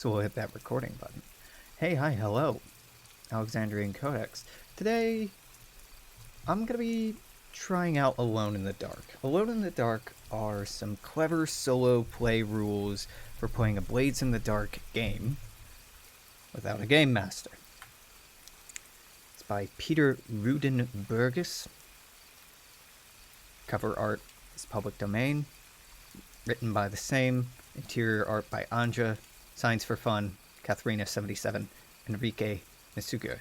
So we'll hit that recording button. Hey, hi, hello. Alexandrian Codex. Today, I'm going to be trying out Alone in the Dark. Alone in the Dark are some clever solo play rules for playing a Blades in the Dark game without a game master. It's by Peter Rudenbergus. Cover art is public domain. Written by the same. Interior art by Anja. Signs for Fun, Katharina77, Enrique Messiger.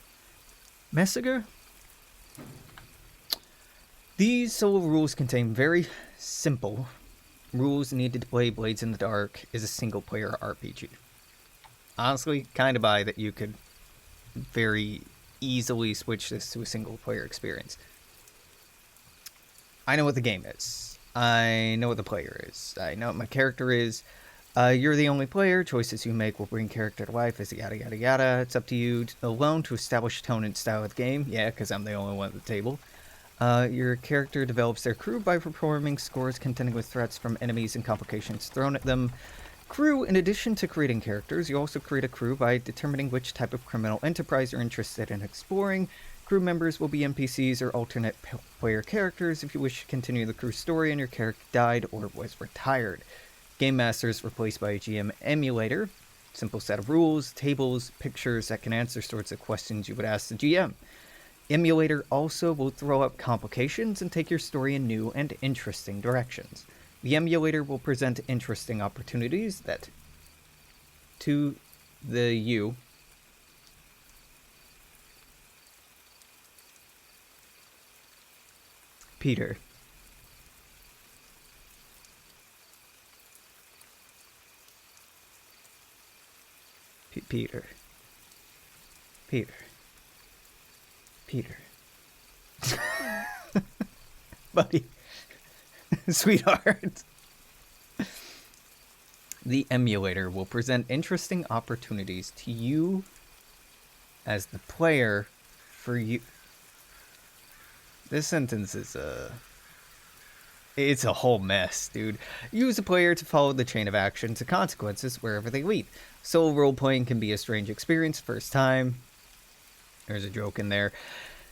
These solo rules contain very simple rules needed to play Blades in the Dark as a single-player RPG. Honestly, kind of buy that you could very easily switch this to a single-player experience. I know what the game is. I know what the player is. I know what my character is. You're the only player. Choices you make will bring character to life, as yada yada yada. It's up to you alone to establish tone and style of the game. Yeah, because I'm the only one at the table. Your character develops their crew by performing scores contending with threats from enemies and complications thrown at them. Crew, in addition to creating characters, you also create a crew by determining which type of criminal enterprise you're interested in exploring. Crew members will be NPCs or alternate player characters if you wish to continue the crew story and your character died or was retired. Game Master is replaced by a GM emulator. Simple set of rules, tables, pictures that can answer sorts of questions you would ask the GM. Emulator also will throw up complications and take your story in new and interesting directions. The emulator will present interesting opportunities that, to the you, Peter. Peter. Buddy. Sweetheart. The emulator will present interesting opportunities to you as the player for you. This sentence is it's a whole mess, dude. Use a player to follow the chain of actions and consequences wherever they lead. Solo role-playing can be a strange experience first time. There's a joke in there.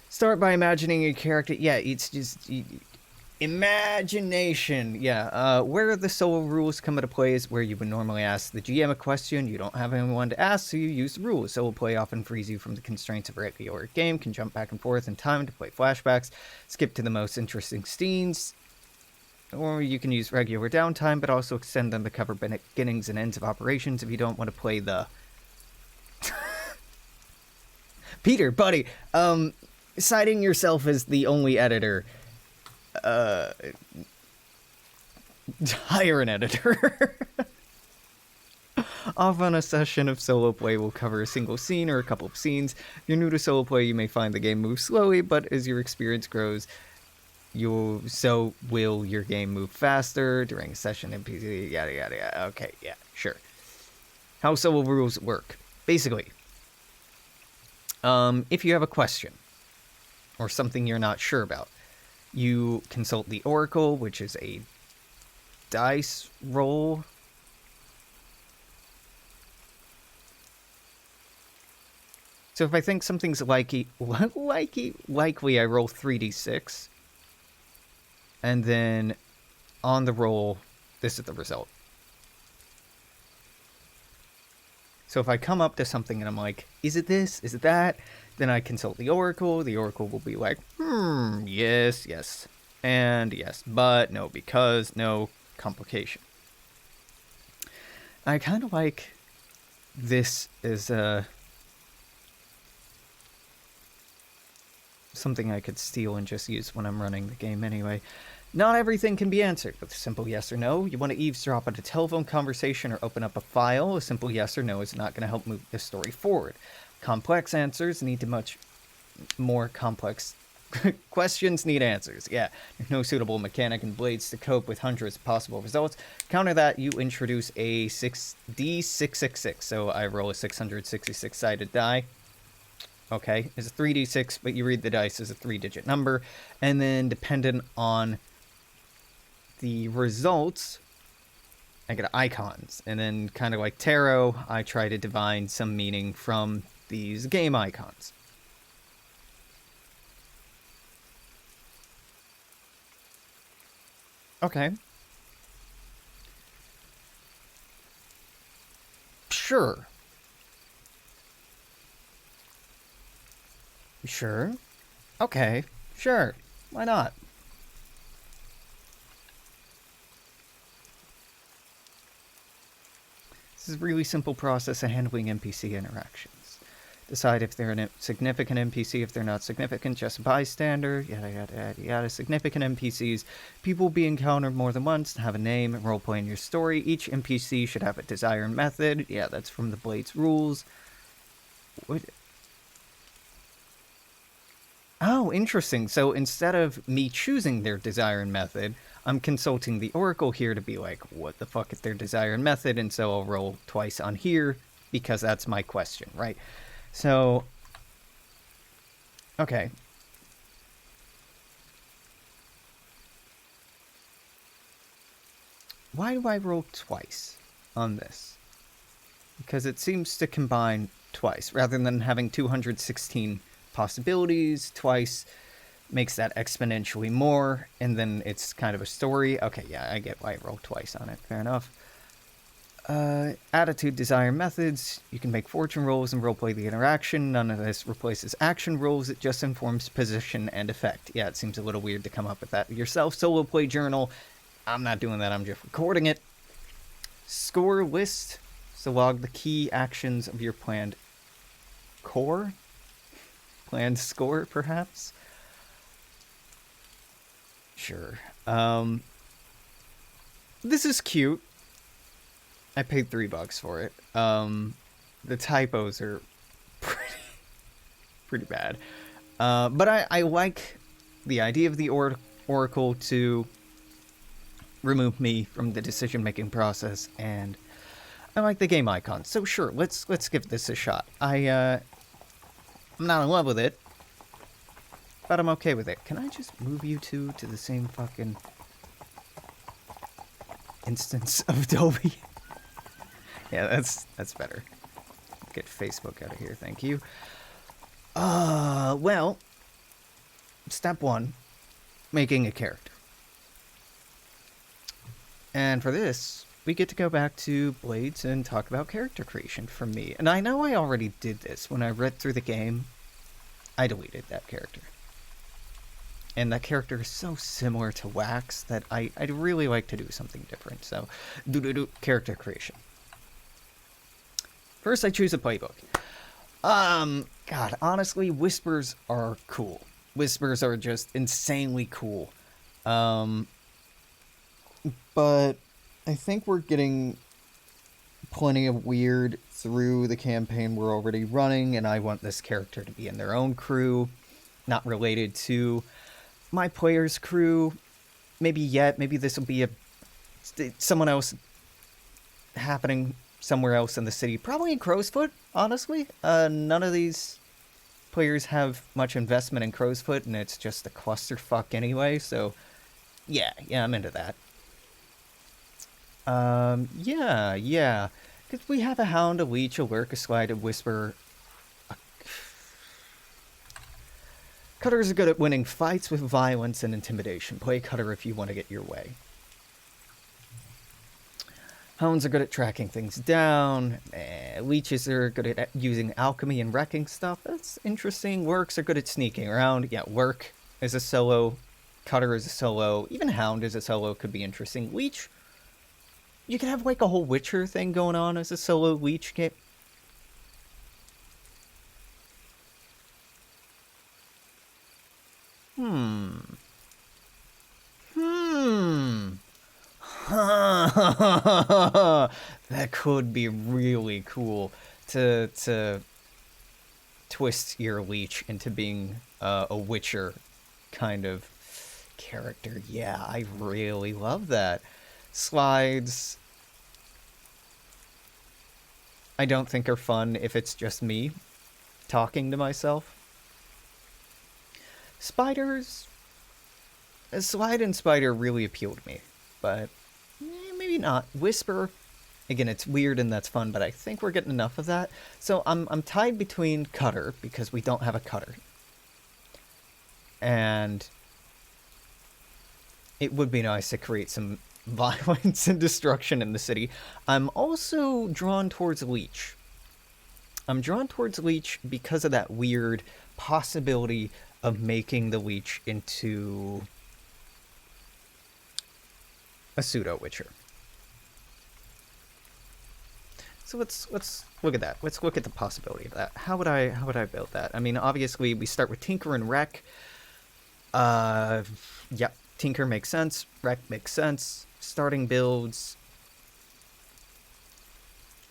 Start by imagining a character. Yeah, it's just imagination. Yeah, where the solo rules come into play is where you would normally ask the GM a question. You don't have anyone to ask, so you use the rules. Solo play often frees you from the constraints of a regular game, can jump back and forth in time to play flashbacks, skip to the most interesting scenes, or you can use regular downtime, but also extend them to cover beginnings and ends of operations if you don't want to play the... Peter, buddy, citing yourself as the only editor, hire an editor. Often a session of solo play will cover a single scene or a couple of scenes. If you're new to solo play, you may find the game moves slowly, but as your experience grows, so will your game move faster during a session, NPC, yada yada yada. Okay, yeah, sure. How solo rules work. Basically, if you have a question or something you're not sure about, you consult the Oracle, which is a dice roll. So if I think something's likely, I roll 3d6. And then on the roll, this is the result. So if I come up to something and I'm like, is it this? Is it that? Then I consult the Oracle. The Oracle will be like, yes, yes, and yes, but no, because, no, complication. I kind of like this as something I could steal and just use when I'm running the game anyway. Not everything can be answered with a simple yes or no. You want to eavesdrop on a telephone conversation or open up a file, a simple yes or no is not going to help move the story forward. Complex answers need much more complex questions need answers. Yeah, there's no suitable mechanic in Blades to cope with hundreds of possible results. Counter that, you introduce a 6d666. So I roll a 666-sided die. Okay, it's a 3d6, but you read the dice as a 3-digit number. And then dependent on the results I get icons, and then kind of like tarot, I try to divine some meaning from these game icons. Okay. Sure. Sure. Okay. Sure. Why not? This is a really simple process of handling NPC interactions. Decide if they're a significant NPC, if they're not significant, just a bystander, yada yada yada yada. Significant NPCs, people be encountered more than once, have a name, and roleplay in your story. Each NPC should have a desire and method. Yeah, that's from the Blade's rules. What? Oh, interesting. So instead of me choosing their desire and method, I'm consulting the Oracle here to be like, what the fuck is their desire and method? And so I'll roll twice on here because that's my question, right? So, okay. Why do I roll twice on this? Because it seems to combine twice rather than having 216 possibilities. Twice makes that exponentially more, and then it's kind of a story. Okay, yeah, I get why I rolled twice on it. Fair enough. Attitude, desire, methods. You can make fortune rolls and roleplay the interaction. None of this replaces action rolls. It just informs position and effect. Yeah, it seems a little weird to come up with that yourself. Solo play journal. I'm not doing that. I'm just recording it. Score list. So log the key actions of your planned core. Planned score, perhaps? Sure. This is cute. I paid $3 for it. The typos are pretty bad. But I like the idea of the Oracle to remove me from the decision-making process, and I like the game icons. So sure, let's give this a shot. I'm not in love with it, but I'm okay with it. Can I just move you two to the same fucking instance of Dolby? Yeah, that's better. Get Facebook out of here, thank you. Well, step one, making a character. And for this, we get to go back to Blades and talk about character creation for me. And I know I already did this. When I read through the game, I deleted that character. And that character is so similar to Wax that I'd really like to do something different. So, character creation. First, I choose a playbook. God, honestly, Whispers are cool. Whispers are just insanely cool. But I think we're getting plenty of weird through the campaign we're already running, and I want this character to be in their own crew, not related to my player's crew. Maybe yet, maybe this will be someone else happening somewhere else in the city. Probably in Crowsfoot, honestly. None of these players have much investment in Crowsfoot, and it's just a clusterfuck anyway, so yeah, I'm into that. Yeah. Because we have a Hound, a Leech, a Lurk, a Slide, a Whisper. Cutters are good at winning fights with violence and intimidation. Play Cutter if you want to get your way. Hounds are good at tracking things down. Leeches are good at using alchemy and wrecking stuff. That's interesting. Lurks are good at sneaking around. Yeah, Lurk is a solo. Cutter is a solo. Even Hound is a solo. Could be interesting. Leech, you could have like a whole Witcher thing going on as a solo Leech game. That could be really cool to twist your Leech into being a Witcher kind of character. Yeah, I really love that. Slides, I don't think are fun if it's just me talking to myself. Spiders, a Slide and Spider really appeal to me, but maybe maybe not. Whisper, again, it's weird and that's fun, but I think we're getting enough of that. So I'm tied between Cutter, because we don't have a Cutter. And it would be nice to create some violence and destruction in the city. I'm also drawn towards Leech. I'm drawn towards Leech because of that weird possibility of making the Leech into a pseudo Witcher. So let's look at that. Let's look at the possibility of that. How would I build that? I mean, obviously we start with Tinker and Wreck. Yep, Tinker makes sense. Wreck makes sense. Starting builds.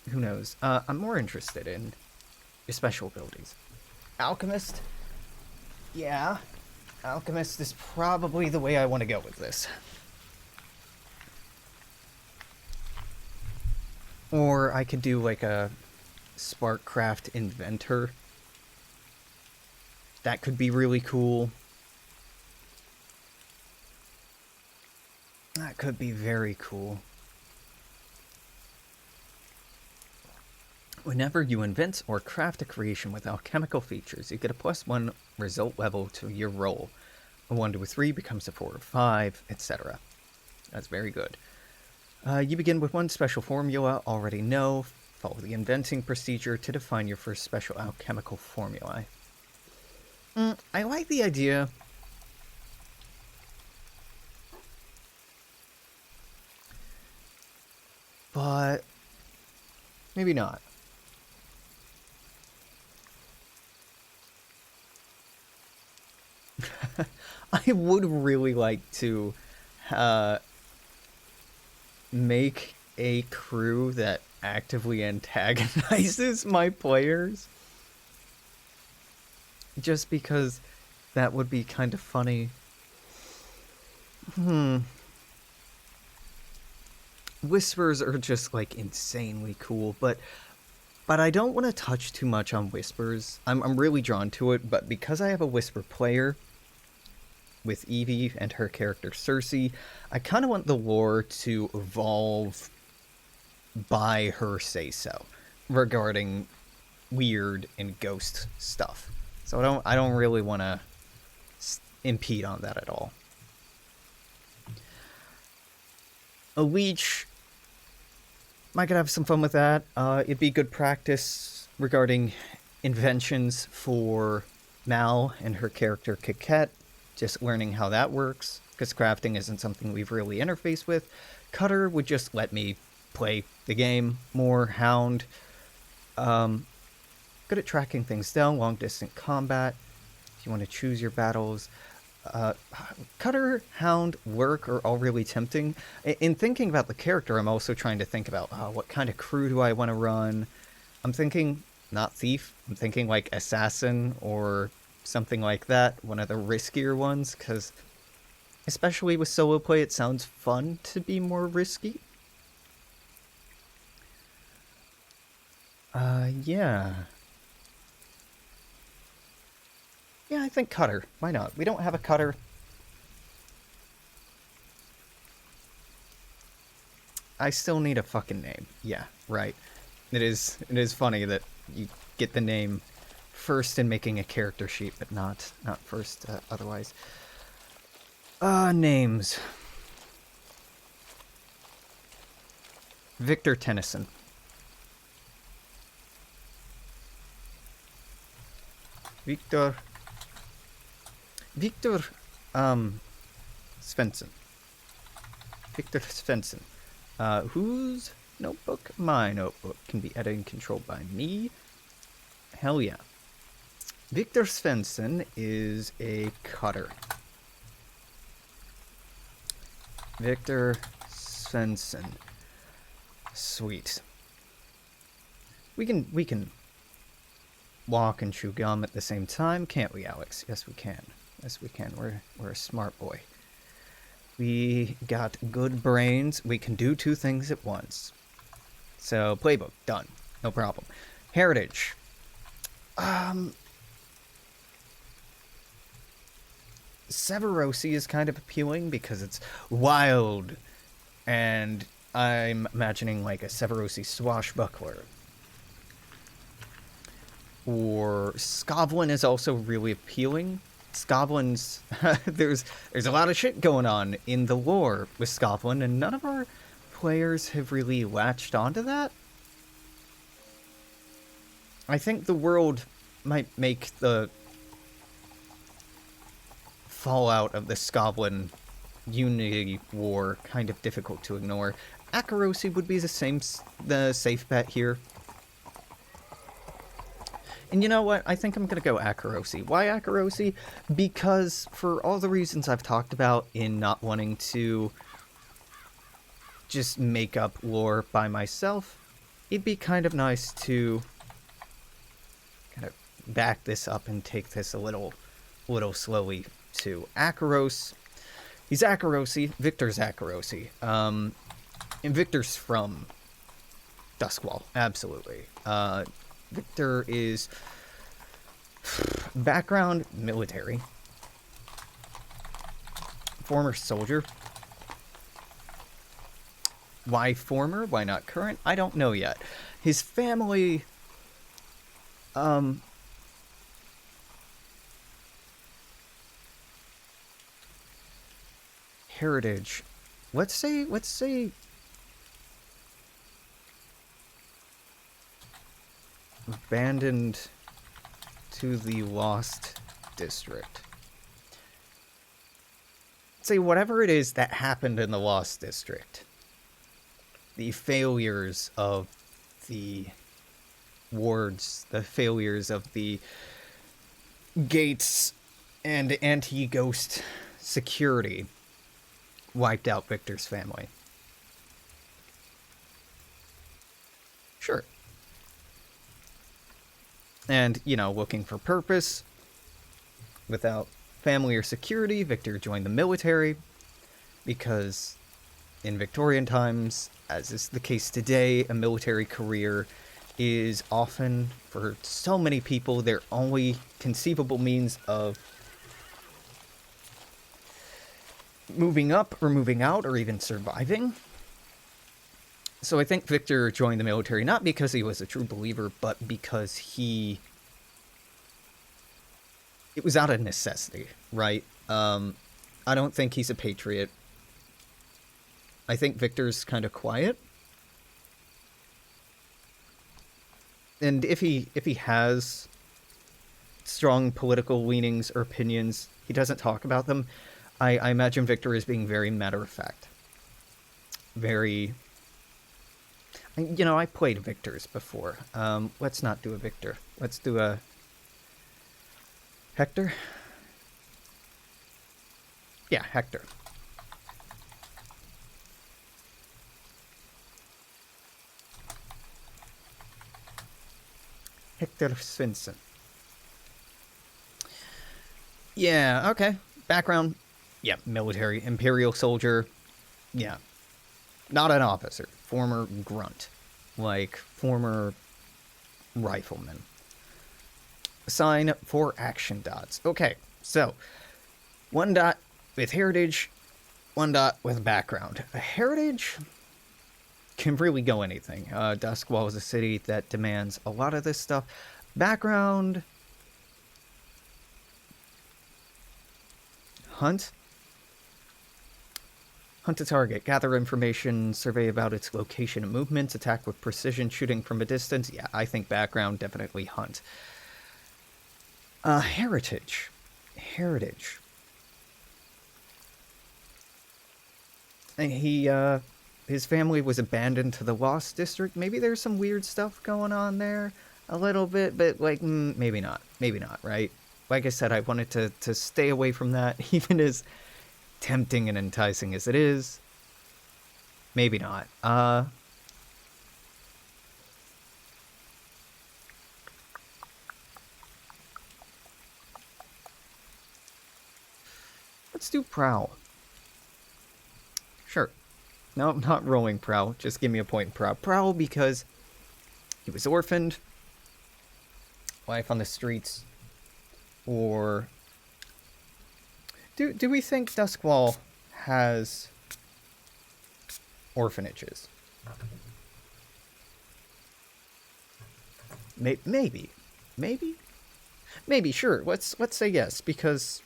Who knows? I'm more interested in your special abilities. Alchemist. Yeah, Alchemist is probably the way I want to go with this. Or I could do like a Sparkcraft Inventor. That could be really cool. That could be very cool. Whenever you invent or craft a creation with alchemical features, you get a +1 result level to your roll. A 1 to a 3 becomes a 4 or 5, etc. That's very good. You begin with one special formula, already know. Follow the inventing procedure to define your first special alchemical formulae. I like the idea. But maybe not. I would really like to make a crew that actively antagonizes my players. Just because that would be kind of funny. Whispers are just like insanely cool, but I don't want to touch too much on Whispers. I'm really drawn to it, but because I have a Whisper player with Evie and her character Cersei, I kind of want the lore to evolve by her say-so regarding weird and ghost stuff. So I don't really want to impede on that at all. A leech, I could have some fun with that. It'd be good practice regarding inventions for Mal and her character Coquette. Just learning how that works, because crafting isn't something we've really interfaced with. Cutter would just let me play the game more. Hound, good at tracking things down, long distance combat. If you want to choose your battles, Cutter, Hound, Lurk are all really tempting. In thinking about the character, I'm also trying to think about what kind of crew do I want to run. I'm thinking not Thief. I'm thinking like Assassin or something like that, one of the riskier ones, because especially with solo play, it sounds fun to be more risky. Yeah. Yeah, I think Cutter. Why not? We don't have a Cutter. I still need a fucking name. Yeah, right. It is funny that you get the name first in making a character sheet, but not first otherwise. Names. Victor Tennyson. Victor Svensson. Victor Svensson. Whose notebook? My notebook can be edited and controlled by me. Hell yeah. Victor Svensson is a cutter. Victor Svensson. Sweet. We can walk and chew gum at the same time, can't we, Alex? Yes, we can. Yes, we can. We're a smart boy. We got good brains. We can do two things at once. So, playbook, done. No problem. Heritage. Severosi is kind of appealing because it's wild and I'm imagining like a Severosi swashbuckler. Or Scovlin is also really appealing. Scovlin's there's a lot of shit going on in the lore with Scovlin, and none of our players have really latched onto that. I think the world might make the fallout of the Scovlin Unity War kind of difficult to ignore. Akarosi would be the safe bet here. And you know what? I think I'm going to go Akarosi. Why Akarosi? Because for all the reasons I've talked about in not wanting to just make up lore by myself, it'd be kind of nice to kind of back this up and take this a little slowly too. Akaros, he's Akarosi, Victor's Akarosi. And Victor's from Duskwall, absolutely. Hectyr is background military, former soldier. Why former? Why not current? I don't know yet. His family, heritage. Let's say abandoned to the Lost District. Say whatever it is that happened in the Lost District. The failures of the wards, the failures of the gates and anti-ghost security wiped out Victor's family. Sure. And, you know, looking for purpose. Without family or security, Hectyr joined the military. Because in Victorian times, as is the case today, a military career is often, for so many people, their only conceivable means of moving up or moving out or even surviving. So I think Hectyr joined the military not because he was a true believer, but because it was out of necessity, right? I don't think he's a patriot. I think Victor's kind of quiet. And if he has strong political leanings or opinions, he doesn't talk about them. I imagine Hectyr is being very matter-of-fact. Very... You know, I played Hectyrs before. Let's not do a Hectyr. Let's do a... Hectyr? Yeah, Hectyr. Hectyr Svensson. Yeah, okay. Background. Yeah, military. Imperial soldier. Yeah. Not an officer. Former grunt. Like, former rifleman. Sign for action dots. Okay, so 1 dot with heritage, 1 dot with background. A heritage can really go anything. Duskwall is a city that demands a lot of this stuff. Background, hunt. Hunt a target, gather information, survey about its location and movements, attack with precision, shooting from a distance. Yeah, I think background, definitely hunt. Heritage. Heritage. And his family was abandoned to the Lost District. Maybe there's some weird stuff going on there a little bit, but, like, maybe not. Maybe not, right? Like I said, I wanted to stay away from that, even as tempting and enticing as it is. Maybe not. Let's do prowl. Sure. No, I'm not rolling prowl. Just give me a point in prowl. Prowl because he was orphaned, life on the streets, or... Do we think Duskwall has orphanages. Maybe, maybe, maybe. Sure. Let's say yes, because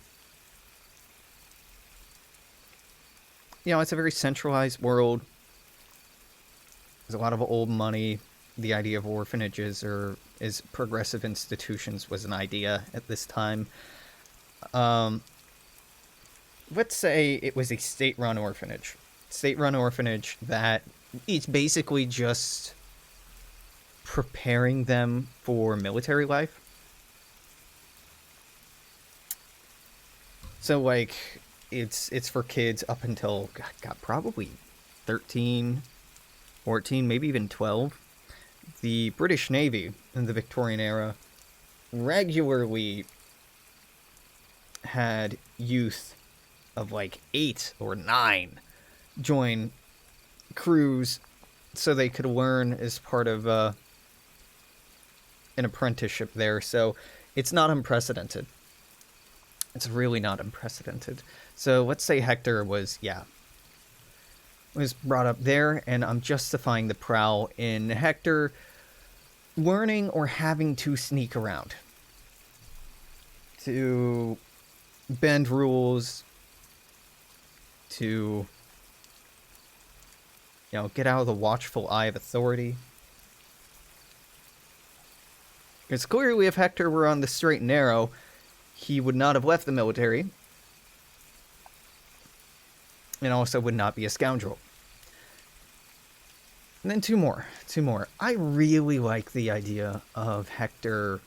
it's a very centralized world. There's a lot of old money. The idea of orphanages or as progressive institutions was an idea at this time. Um, let's say it was a state-run orphanage. State-run orphanage that it's basically just preparing them for military life. So like it's for kids up until God, probably 13, 14, maybe even 12. The British Navy in the Victorian era regularly had youth of like 8 or 9 join crews so they could learn as part of an apprenticeship there. So it's not unprecedented. It's really not unprecedented. So let's say Hectyr was brought up there, and I'm justifying the prowl in Hectyr learning or having to sneak around to bend rules, to get out of the watchful eye of authority. Because clearly if Hectyr were on the straight and narrow, he would not have left the military, and also would not be a scoundrel. And then two more. I really like the idea of Hectyr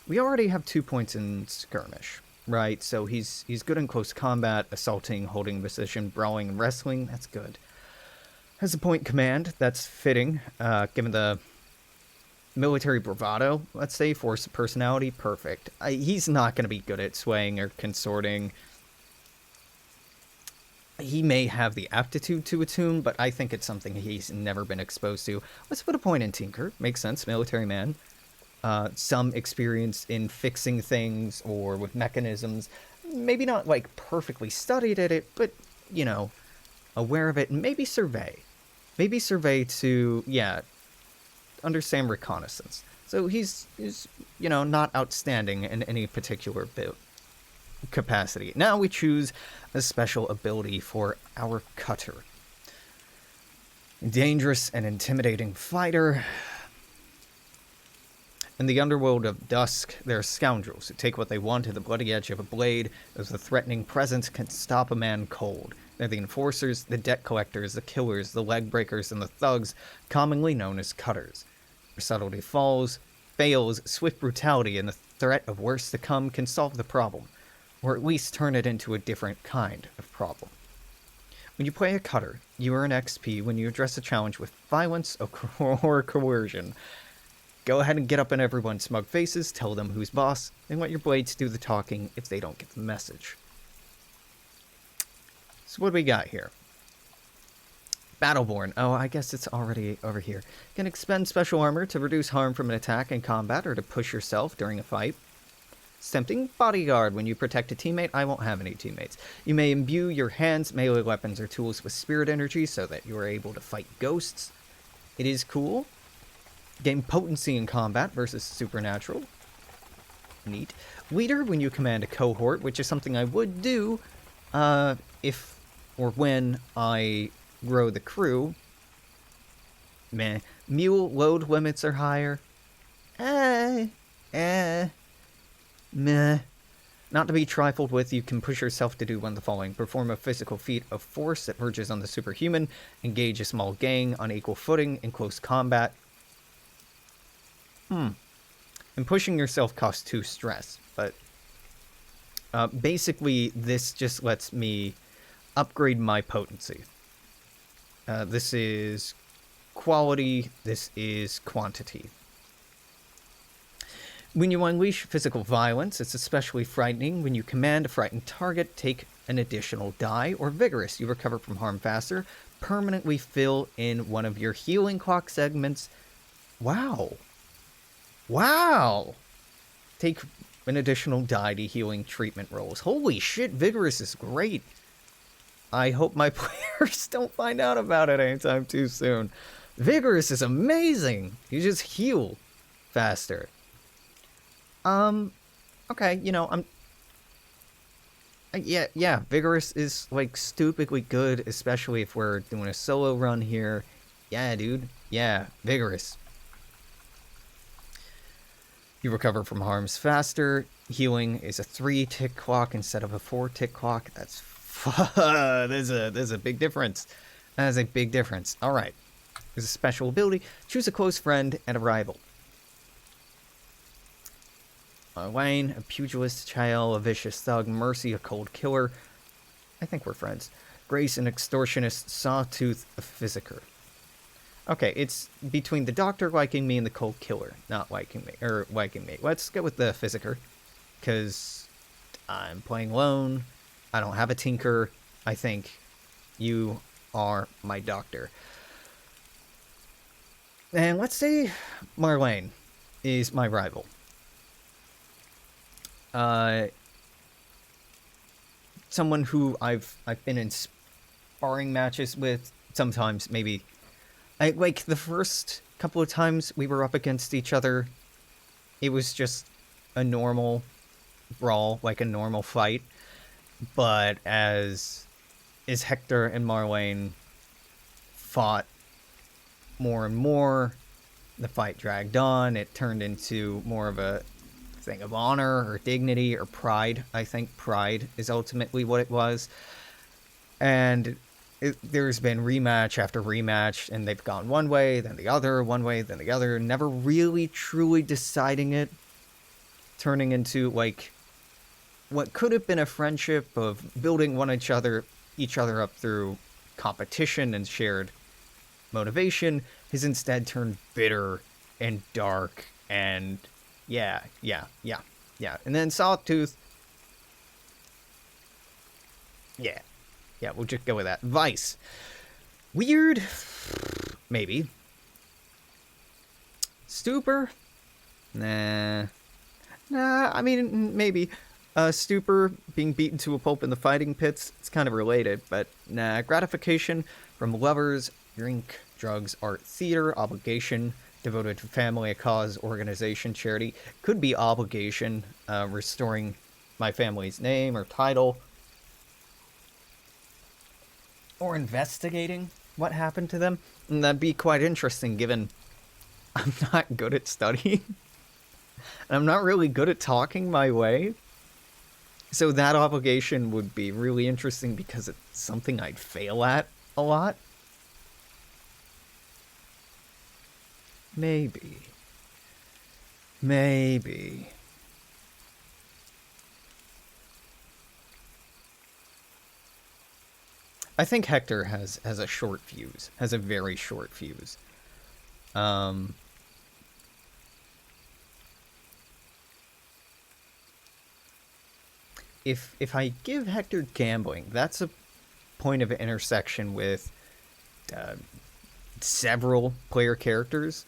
we already have 2 points in skirmish, right? So he's good in close combat, assaulting, holding position, brawling, and wrestling. That's good. Has a point command. That's fitting, given the military bravado, let's say, force of personality. Perfect. He's not going to be good at swaying or consorting. He may have the aptitude to attune, but I think it's something he's never been exposed to. Let's put a point in Tinker. Makes sense. Military man. Some experience in fixing things or with mechanisms. Maybe not like perfectly studied at it, but aware of it. And maybe survey. To understand reconnaissance. So he's not outstanding in any particular capacity. Now we choose a special ability for our cutter. Dangerous and intimidating fighter. In the underworld of dusk, there are scoundrels who take what they want to the bloody edge of a blade, as the threatening presence can stop a man cold. They're the enforcers, the debt collectors, the killers, the leg breakers, and the thugs, commonly known as cutters. Their subtlety fails, swift brutality, and the threat of worse to come can solve the problem, or at least turn it into a different kind of problem. When you play a cutter, you earn XP when you address a challenge with violence or coercion. Go ahead and get up in everyone's smug faces, tell them who's boss, and let your blades do the talking if they don't get the message. So what do we got here? Battleborn. Oh, I guess it's already over here. Can expend special armor to reduce harm from an attack in combat or to push yourself during a fight. It's tempting. Bodyguard. When you protect a teammate, I won't have any teammates. You may imbue your hands, melee weapons, or tools with spirit energy so that you are able to fight ghosts. It is cool. Gain potency in combat versus supernatural. Neat. Leader. When you command a cohort, which is something I would do if or when I grow the crew. Meh. Mule. Load limits are higher. Meh. Not to be trifled with, you can push yourself to do one of the following. Perform a physical feat of force that verges on the superhuman. Engage a small gang on equal footing in close combat. And pushing yourself costs 2 stress, but basically this just lets me upgrade my potency. This is quality, this is quantity. When you unleash physical violence, it's especially frightening. When you command a frightened target, take an additional die, or vigorous, you recover from harm faster. Permanently fill in one of your healing clock segments. Wow. Take an additional deity healing treatment rolls. Holy shit, Vigorous is great. I hope my players don't find out about it anytime too soon. Vigorous is amazing. You just heal faster. Okay, you know, yeah, Vigorous is, like, stupidly good, especially if we're doing a solo run here. Yeah, dude. Yeah, Vigorous. You recover from harms faster. Healing is a 3-tick clock instead of a 4-tick clock. That's there's a big difference. That is a big difference. All right. There's a special ability. Choose a close friend and a rival. Wayne, a pugilist, Chael, a vicious thug, Mercy, a cold killer. I think we're friends. Grace, an extortionist, Sawtooth, a physiker. Okay, it's between the doctor liking me and the cold killer not liking me, or liking me. Let's go with the physiker, because I'm playing alone. I don't have a tinker. I think you are my doctor. And let's say Marlene is my rival. Someone who I've been in sparring matches with. Sometimes maybe, like the first couple of times we were up against each other, it was just a normal brawl, like a normal fight. But as Hectyr and Marlene fought more and more, the fight dragged on. It turned into more of a thing of honor or dignity or pride. I think pride is ultimately what it was. And there's been rematch after rematch, and they've gone one way, then the other, one way, then the other, never really truly deciding it, turning into, like, what could have been a friendship of building each other up through competition and shared motivation has instead turned bitter and dark and yeah. And then Sawtooth, yeah, we'll just go with that. Vice, weird, maybe. Stupor, nah, I mean, maybe. Stupor, being beaten to a pulp in the fighting pits, it's kind of related, but nah. Gratification from lovers, drink, drugs, art, theater. Obligation, devoted to family, a cause, organization, charity. Could be obligation, restoring my family's name or title. Or investigating what happened to them. And that'd be quite interesting, given I'm not good at studying. And I'm not really good at talking my way. So that obligation would be really interesting because it's something I'd fail at a lot. Maybe. I think Hectyr has a short fuse. Has a very short fuse. If I give Hectyr gambling, that's a point of intersection with several player characters.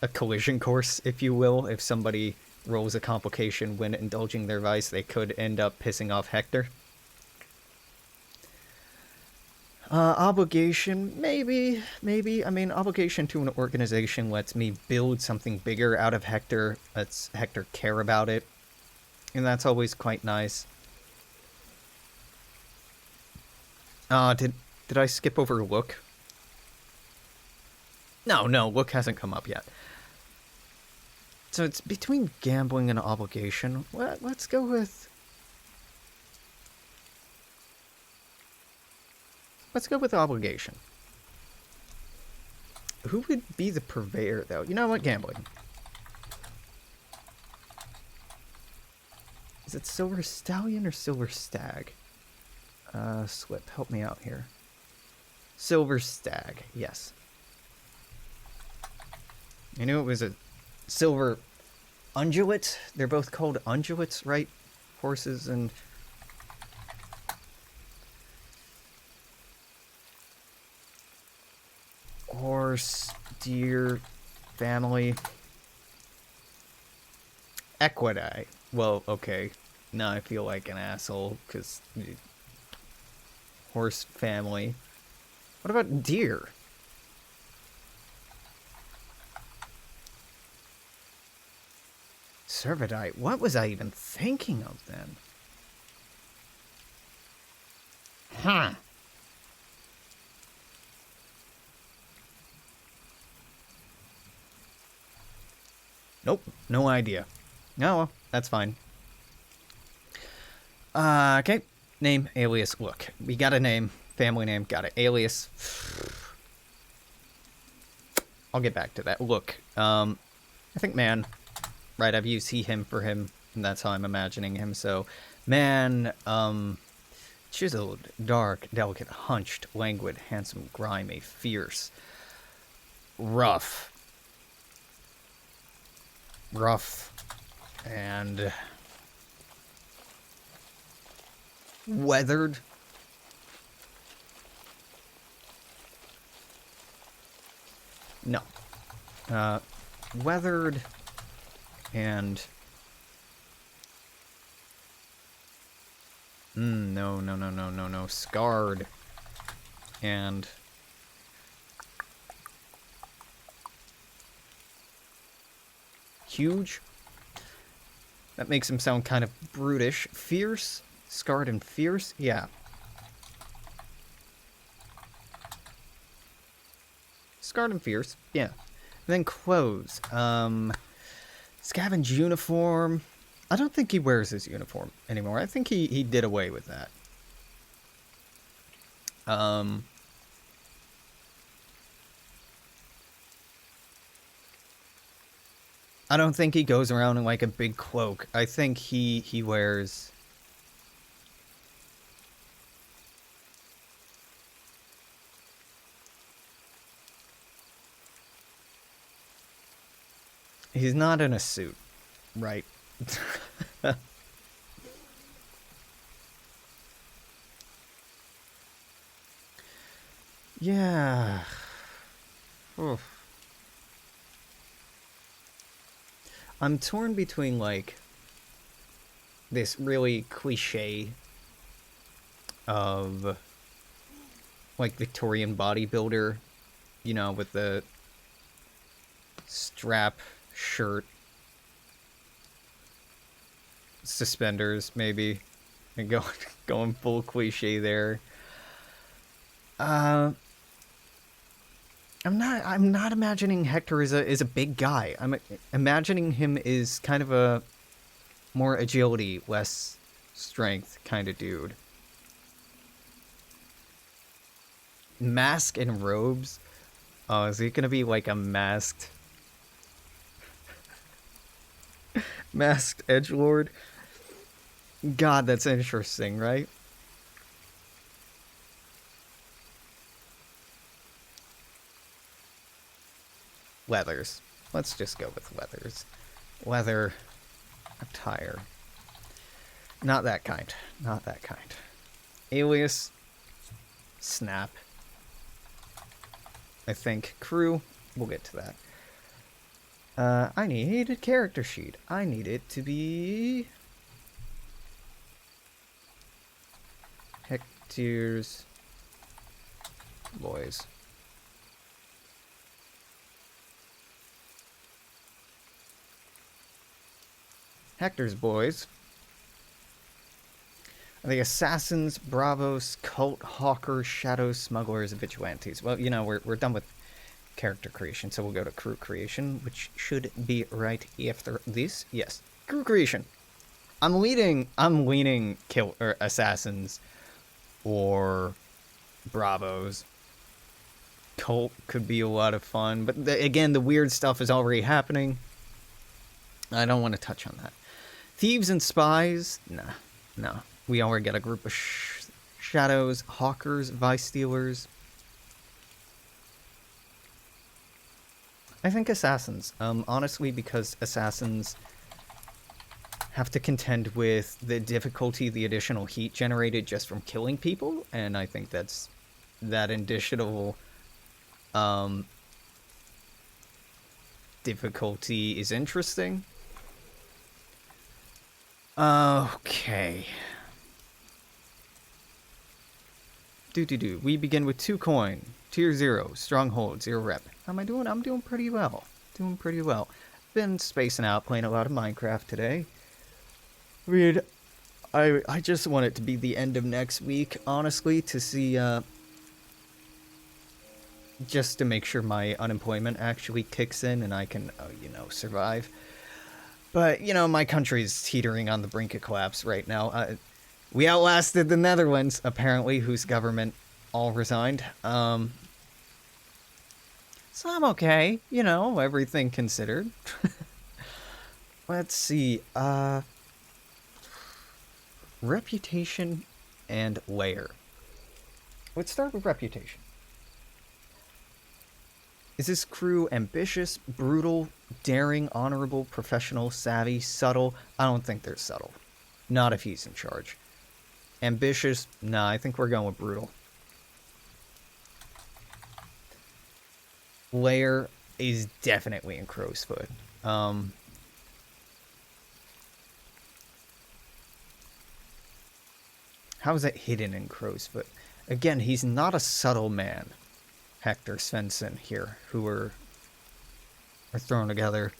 A collision course, if you will. If somebody rolls a complication when indulging their vice, they could end up pissing off Hectyr. Obligation, maybe. I mean, obligation to an organization lets me build something bigger out of Hectyr. Lets Hectyr care about it. And that's always quite nice. Did I skip over Look? No, Look hasn't come up yet. So it's between gambling and obligation. Let's go with obligation. Who would be the purveyor, though? You know what? Gambling. Is it Silver Stallion or Silver Stag? Slip, help me out here. Silver Stag, yes. I knew it was a silver undulate. They're both called undulates, right? Horses and... horse, deer, family. Equidai. Well, okay. Now I feel like an asshole, because horse family. What about deer? Cervidite. What was I even thinking of then? Huh. Nope. No idea. Oh, well, that's fine. Okay. Name, alias, look. We got a name. Family name, got it. Alias. I'll get back to that. Look, I think man, right, I've used he, him for him, and that's how I'm imagining him, so man, chiseled, dark, delicate, hunched, languid, handsome, grimy, fierce, rough, and weathered. No. Weathered and... no. Scarred and... huge? That makes him sound kind of brutish. Fierce? Scarred and fierce? Yeah. Scarred and fierce, yeah. And then clothes. Scavenge uniform. I don't think he wears his uniform anymore. I think he did away with that. I don't think he goes around in like a big cloak. I think he wears... He's not in a suit, right? Yeah. Oof. I'm torn between, like, this really cliche of, like, Victorian bodybuilder, you know, with the strap shirt, suspenders, maybe, and going full cliche there. I'm not imagining Hectyr is a big guy. I'm imagining him is kind of a more agility, less strength kind of dude. Mask and robes? Oh, is he gonna be like a masked edgelord? God, that's interesting, right? Leathers. Let's just go with leathers. Leather attire. Not that kind. Not that kind. Alias. Snap. I think. Crew. We'll get to that. I need a character sheet. I need it to be... Hectyr's boys. Hectyr's boys are the assassins, bravos, cult, hawkers, shadows, smugglers, vigilantes. Well, you know, we're done with character creation, so we'll go to crew creation, which should be right after this. Yes, crew creation. I'm leaning assassins or bravos. Cult could be a lot of fun, but again, the weird stuff is already happening. I don't want to touch on that. Thieves and spies? Nah, no. We already got a group of shadows, hawkers, vice stealers. I think assassins. Honestly, because assassins have to contend with the difficulty, the additional heat generated just from killing people, and I think that additional difficulty is interesting. Okay. We begin with 2 coin. Tier 0. Stronghold. 0 rep. How am I doing? I'm doing pretty well. Doing pretty well. Been spacing out, playing a lot of Minecraft today. I mean, I just want it to be the end of next week, honestly, to see, just to make sure my unemployment actually kicks in and I can, survive. But, my country's teetering on the brink of collapse right now. We outlasted the Netherlands, apparently, whose government all resigned. So I'm okay, everything considered. Let's see, reputation and layer. Let's start with reputation. Is this crew ambitious, brutal, daring, honorable, professional, savvy, subtle? I don't think they're subtle. Not if he's in charge. Ambitious? Nah, I think we're going with brutal. Lair is definitely in crow's foot. How is it hidden in crow's foot? Again, he's not a subtle man. Hectyr Svensson here, who are thrown together.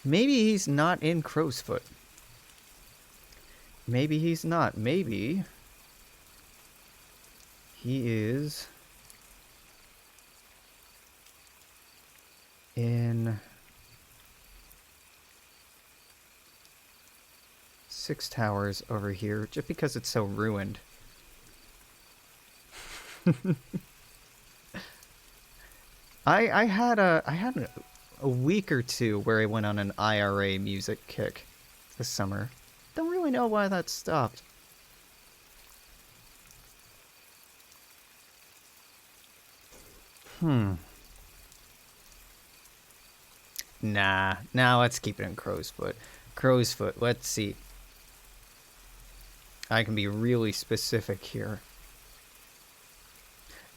Maybe he's not in crow's foot. Maybe he's not. Maybe he is in Six Towers over here, just because it's so ruined. I had a week or two where I went on an IRA music kick this summer. Don't really know why that stopped. Nah, let's keep it in crow's foot. Crow's foot, let's see. I can be really specific here.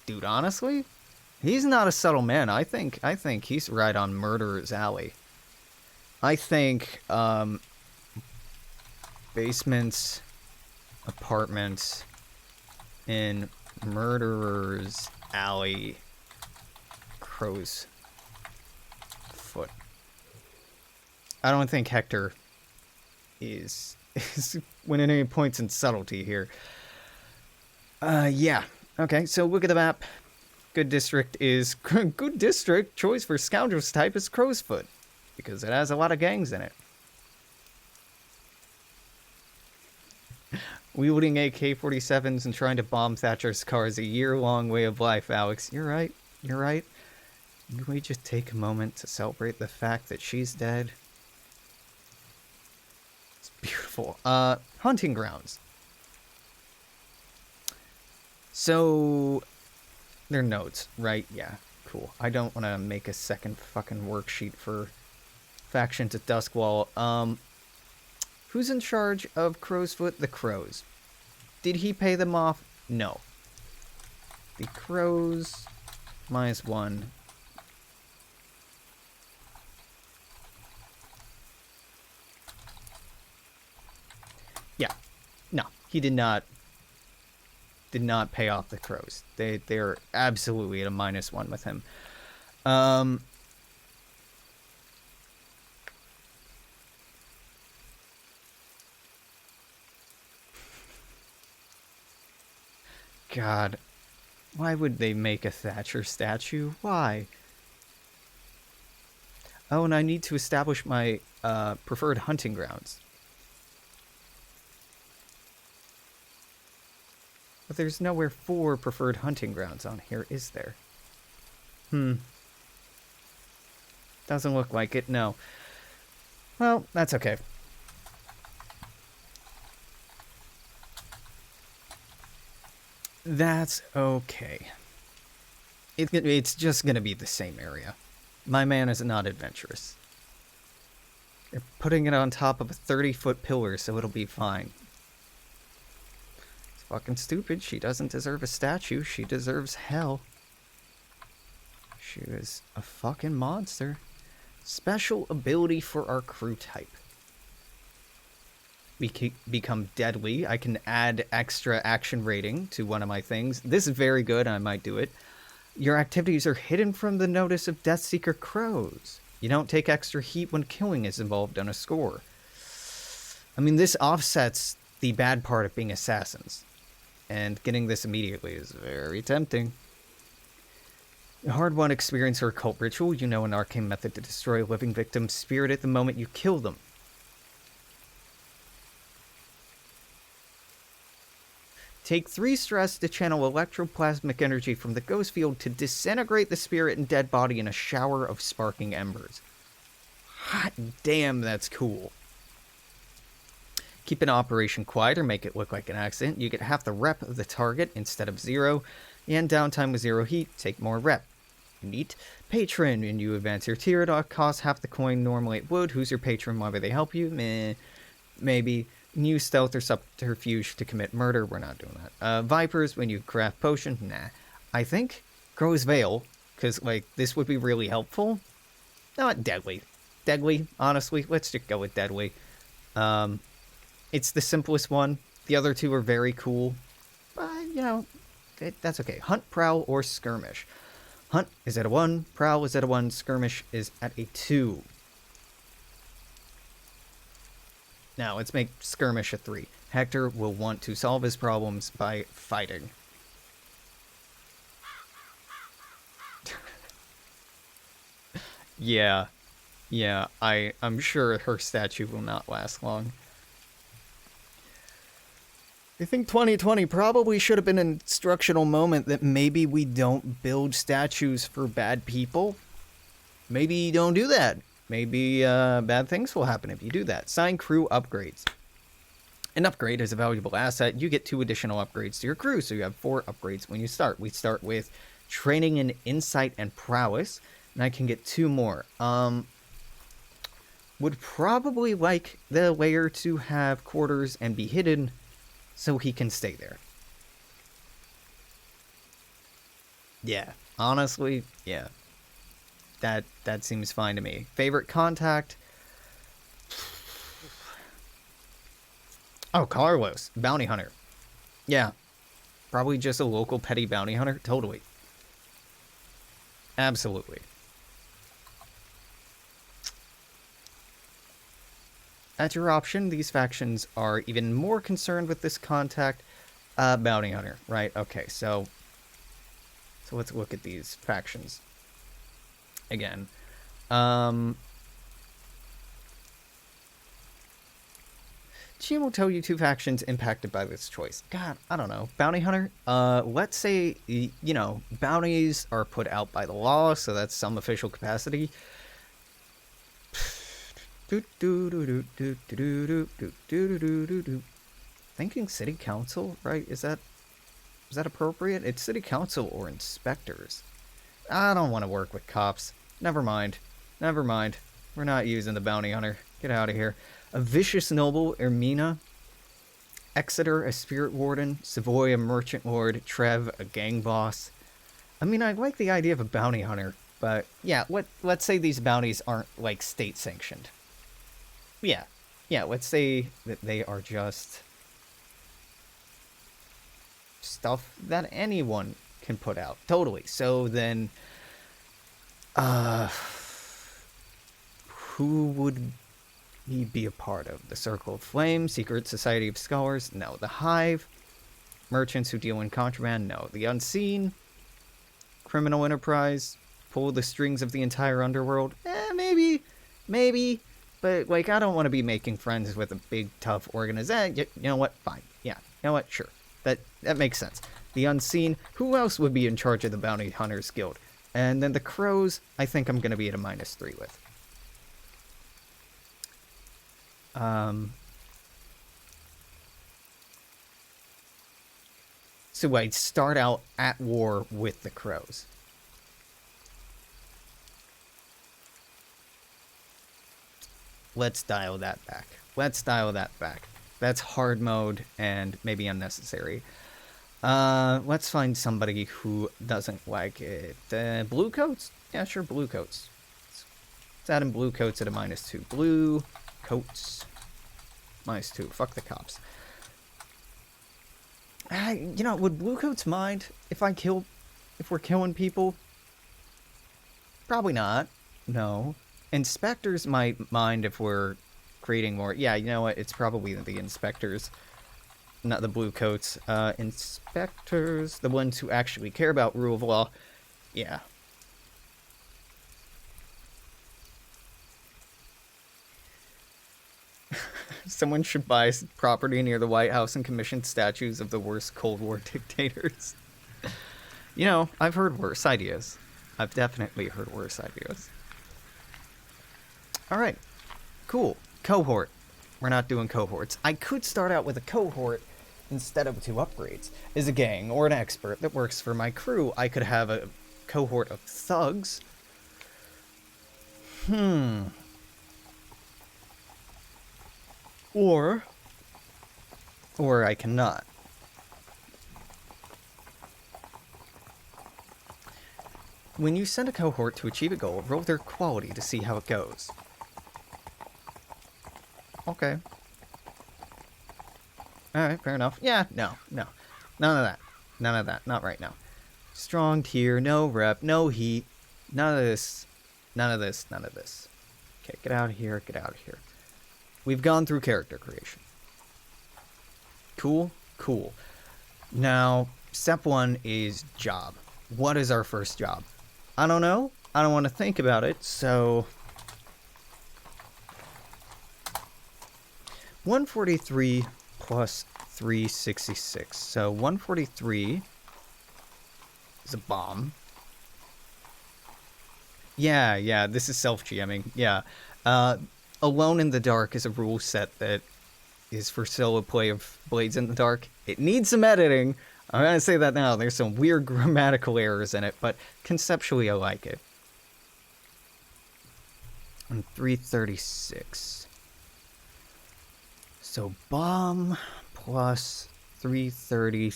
Dude, honestly, he's not a subtle man. I think he's right on Murderer's Alley. I think basements, apartments in Murderer's Alley, crow's foot. I don't think Hectyr is winning any points in subtlety here. Yeah. Okay, so look at the map. Good district is... Good district choice for scoundrels type is crow's foot, because it has a lot of gangs in it. Wielding AK-47s and trying to bomb Thatcher's car is a year-long way of life, Alex. You're right. You're right. Can we just take a moment to celebrate the fact that she's dead? It's beautiful. Hunting grounds. So, they're notes, right? Yeah, cool. I don't want to make a second fucking worksheet for factions at Duskwall. Who's in charge of Crowsfoot? The Crows. Did he pay them off? No. The Crows -1. Yeah. No, he did not pay off the Crows. They're absolutely at a -1 with him. God, why would they make a Thatcher statue? Why? Oh, and I need to establish my preferred hunting grounds. But there's nowhere for preferred hunting grounds on here, is there? Doesn't look like it, no. Well, that's okay. That's okay. It's just gonna be the same area. My man is not adventurous. They're putting it on top of a 30-foot pillar, so it'll be fine. It's fucking stupid. She doesn't deserve a statue. She deserves hell. She is a fucking monster. Special ability for our crew type. We can become deadly. I can add extra action rating to one of my things. This is very good. I might do it. Your activities are hidden from the notice of Deathseeker crows. You don't take extra heat when killing is involved on a score. I mean, this offsets the bad part of being assassins. And getting this immediately is very tempting. Hard-won experience or occult ritual. You know an arcane method to destroy a living victim's spirit at the moment you kill them. Take 3 stress to channel electroplasmic energy from the ghost field to disintegrate the spirit and dead body in a shower of sparking embers. Hot damn, that's cool. Keep an operation quiet or make it look like an accident. You get half the rep of the target instead of 0. And downtime with 0 heat, take more rep. Neat. Patron, and you advance your tier. It costs half the coin normally it would. Who's your patron? Why would they help you? Meh. Maybe. Use stealth or subterfuge to commit murder. We're not doing that. Vipers, when you craft potion. Nah. I think Crow's Veil, because, like, this would be really helpful. Not deadly. Deadly, honestly. Let's just go with deadly. It's the simplest one. The other two are very cool. But, you know, that's okay. Hunt, Prowl, or Skirmish. Hunt is at a 1. Prowl is at a 1. Skirmish is at a 2. Now, let's make Skirmish a 3. Hectyr will want to solve his problems by fighting. Yeah, I'm sure her statue will not last long. I think 2020 probably should have been an instructional moment that maybe we don't build statues for bad people. Maybe don't do that. Maybe bad things will happen if you do that. Sign crew upgrades. An upgrade is a valuable asset. You get 2 additional upgrades to your crew, so you have 4 upgrades when you start. We start with training in insight and prowess, and I can get 2 more. Would probably like the layer to have quarters and be hidden, so he can stay there. Yeah, honestly, yeah. That seems fine to me. Favorite contact? Oh, Carlos, bounty hunter. Yeah, probably just a local petty bounty hunter. Totally. Absolutely. At your option, these factions are even more concerned with this contact. Bounty hunter, right? Okay, so let's look at these factions again. She will tell you 2 factions impacted by this choice. God, I don't know. Bounty hunter? Let's say, you know, bounties are put out by the law, so that's some official capacity. Thinking city council, right? Is that appropriate? It's city council or inspectors. I don't want to work with cops. Never mind. We're not using the bounty hunter. Get out of here. A vicious noble, Ermina. Exeter, a spirit warden. Savoy, a merchant lord. Trev, a gang boss. I mean, I like the idea of a bounty hunter, but yeah, let's say these bounties aren't, like, state sanctioned. Yeah, let's say that they are just stuff that anyone can put out. Totally. So then, who would he be a part of? The Circle of Flame, Secret Society of Scholars? No. The Hive, merchants who deal in contraband? No. The Unseen, criminal enterprise, pull the strings of the entire underworld? Maybe. But, like, I don't want to be making friends with a big, tough organization. You know what? Fine. Yeah. You know what? Sure. That makes sense. The Unseen, who else would be in charge of the Bounty Hunters Guild? And then the Crows, I think I'm going to be at a -3 with. So I'd start out at war with the Crows. Let's dial that back. Let's dial that back. That's hard mode and maybe unnecessary. Let's find somebody who doesn't like it. Blue coats? Yeah, sure, blue coats. Let's add in blue coats at a -2. Blue coats. -2. Fuck the cops. You know, would blue coats mind if we're killing people? Probably not. No. Inspectors might mind if we're creating more. Yeah, you know what? It's probably the inspectors, not the blue coats. Inspectors, the ones who actually care about rule of law. Yeah. Someone should buy property near the White House and commission statues of the worst Cold War dictators. You know, I've heard worse ideas. I've definitely heard worse ideas. Alright. Cool. Cohort. We're not doing cohorts. I could start out with a cohort instead of 2 upgrades. As a gang or an expert that works for my crew, I could have a cohort of thugs. Or I cannot. When you send a cohort to achieve a goal, roll their quality to see how it goes. Okay. Alright, fair enough. Yeah, no. None of that. None of that. Not right now. Strong tier, no rep, no heat. None of this. None of this. None of this. Okay, get out of here. Get out of here. We've gone through character creation. Cool? Cool. Now, step 1 is job. What is our first job? I don't know. I don't want to think about it, so... 143 plus 366. So 143 is a bomb. Yeah, this is self-GMing. Yeah. Alone in the Dark is a rule set that is for solo play of Blades in the Dark. It needs some editing. I'm going to say that now. There's some weird grammatical errors in it, but conceptually I like it. And 336. So bomb plus 330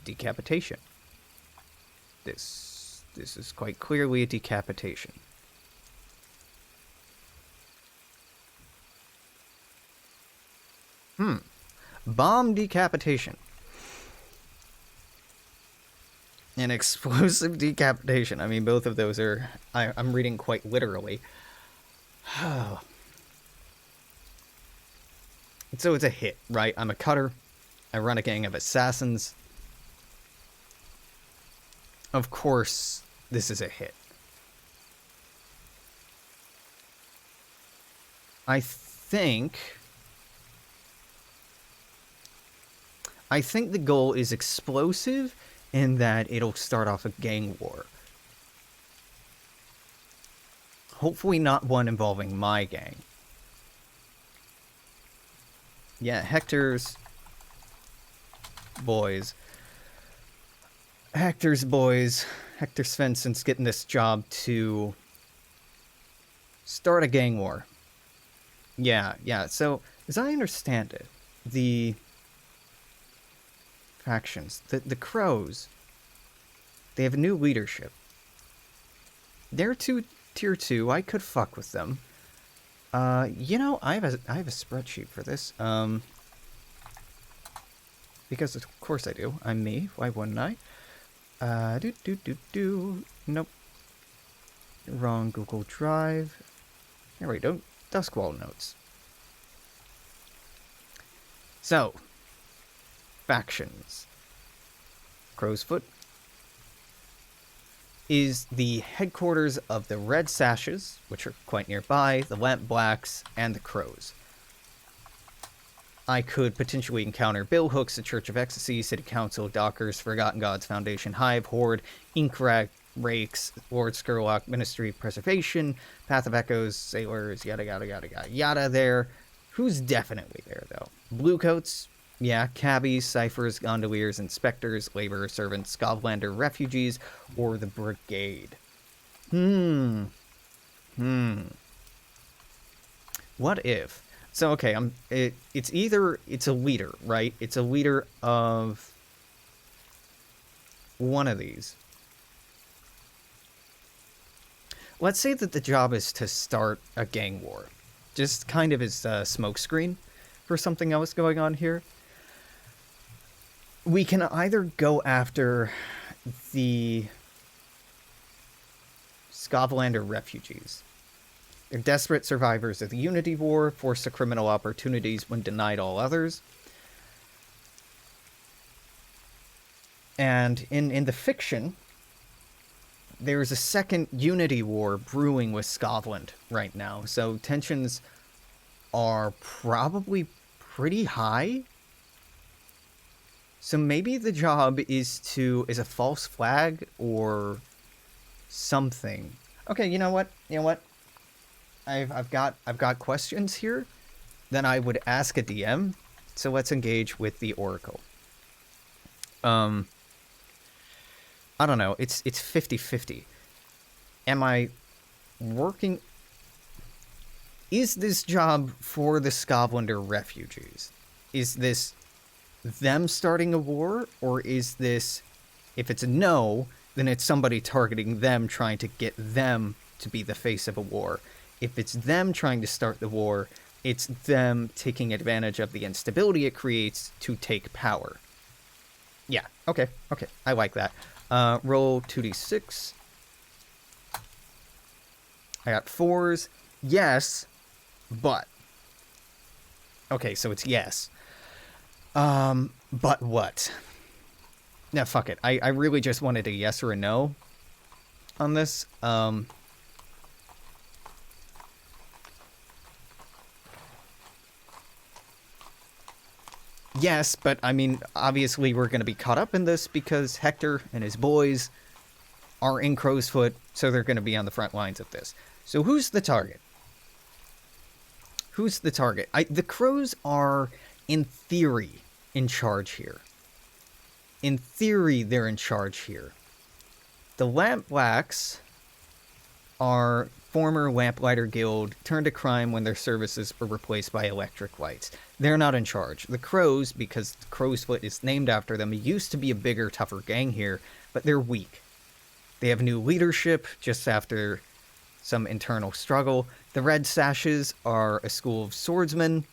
decapitation. This is quite clearly a decapitation. Bomb decapitation. And explosive decapitation. I mean, both of those are... I'm reading quite literally. So it's a hit, right? I'm a cutter. I run a gang of assassins. Of course, this is a hit. I think the goal is explosive in that it'll start off a gang war. Hopefully not one involving my gang. Yeah, Hectyr's boys. Hector Svensson's getting this job to start a gang war. Yeah, so, as I understand it, the factions, the Crows, they have new leadership. They're tier 2, I could fuck with them. You know, I have a spreadsheet for this. Because of course I do. I'm me. Why wouldn't I? Nope. Wrong Google Drive. There we go. Duskwall notes. So, factions. Crow's Foot is the headquarters of the Red Sashes, which are quite nearby, the Lamp Blacks, and the Crows. I could potentially encounter Bill Hooks, the Church of Ecstasy, City Council, Dockers, Forgotten Gods Foundation, Hive, Horde, Ink Rakes, Lord Skurlock, Ministry of Preservation, Path of Echoes, Sailors, yada there. Who's definitely there, though? Bluecoats, yeah, cabbies, ciphers, gondoliers, inspectors, labor servants, Scotlander refugees, or the Brigade. What if? So okay, it's either it's a leader, right? It's a leader of one of these. Let's say that the job is to start a gang war, just kind of as a smokescreen for something else going on here. We can either go after the Scavlander refugees. They're desperate survivors of the Unity War, forced to criminal opportunities when denied all others. And in the fiction, there's a second Unity War brewing with Scotland right now, so tensions are probably pretty high. So maybe the job is a false flag or something. Okay, you know what? I've got questions here that I would ask a DM. So let's engage with the Oracle. I don't know. It's 50-50. Am I working? Is this job for the Scotlander refugees? Is this them starting a war, or is this, if it's a no, then it's somebody targeting them, trying to get them to be the face of a war? If it's them trying to start the war, it's them taking advantage of the instability it creates to take power. Yeah, okay, I like that. Roll 2d6. I got 4s. Yes, but. Okay, so it's yes. But what? Nah, fuck it. I really just wanted a yes or a no on this. Yes, but I mean, obviously we're going to be caught up in this because Hectyr and his boys are in Crow's Foot, so they're going to be on the front lines of this. So who's the target? Who's the target? The Crows are, in theory, in charge here. In theory, they're in charge here. The Lampblacks are former Lamplighter Guild turned to crime when their services were replaced by electric lights. They're not in charge. The Crows, because Crow's Foot is named after them, used to be a bigger, tougher gang here, but they're weak. They have new leadership just after some internal struggle. The Red Sashes are a school of swordsmen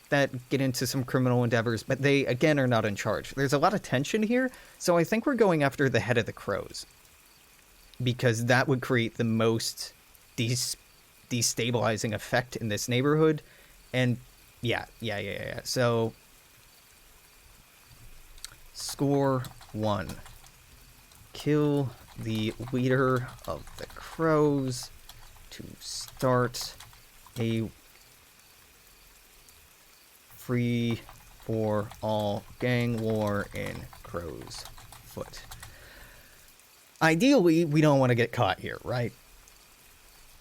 that get into some criminal endeavors, but they, again, are not in charge. There's a lot of tension here, so I think we're going after the head of the Crows, because that would create the most destabilizing effect in this neighborhood. And yeah. So, score 1. Kill the leader of the Crows to start a free-for-all gang war in Crow's Foot. Ideally, we don't want to get caught here, right?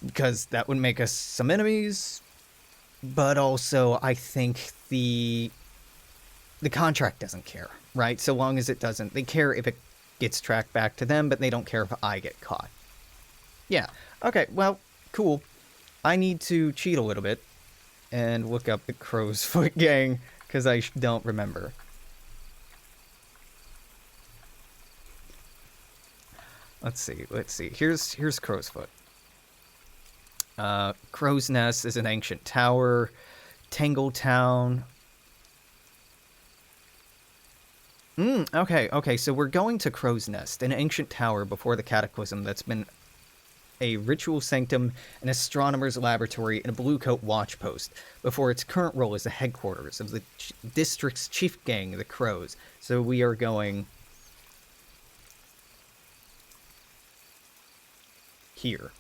Because that would make us some enemies, but also I think the contract doesn't care, right? So long as it doesn't. They care if it gets tracked back to them, but they don't care if I get caught. Yeah, okay, well, cool. I need to cheat a little bit and look up the Crow's Foot gang, because I don't remember. Let's see. Here's Crow's Foot. Crow's Nest is an ancient tower. Tangletown. Okay, so we're going to Crow's Nest, an ancient tower before the Cataclysm that's been a ritual sanctum, an astronomer's laboratory, and a bluecoat watch post, before its current role as the headquarters of the district's chief gang, the Crows. So we are going here.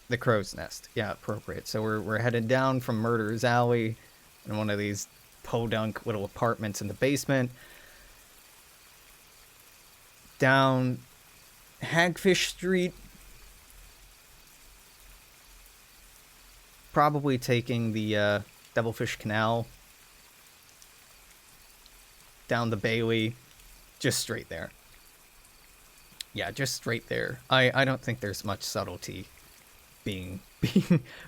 The Crow's Nest. Yeah, appropriate. So we're headed down from Murderer's Alley in one of these podunk little apartments in the basement. Down Hagfish Street. Probably taking the Devilfish Canal. Down the Bailey. Just straight there. Yeah, just straight there. I don't think there's much subtlety being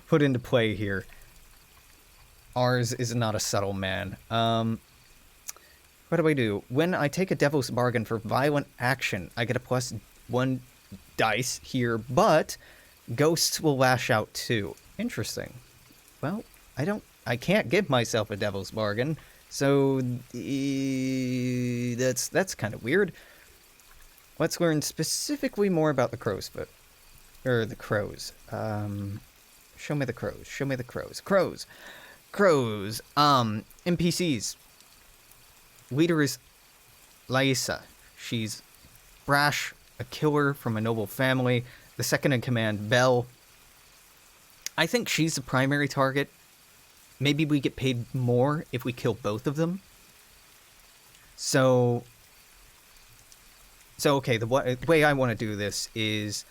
put into play here. Ours is not a subtle man. What do I do? When I take a devil's bargain for violent action, I get a +1 dice here, but ghosts will lash out too. Interesting. Well, I can't give myself a devil's bargain, so that's kind of weird. Let's learn specifically more about the crow's foot. Or the crows. Show me the crows. Show me the crows. Crows. NPCs. Leader is Laisa. She's brash, a killer from a noble family. The second in command, Belle. I think she's the primary target. Maybe we get paid more if we kill both of them. So okay, the way I want to do this is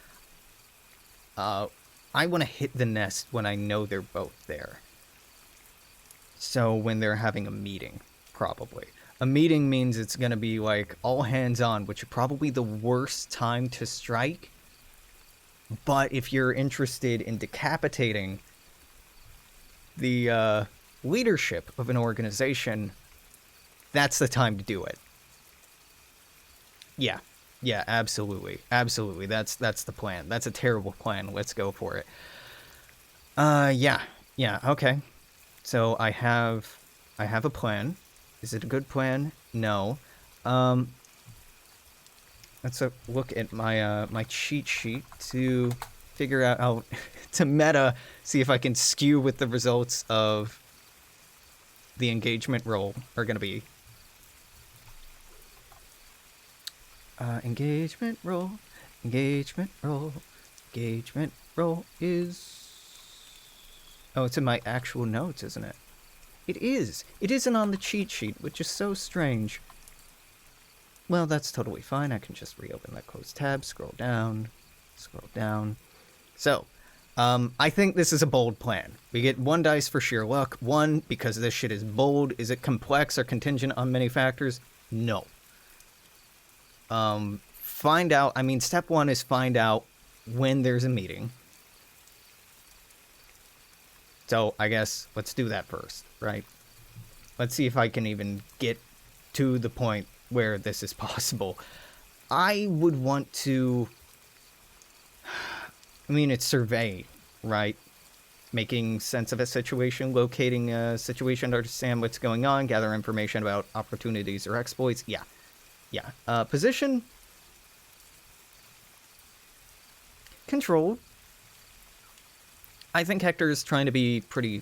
I want to hit the nest when I know they're both there. So when they're having a meeting, probably. A meeting means it's going to be like all hands on, which is probably the worst time to strike. But if you're interested in decapitating the leadership of an organization, that's the time to do it. Yeah, absolutely. That's the plan. That's a terrible plan. Let's go for it. Yeah, okay. So I have a plan. Is it a good plan? No. Let's look at my my cheat sheet to figure out how to meta, see if I can skew with the results of the engagement roll are going to be. Engagement roll is... Oh, it's in my actual notes, isn't it? It is. It isn't on the cheat sheet, which is so strange. Well, that's totally fine. I can just reopen that closed tab, scroll down. So, I think this is a bold plan. We get 1 dice for sheer luck. 1, because this shit is bold. Is it complex or contingent on many factors? No. Find out. I mean, step 1 is find out when there's a meeting. So, I guess let's do that first, right? Let's see if I can even get to the point where this is possible. I would want to... I mean, it's survey, right? Making sense of a situation, locating a situation to understand what's going on, gather information about opportunities or exploits. Yeah. Position. Control. I think Hectyr is trying to be pretty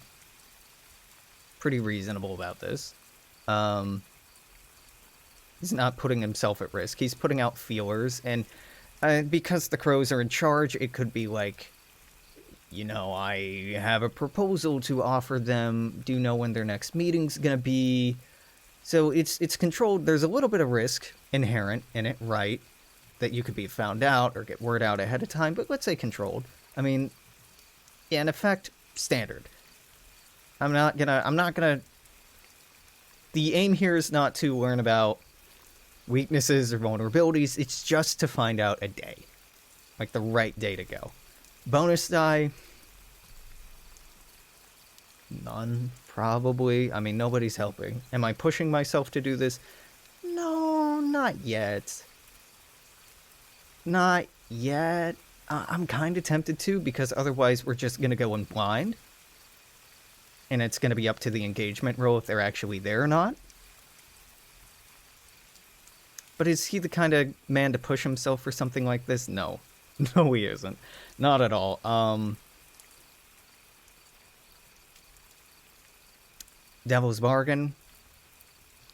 reasonable about this. He's not putting himself at risk. He's putting out feelers, and because the crows are in charge, it could be like, you know, I have a proposal to offer them. Do you know when their next meeting's gonna be? So it's controlled. There's a little bit of risk inherent in it, right? That you could be found out or get word out ahead of time, but let's say controlled. I mean, yeah, in effect, standard. I'm not gonna... The aim here is not to learn about weaknesses or vulnerabilities. It's just to find out a day. Like the right day to go. Bonus die. None, probably. I mean, nobody's helping. Am I pushing myself to do this? No, not yet. Not yet. I'm kind of tempted to, because otherwise we're just going to go in blind. And it's going to be up to the engagement roll if they're actually there or not. But is he the kind of man to push himself for something like this? No. No, he isn't. Not at all. Devil's bargain.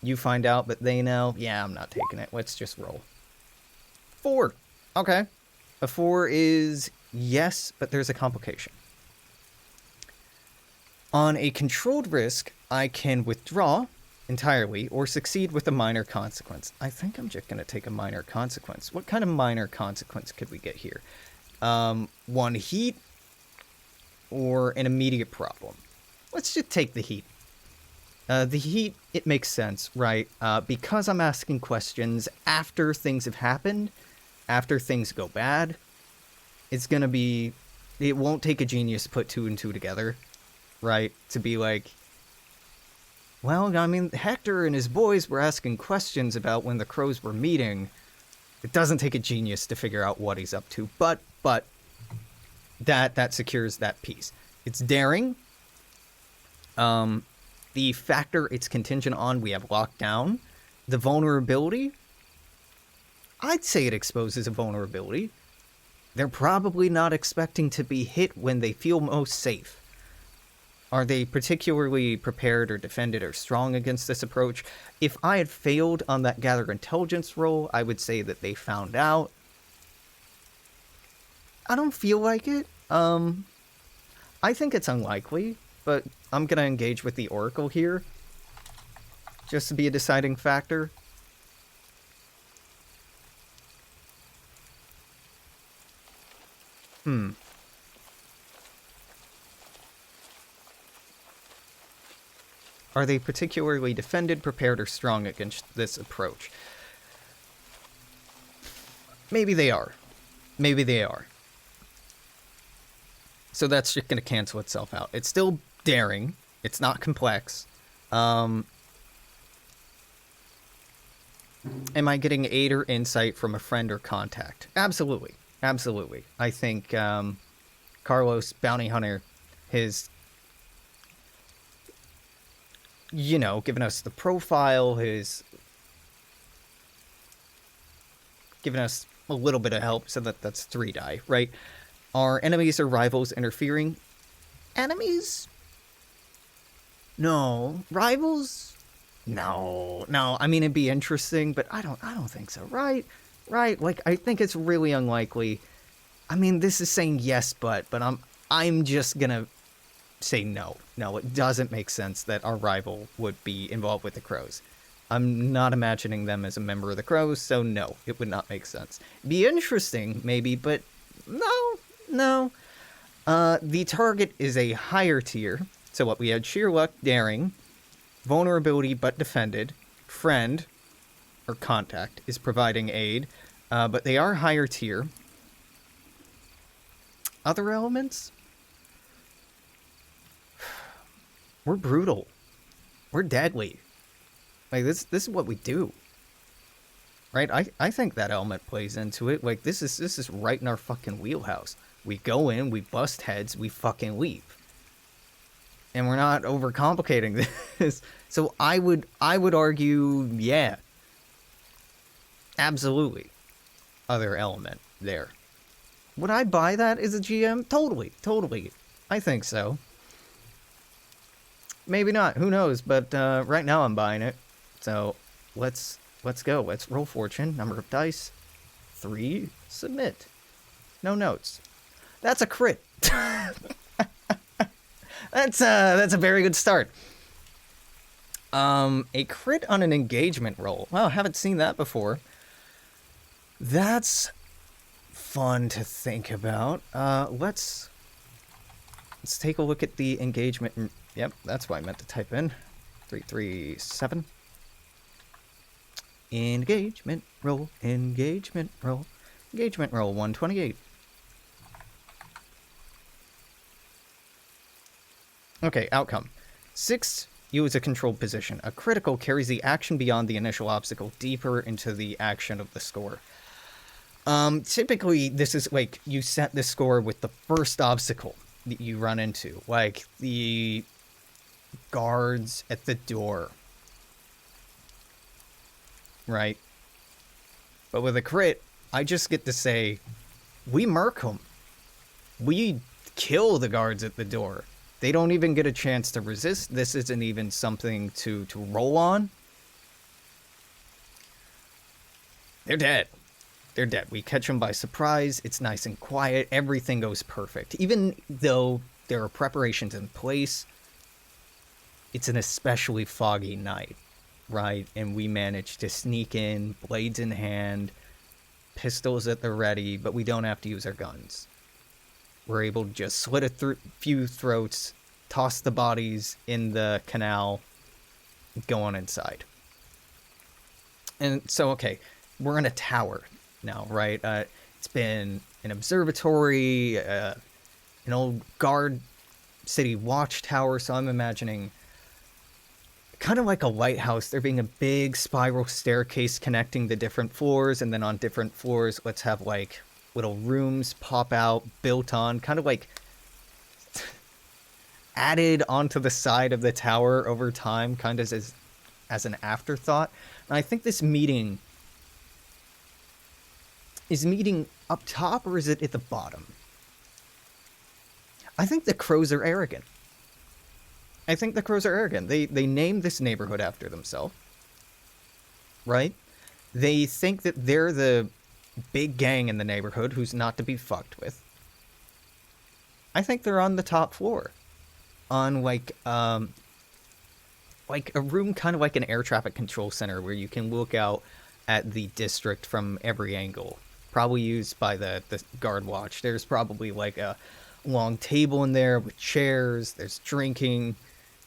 You find out, but they know. Yeah, I'm not taking it. Let's just roll. 4. Okay. A 4 is yes, but there's a complication. On a controlled risk, I can withdraw entirely or succeed with a minor consequence. I think I'm just going to take a minor consequence. What kind of minor consequence could we get here? 1 heat or an immediate problem? Let's just take the heat. The heat, it makes sense, right? Because I'm asking questions after things have happened, after things go bad, it's going to be it won't take a genius to put 2 and 2 together, right? To be like, well, I mean, Hectyr and his boys were asking questions about when the crows were meeting. It doesn't take a genius to figure out what he's up to, but that secures that piece. It's daring. The factor it's contingent on, we have locked down. The vulnerability, I'd say it exposes a vulnerability. They're probably not expecting to be hit when they feel most safe. Are they particularly prepared or defended or strong against this approach? If I had failed on that gather intelligence roll, I would say that they found out. I don't feel like it. I think it's unlikely, but I'm going to engage with the Oracle here, just to be a deciding factor. Are they particularly defended, prepared, or strong against this approach? Maybe they are. Maybe they are. So that's just going to cancel itself out. It's still daring. It's not complex. Am I getting aid or insight from a friend or contact? Absolutely. Absolutely. I think Carlos, Bounty Hunter, has, given us the profile, has given us a little bit of help, so that's 3 die, right? Are enemies or rivals interfering? Enemies? No. Rivals? No. I mean, it'd be interesting, but I don't think so, right? Right? Like, I think it's really unlikely. I mean, this is saying yes, but I'm just gonna say no. No, it doesn't make sense that our rival would be involved with the Crows. I'm not imagining them as a member of the Crows, so no, it would not make sense. Be interesting, maybe, but no. The target is a higher tier. So what we had: sheer luck, daring, vulnerability but defended, friend or contact is providing aid, but they are higher tier. Other elements? We're brutal. We're deadly. Like, this is what we do. Right? I think that element plays into it. Like, this is right in our fucking wheelhouse. We go in, we bust heads, we fucking leave. And we're not overcomplicating this. So I would argue, yeah. Absolutely. Other element there. Would I buy that as a GM? Totally. I think so. Maybe not. Who knows? But right now I'm buying it. So let's go. Let's roll fortune. Number of dice. 3. Submit. No notes. That's a crit. That's a very good start. A crit on an engagement roll. Wow, haven't seen that before. That's fun to think about. Let's take a look at the engagement. Yep, that's what I meant to type in. 337. Engagement roll. 128. Okay, outcome. 6, you use a controlled position. A critical carries the action beyond the initial obstacle deeper into the action of the score. Typically, this is like you set the score with the first obstacle that you run into, like the guards at the door. Right? But with a crit, I just get to say, we murk them. We kill the guards at the door. They don't even get a chance to resist. This isn't even something to roll on. They're dead. They're dead. We catch them by surprise. It's nice and quiet. Everything goes perfect. Even though there are preparations in place, it's an especially foggy night, right? And we manage to sneak in, blades in hand, pistols at the ready, but we don't have to use our guns. We're able to just slit a few throats, toss the bodies in the canal, go on inside. And so, okay, we're in a tower now, right? It's been an observatory, an old guard city watchtower, so I'm imagining kind of like a lighthouse, there being a big spiral staircase connecting the different floors, and then on different floors, let's have like little rooms pop out, built on, kind of like added onto the side of the tower over time, kind of as an afterthought. And I think this meeting is meeting up top, or is it at the bottom? I think the crows are arrogant. They named this neighborhood after themselves, right? They think that they're the big gang in the neighborhood who's not to be fucked with. I think they're on the top floor, on like a room kind of like an air traffic control center where you can look out at the district from every angle. Probably used by the guard watch. There's probably like a long table in there with chairs. There's drinking.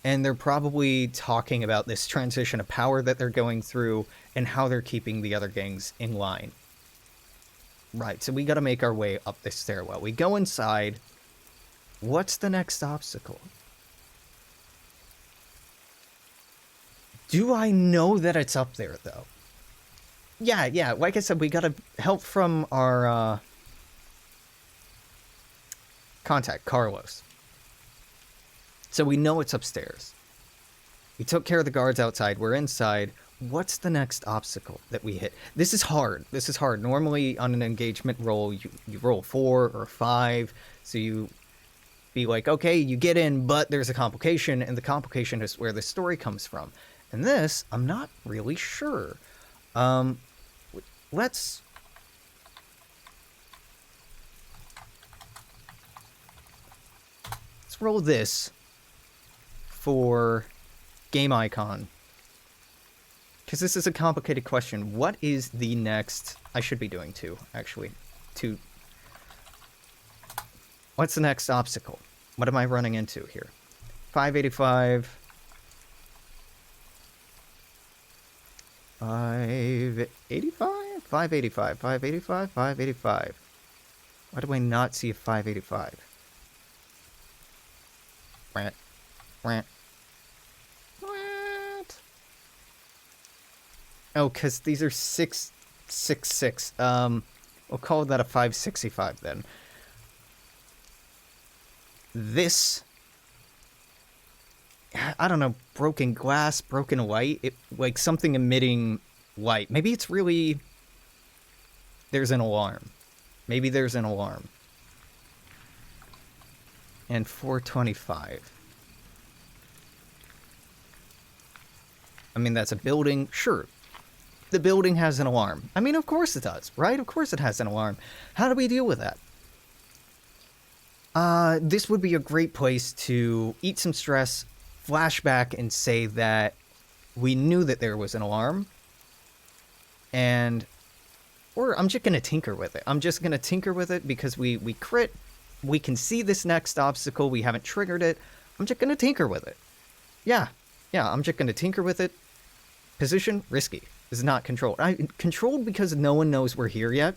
And they're probably talking about this transition of power that they're going through and how they're keeping the other gangs in line. Right, so we gotta make our way up this stairwell. We go inside. What's the next obstacle? Do I know that it's up there, though? Yeah, like I said, we gotta help from our contact, Carlos. So we know it's upstairs. We took care of the guards outside. We're inside. What's the next obstacle that we hit? This is hard. Normally on an engagement roll, you roll a 4 or a 5. So you be like, okay, you get in, but there's a complication, and the complication is where the story comes from. And this, I'm not really sure. Let's roll this for game icon, because this is a complicated question. What is the next? I should be doing 2, actually. 2. What's the next obstacle? What am I running into here? 585. 585? 585. 585. 585. Why do I not see a 585? What? Oh, because these are 666. We'll call that a 565 then. This, I don't know, broken glass, broken light, like something emitting light. Maybe it's really, there's an alarm. Maybe there's an alarm. And 425. I mean, that's a building. Sure. The building has an alarm. I mean, of course it does, right? Of course it has an alarm. How do we deal with that? This would be a great place to eat some stress, flashback, and say that we knew that there was an alarm. Or I'm just going to tinker with it. I'm just going to tinker with it because we crit. We can see this next obstacle. We haven't triggered it. I'm just going to tinker with it. Yeah, I'm just going to tinker with it. Position, risky. This is not controlled. Controlled because no one knows we're here yet.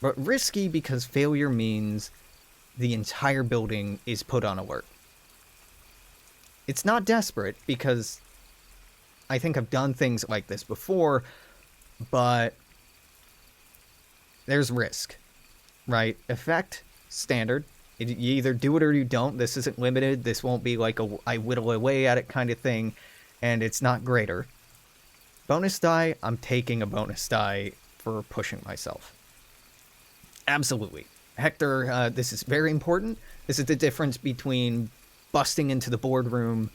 But risky because failure means the entire building is put on alert. It's not desperate because I think I've done things like this before, but there's risk, right? Effect, standard. You either do it or you don't. This isn't limited. This won't be like a I whittle away at it kind of thing, and it's not greater. Bonus die, I'm taking a bonus die for pushing myself. Absolutely. Hectyr, this is very important. This is the difference between busting into the boardroom,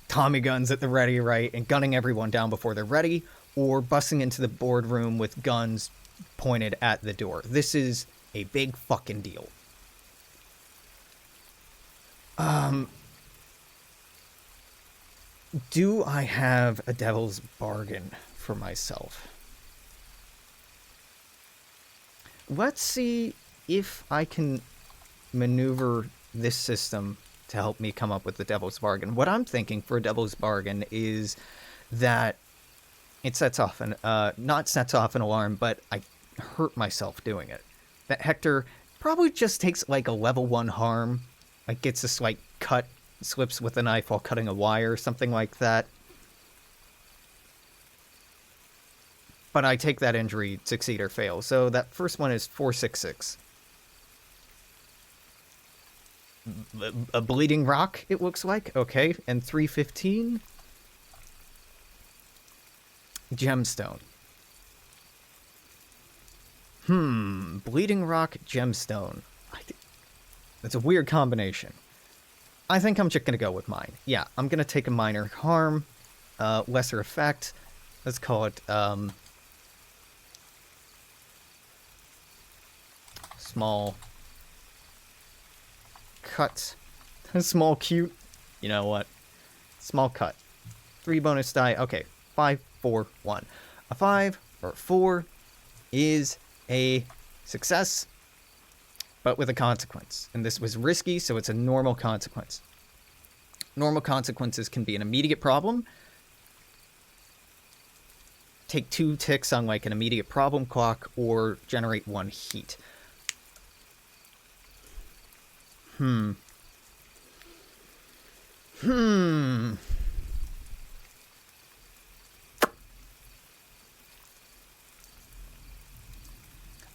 Tommy guns at the ready, right, and gunning everyone down before they're ready, or busting into the boardroom with guns pointed at the door. This is a big fucking deal. Do I have a devil's bargain for myself? Let's see if I can maneuver this system to help me come up with the devil's bargain. What I'm thinking for a devil's bargain is that it sets off not sets off an alarm, but I hurt myself doing it. That Hectyr, Probably just takes like a level 1 harm. Like gets this like cut, slips with a knife while cutting a wire, something like that. But I take that injury, succeed or fail. So that first one is 466. A bleeding rock, it looks like. Okay, and 315. Gemstone. Bleeding rock, gemstone. That's a weird combination. I think I'm just gonna go with mine. Yeah, I'm gonna take a minor harm, lesser effect. Let's call it, small cut. Small cute. You know what? Small cut. 3 bonus die. Okay, 5, 4, 1. A 5 or 4 is a success, but with a consequence. And this was risky, so it's a normal consequence. Normal consequences can be an immediate problem. Take 2 ticks on like an immediate problem clock, or generate 1 heat.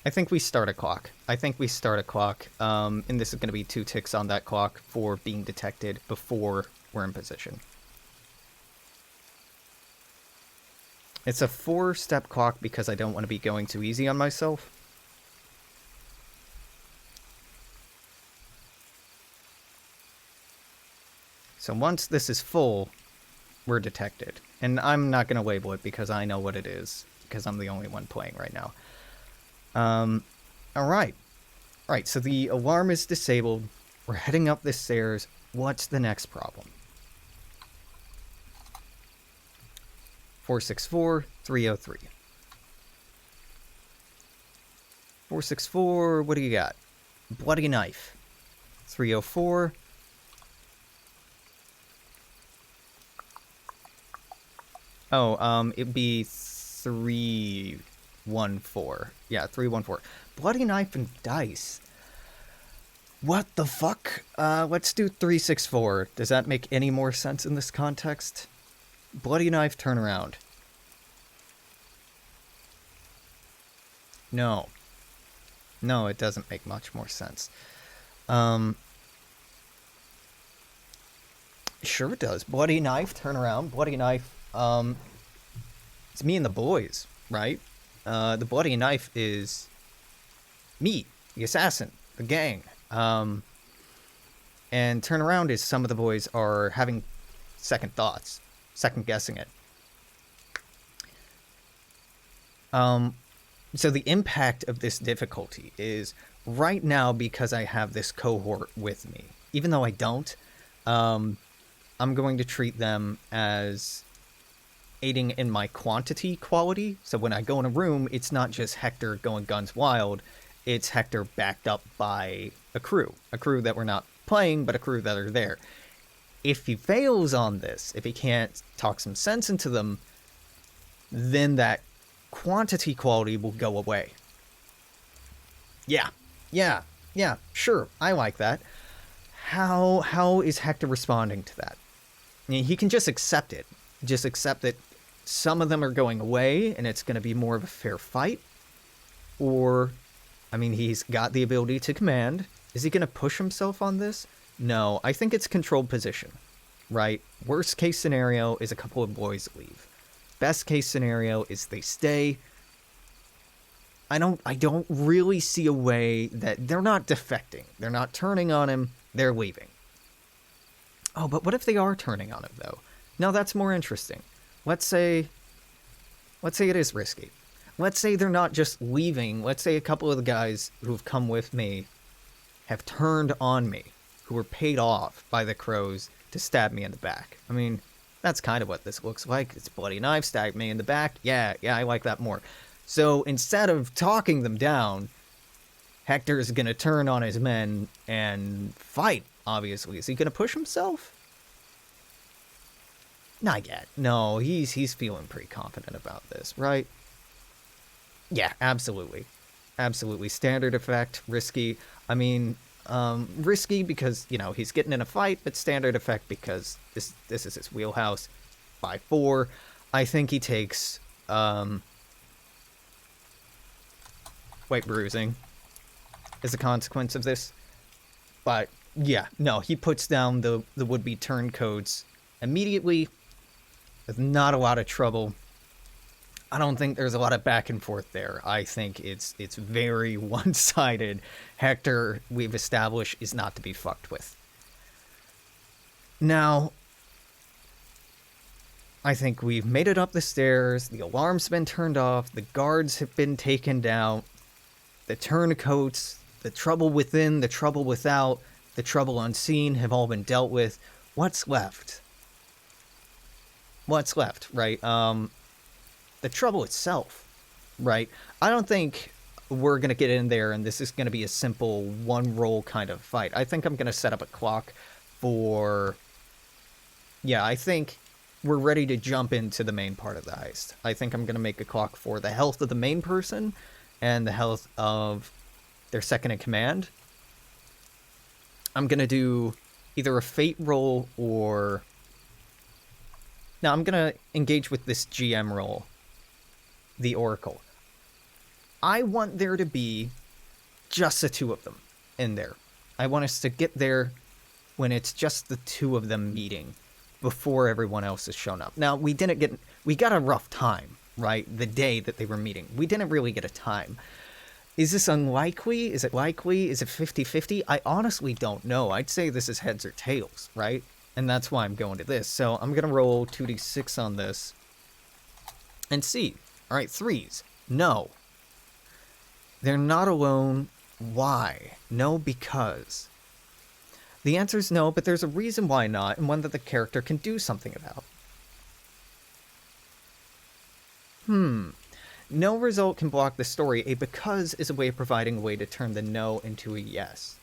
I think we start a clock. And this is going to be 2 ticks on that clock for being detected before we're in position. It's a 4-step clock because I don't want to be going too easy on myself. So once this is full, we're detected. And I'm not going to label it because I know what it is, because I'm the only one playing right now. Alright. Alright, so the alarm is disabled. We're heading up the stairs. What's the next problem? 464, 303. 464, what do you got? Bloody knife. 304. Oh, it'd be 314. Yeah, 314. Bloody knife and dice. What the fuck? Let's do 364. Does that make any more sense in this context? Bloody knife, turn around. No. No, it doesn't make much more sense. Sure it does. Bloody knife, turn around. Bloody knife. It's me and the boys, right? The bloody knife is me, the assassin, the gang. And turn around is some of the boys are having second thoughts, second guessing it. So the impact of this difficulty is right now, because I have this cohort with me, even though I don't, I'm going to treat them as aiding in my quantity quality. So when I go in a room, it's not just Hectyr going guns wild, it's Hectyr backed up by a crew that we're not playing, but a crew that are there. If he fails on this, if he can't talk some sense into them, then that quantity quality will go away. Yeah, sure, I like that. How is Hectyr responding to that? I mean, he can just accept it. Just accept that some of them are going away and it's going to be more of a fair fight. Or, I mean, he's got the ability to command. Is he going to push himself on this? No, I think it's controlled position, right? Worst case scenario is a couple of boys leave. Best case scenario is they stay. I don't really see a way that they're not defecting. They're not turning on him. They're leaving. Oh, but what if they are turning on him, though? No, that's more interesting. Let's say it is risky. Let's say they're not just leaving. Let's say a couple of the guys who've come with me have turned on me, who were paid off by the crows to stab me in the back. I mean, that's kind of what this looks like. It's bloody knife, stabbed me in the back. Yeah, I like that more. So instead of talking them down, Hectyr is going to turn on his men and fight, obviously. Is he going to push himself? Not yet. No, he's feeling pretty confident about this, right? Yeah, absolutely. Absolutely. Standard effect, risky. I mean, risky because, you know, he's getting in a fight, but standard effect because this is his wheelhouse. By 4, I think he takes white bruising as a consequence of this. But yeah, no, he puts down the would-be turncoats immediately with not a lot of trouble. I don't think there's a lot of back and forth there. I think it's very one-sided. Hectyr, we've established, is not to be fucked with. Now, I think we've made it up the stairs. The alarm's been turned off. The guards have been taken down. The turncoats, the trouble within, the trouble without, the trouble unseen have all been dealt with. What's left? What's left, right? The trouble itself, right? I don't think we're going to get in there and this is going to be a simple one-roll kind of fight. I think I'm going to set up a clock for... Yeah, I think we're ready to jump into the main part of the heist. I think I'm going to make a clock for the health of the main person and the health of their second in command. I'm going to do either a fate roll or... Now, I'm going to engage with this GM roll, the Oracle. I want there to be just the 2 of them in there. I want us to get there when it's just the 2 of them meeting before everyone else has shown up. Now, we got a rough time, right? The day that they were meeting. We didn't really get a time. Is this unlikely? Is it likely? Is it 50-50? I honestly don't know. I'd say this is heads or tails, right? And that's why I'm going to this. So I'm going to roll 2d6 on this and see. All right, 3s. No. They're not alone. Why? No, because. The answer is no, but there's a reason why not, and one that the character can do something about. No result can block the story. A because is a way of providing a way to turn the no into a yes.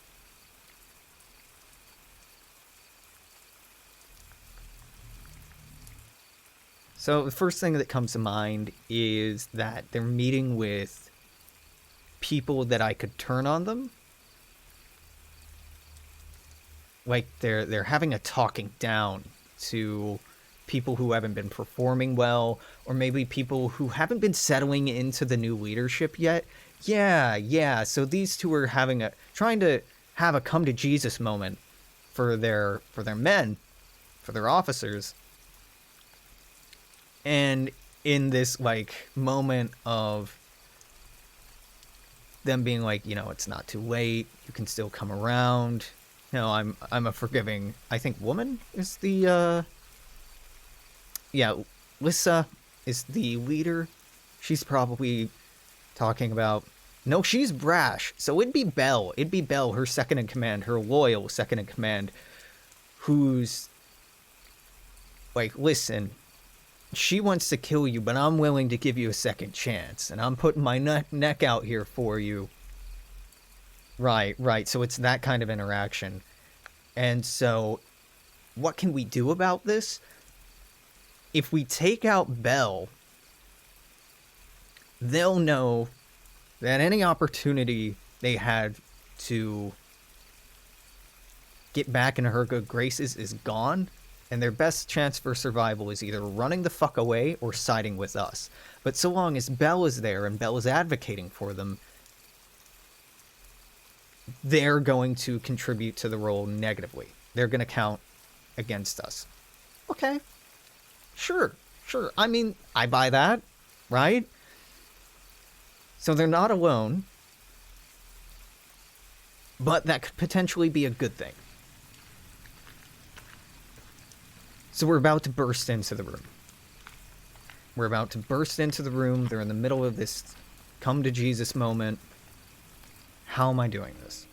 So the first thing that comes to mind is that they're meeting with people that I could turn on them. Like they're having a talking down to people who haven't been performing well, or maybe people who haven't been settling into the new leadership yet. Yeah. So these 2 are trying to have a come to Jesus moment for their men, for their officers. And in this like moment of them being like, you know, it's not too late, you can still come around. You know, I'm a forgiving, I think, woman is the Lissa is the leader. She's probably talking about, no, she's brash. So it'd be Belle, her second in command, her loyal second in command, who's like, listen, she wants to kill you, but I'm willing to give you a second chance, and I'm putting my neck out here for you. Right. So it's that kind of interaction. And so, what can we do about this? If we take out Belle, they'll know that any opportunity they had to get back into her good graces is gone. And their best chance for survival is either running the fuck away or siding with us. But so long as Belle is there and Belle is advocating for them, they're going to contribute to the role negatively. They're going to count against us. Okay. Sure. I mean, I buy that, right? So they're not alone, but that could potentially be a good thing. So we're about to burst into the room. They're in the middle of this come to Jesus moment. How am I doing this?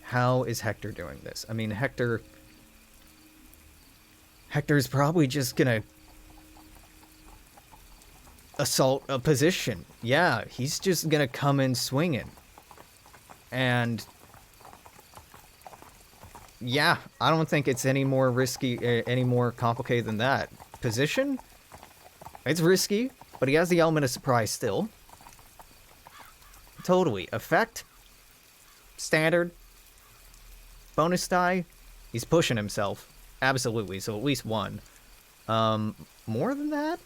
How is Hectyr doing this? I mean, Hectyr's probably just gonna assault a position. Yeah, he's just gonna come in swinging. And yeah, I don't think it's any more risky, any more complicated than that. Position? It's risky, but he has the element of surprise still. totally. Effect, standard, bonus die, he's pushing himself. Absolutely, so at least one. More than that?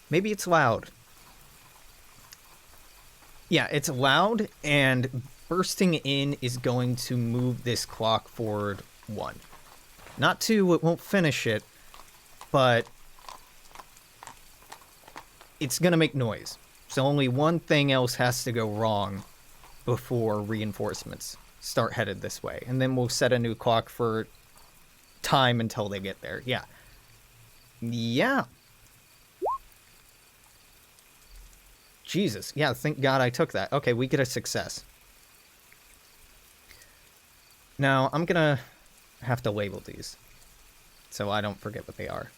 Maybe it's loud. Yeah, it's loud, and bursting in is going to move this clock forward one. Not two, it won't finish it, but it's going to make noise. So only one thing else has to go wrong before reinforcements start headed this way. And then we'll set a new clock for time until they get there. Yeah. Yeah. Jesus. Yeah, thank God I took that. Okay, we get a success. Now, I'm going to have to label these so I don't forget what they are.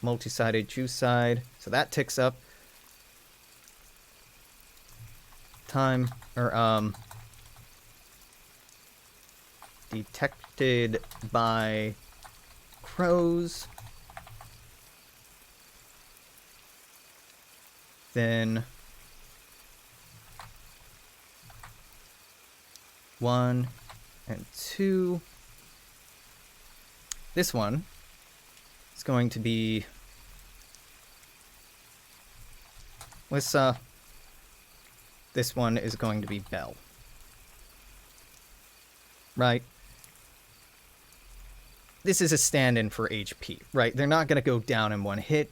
Multi-sided, juice side. So that ticks up. Time, or, detected by crows. Then 1 and 2. This one is going to be, this one is going to be Bell. Right? This is a stand-in for HP, right? They're not going to go down in one hit.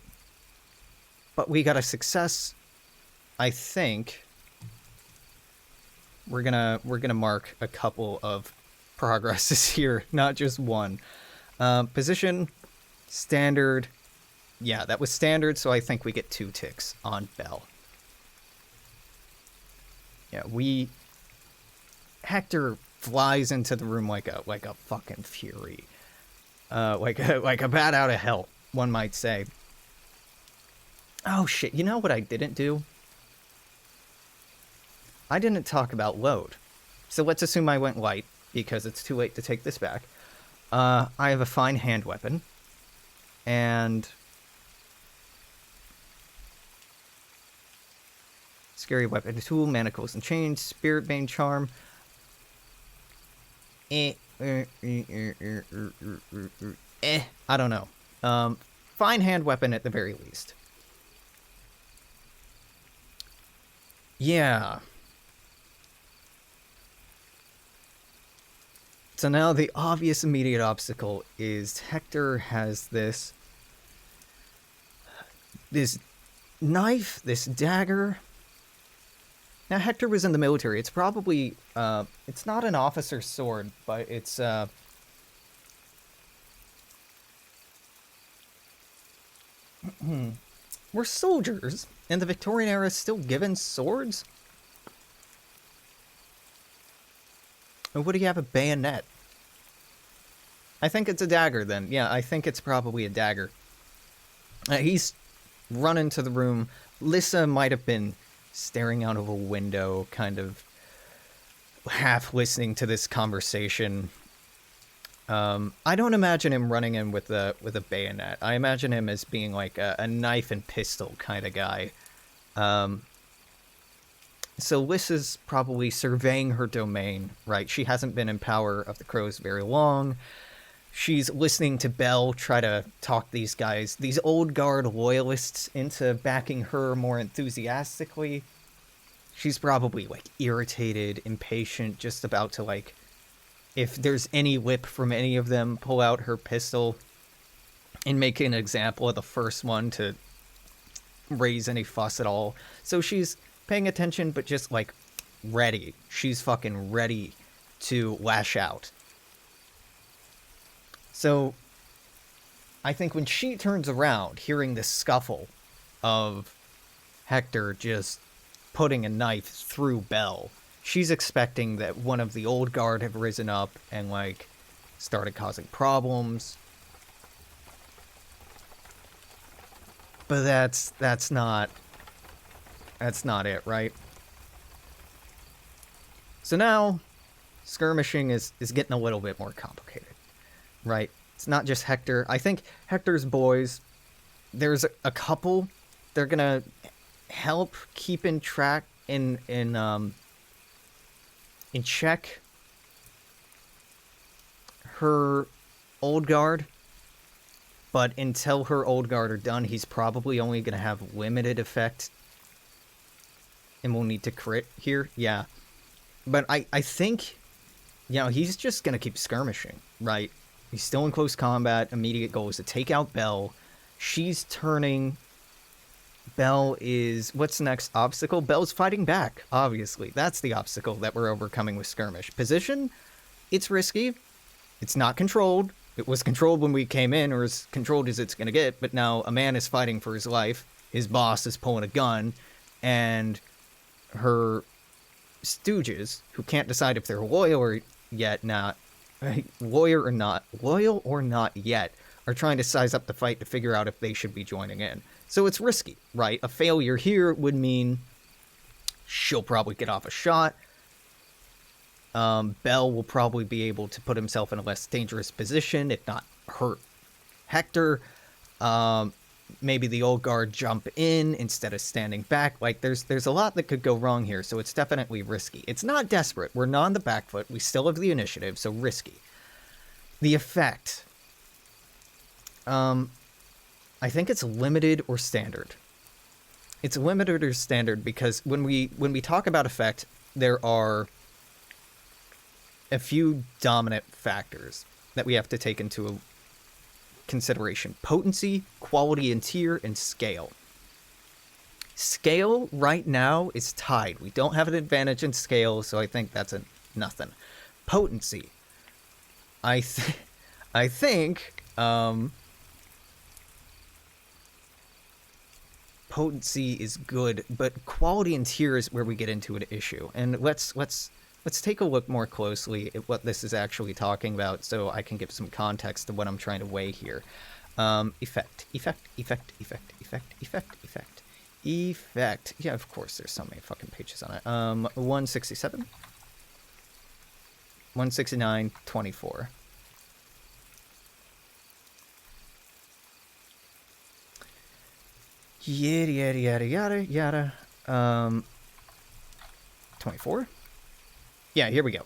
But we got a success. I think we're gonna mark a couple of progresses here, not just one. Position, standard. Yeah, that was standard, so I think we get 2 ticks on Bell. Yeah, Hectyr flies into the room like a fucking fury. Like a bat out of hell, one might say. Oh shit, you know what I didn't do? I didn't talk about load. So let's assume I went light, because it's too late to take this back. I have a fine hand weapon. And scary weapon tool, manacles and chains, spirit bane charm. I don't know. Fine hand weapon at the very least. Yeah. So now the obvious immediate obstacle is Hectyr has this knife, this dagger. Now Hectyr was in the military. It's probably it's not an officer's sword, but it's we're soldiers in the Victorian era, still given swords? Or would he have a bayonet? I think it's a dagger then. Yeah, I think it's probably a dagger. He's run into the room. Lissa might have been staring out of a window, kind of half listening to this conversation. I don't imagine him running in with a bayonet. I imagine him as being like a knife and pistol kind of guy. So Lissa's probably surveying her domain, right? She hasn't been in power of the crows very long. She's listening to Bell try to talk these guys, these old guard loyalists, into backing her more enthusiastically. She's probably like irritated, impatient, just about to like, if there's any lip from any of them, pull out her pistol and make an example of the first one to raise any fuss at all. So she's paying attention, but just like ready. She's fucking ready to lash out. So I think when she turns around, hearing this scuffle of Hectyr just putting a knife through Bell, she's expecting that one of the old guard have risen up and like started causing problems. But that's not it, right? So now skirmishing is getting a little bit more complicated, right? It's not just Hectyr. I think Hectyr's boys, there's a couple they're gonna help keep in track in check her old guard, but until her old guard are done, he's probably only gonna have limited effect, and we'll need to crit here. Yeah, but I think, you know, he's just gonna keep skirmishing, right? He's still in close combat. Immediate goal is to take out Bell. She's turning. Bell is... What's the next obstacle? Bell's fighting back, obviously. That's the obstacle that we're overcoming with skirmish. Position, it's risky. It's not controlled. It was controlled when we came in, or as controlled as it's going to get, but now a man is fighting for his life. His boss is pulling a gun, and her stooges, who can't decide if they're loyal or not yet, are trying to size up the fight to figure out if they should be joining in. So it's risky, right? A failure here would mean she'll probably get off a shot. Bell will probably be able to put himself in a less dangerous position, if not hurt Hectyr. Maybe the old guard jump in instead of standing back. Like, there's a lot that could go wrong here, so it's definitely risky. It's not desperate. We're not on the back foot. We still have the initiative, so risky. The effect. I think it's limited or standard. It's limited or standard because when we talk about effect, there are a few dominant factors that we have to take into consideration: potency, quality and tier, and scale. Scale right now is tied. We don't have an advantage in scale, so I think that's a nothing. Potency. I think potency is good, but quality and tier is where we get into an issue. And let's take a look more closely at what this is actually talking about, so I can give some context to what I'm trying to weigh here. Effect. Yeah, of course, there's so many fucking pages on it. 167, 169, 24. Yada. 24? Yeah, here we go.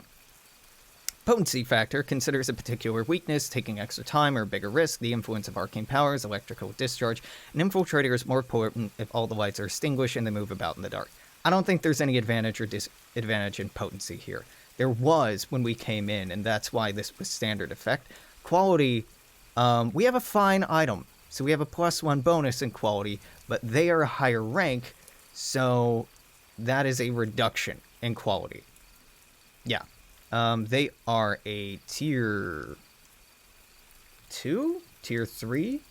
Potency factor considers a particular weakness, taking extra time or bigger risk, the influence of arcane powers, electrical discharge. An infiltrator is more potent if all the lights are extinguished and they move about in the dark. I don't think there's any advantage or disadvantage in potency here. There was when we came in, and that's why this was standard effect. Quality, we have a fine item, so we have a +1 bonus in quality, but they are a higher rank, so that is a reduction in quality. Yeah. They are a tier 2? Tier 3?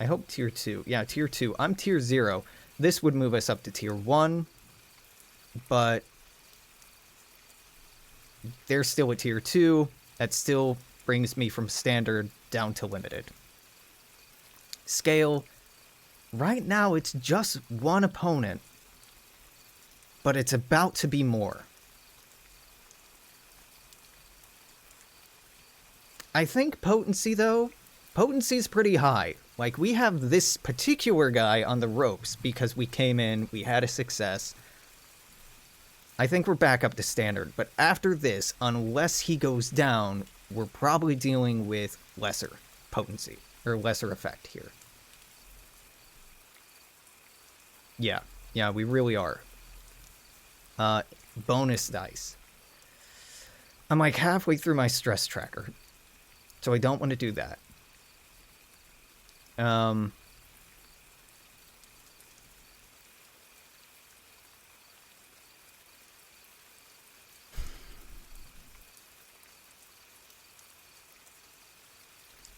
I hope tier 2. Yeah, tier 2. I'm tier 0. This would move us up to tier 1, but they're still at tier 2. That still brings me from standard down to limited. Scale. Right now, it's just one opponent, but it's about to be more. I think potency, though, potency is pretty high. Like, we have this particular guy on the ropes because we came in, we had a success. I think we're back up to standard, but after this, unless he goes down, we're probably dealing with lesser potency, or lesser effect here. Yeah, we really are. Bonus dice. I'm like halfway through my stress tracker, so I don't want to do that.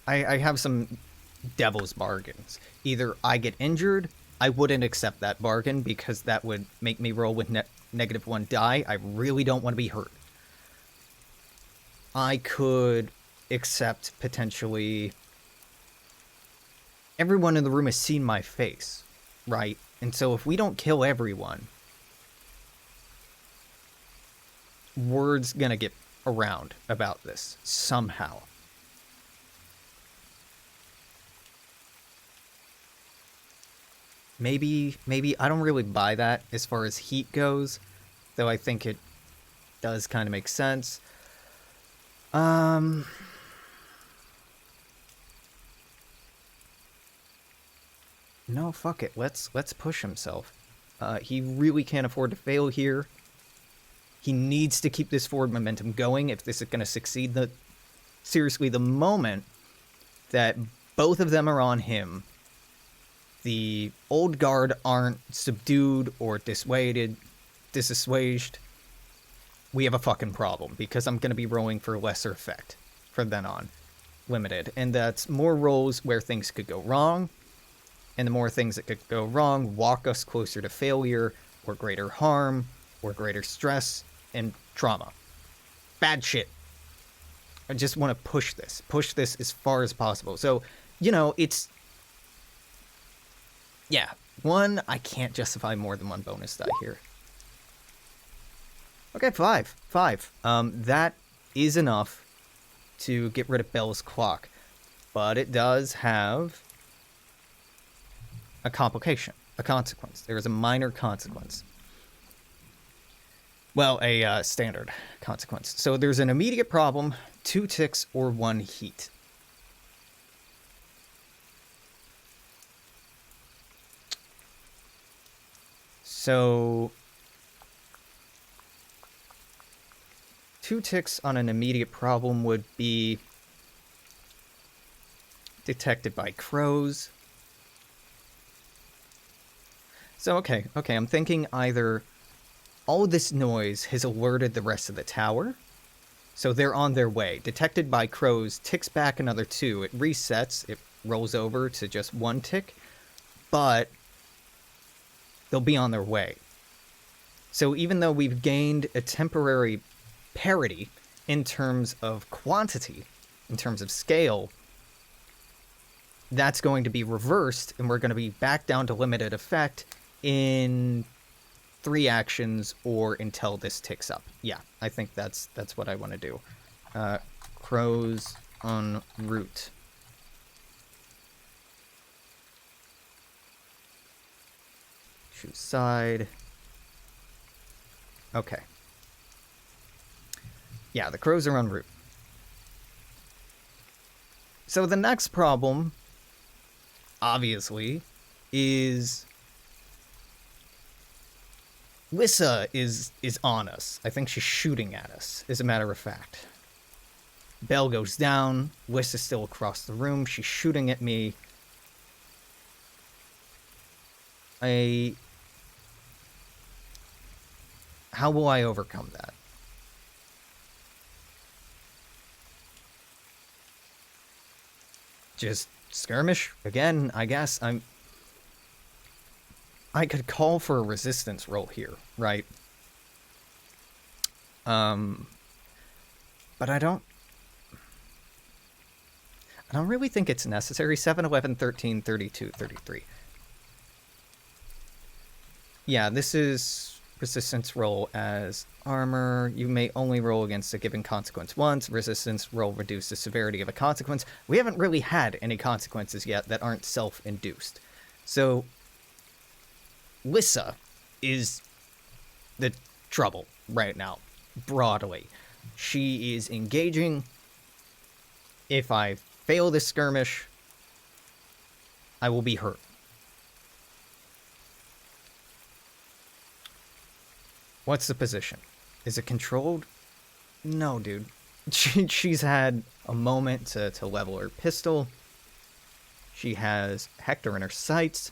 I have some devil's bargains. Either I get injured, I wouldn't accept that bargain because that would make me roll with -1 die. I really don't want to be hurt. I could accept potentially... Everyone in the room has seen my face, right? And so if we don't kill everyone, word's gonna get around about this somehow. maybe I don't really buy that as far as heat goes, though I think it does kind of make sense. Um, no, fuck it. Let's push himself. He really can't afford to fail here. He needs to keep this forward momentum going if this is going to succeed. Seriously, the moment that both of them are on him, the old guard aren't subdued or dissuaded, disassuaged, we have a fucking problem, because I'm going to be rolling for lesser effect from then on. Limited. And that's more rolls where things could go wrong, and the more things that could go wrong walk us closer to failure, or greater harm, or greater stress and trauma. Bad shit. I just want to push this as far as possible. So, it's... Yeah, I can't justify more than one bonus die here. Okay, 5. That is enough to get rid of Belle's clock. But it does have a complication, a consequence. There is a minor consequence. Well, a standard consequence. So there's an immediate problem, 2 ticks or 1 heat. So 2 ticks on an immediate problem would be detected by crows. So, okay, I'm thinking either all this noise has alerted the rest of the tower, so they're on their way. Detected by crows, ticks back another 2. It resets, it rolls over to just 1 tick, but they'll be on their way. So even though we've gained a temporary parity in terms of quantity, in terms of scale, that's going to be reversed, and we're going to be back down to limited effect in 3 actions or until this ticks up. Yeah, I think that's what I want to do. Crows en route. Choose side. Okay. Yeah, the crows are en route. So the next problem, obviously, is Lissa is on us. I think she's shooting at us, as a matter of fact. Belle goes down. Lissa's still across the room. She's shooting at me. How will I overcome that? Just skirmish again, I guess. I could call for a resistance roll here, right? But I don't really think it's necessary. 7, 11, 13, 32, 33. Yeah, this is resistance roll as armor. You may only roll against a given consequence once. Resistance roll reduces the severity of a consequence. We haven't really had any consequences yet that aren't self-induced. So Lissa is the trouble right now, broadly. She is engaging. If I fail this skirmish, I will be hurt. What's the position? Is it controlled? No, dude. She's had a moment to level her pistol. She has Hectyr in her sights.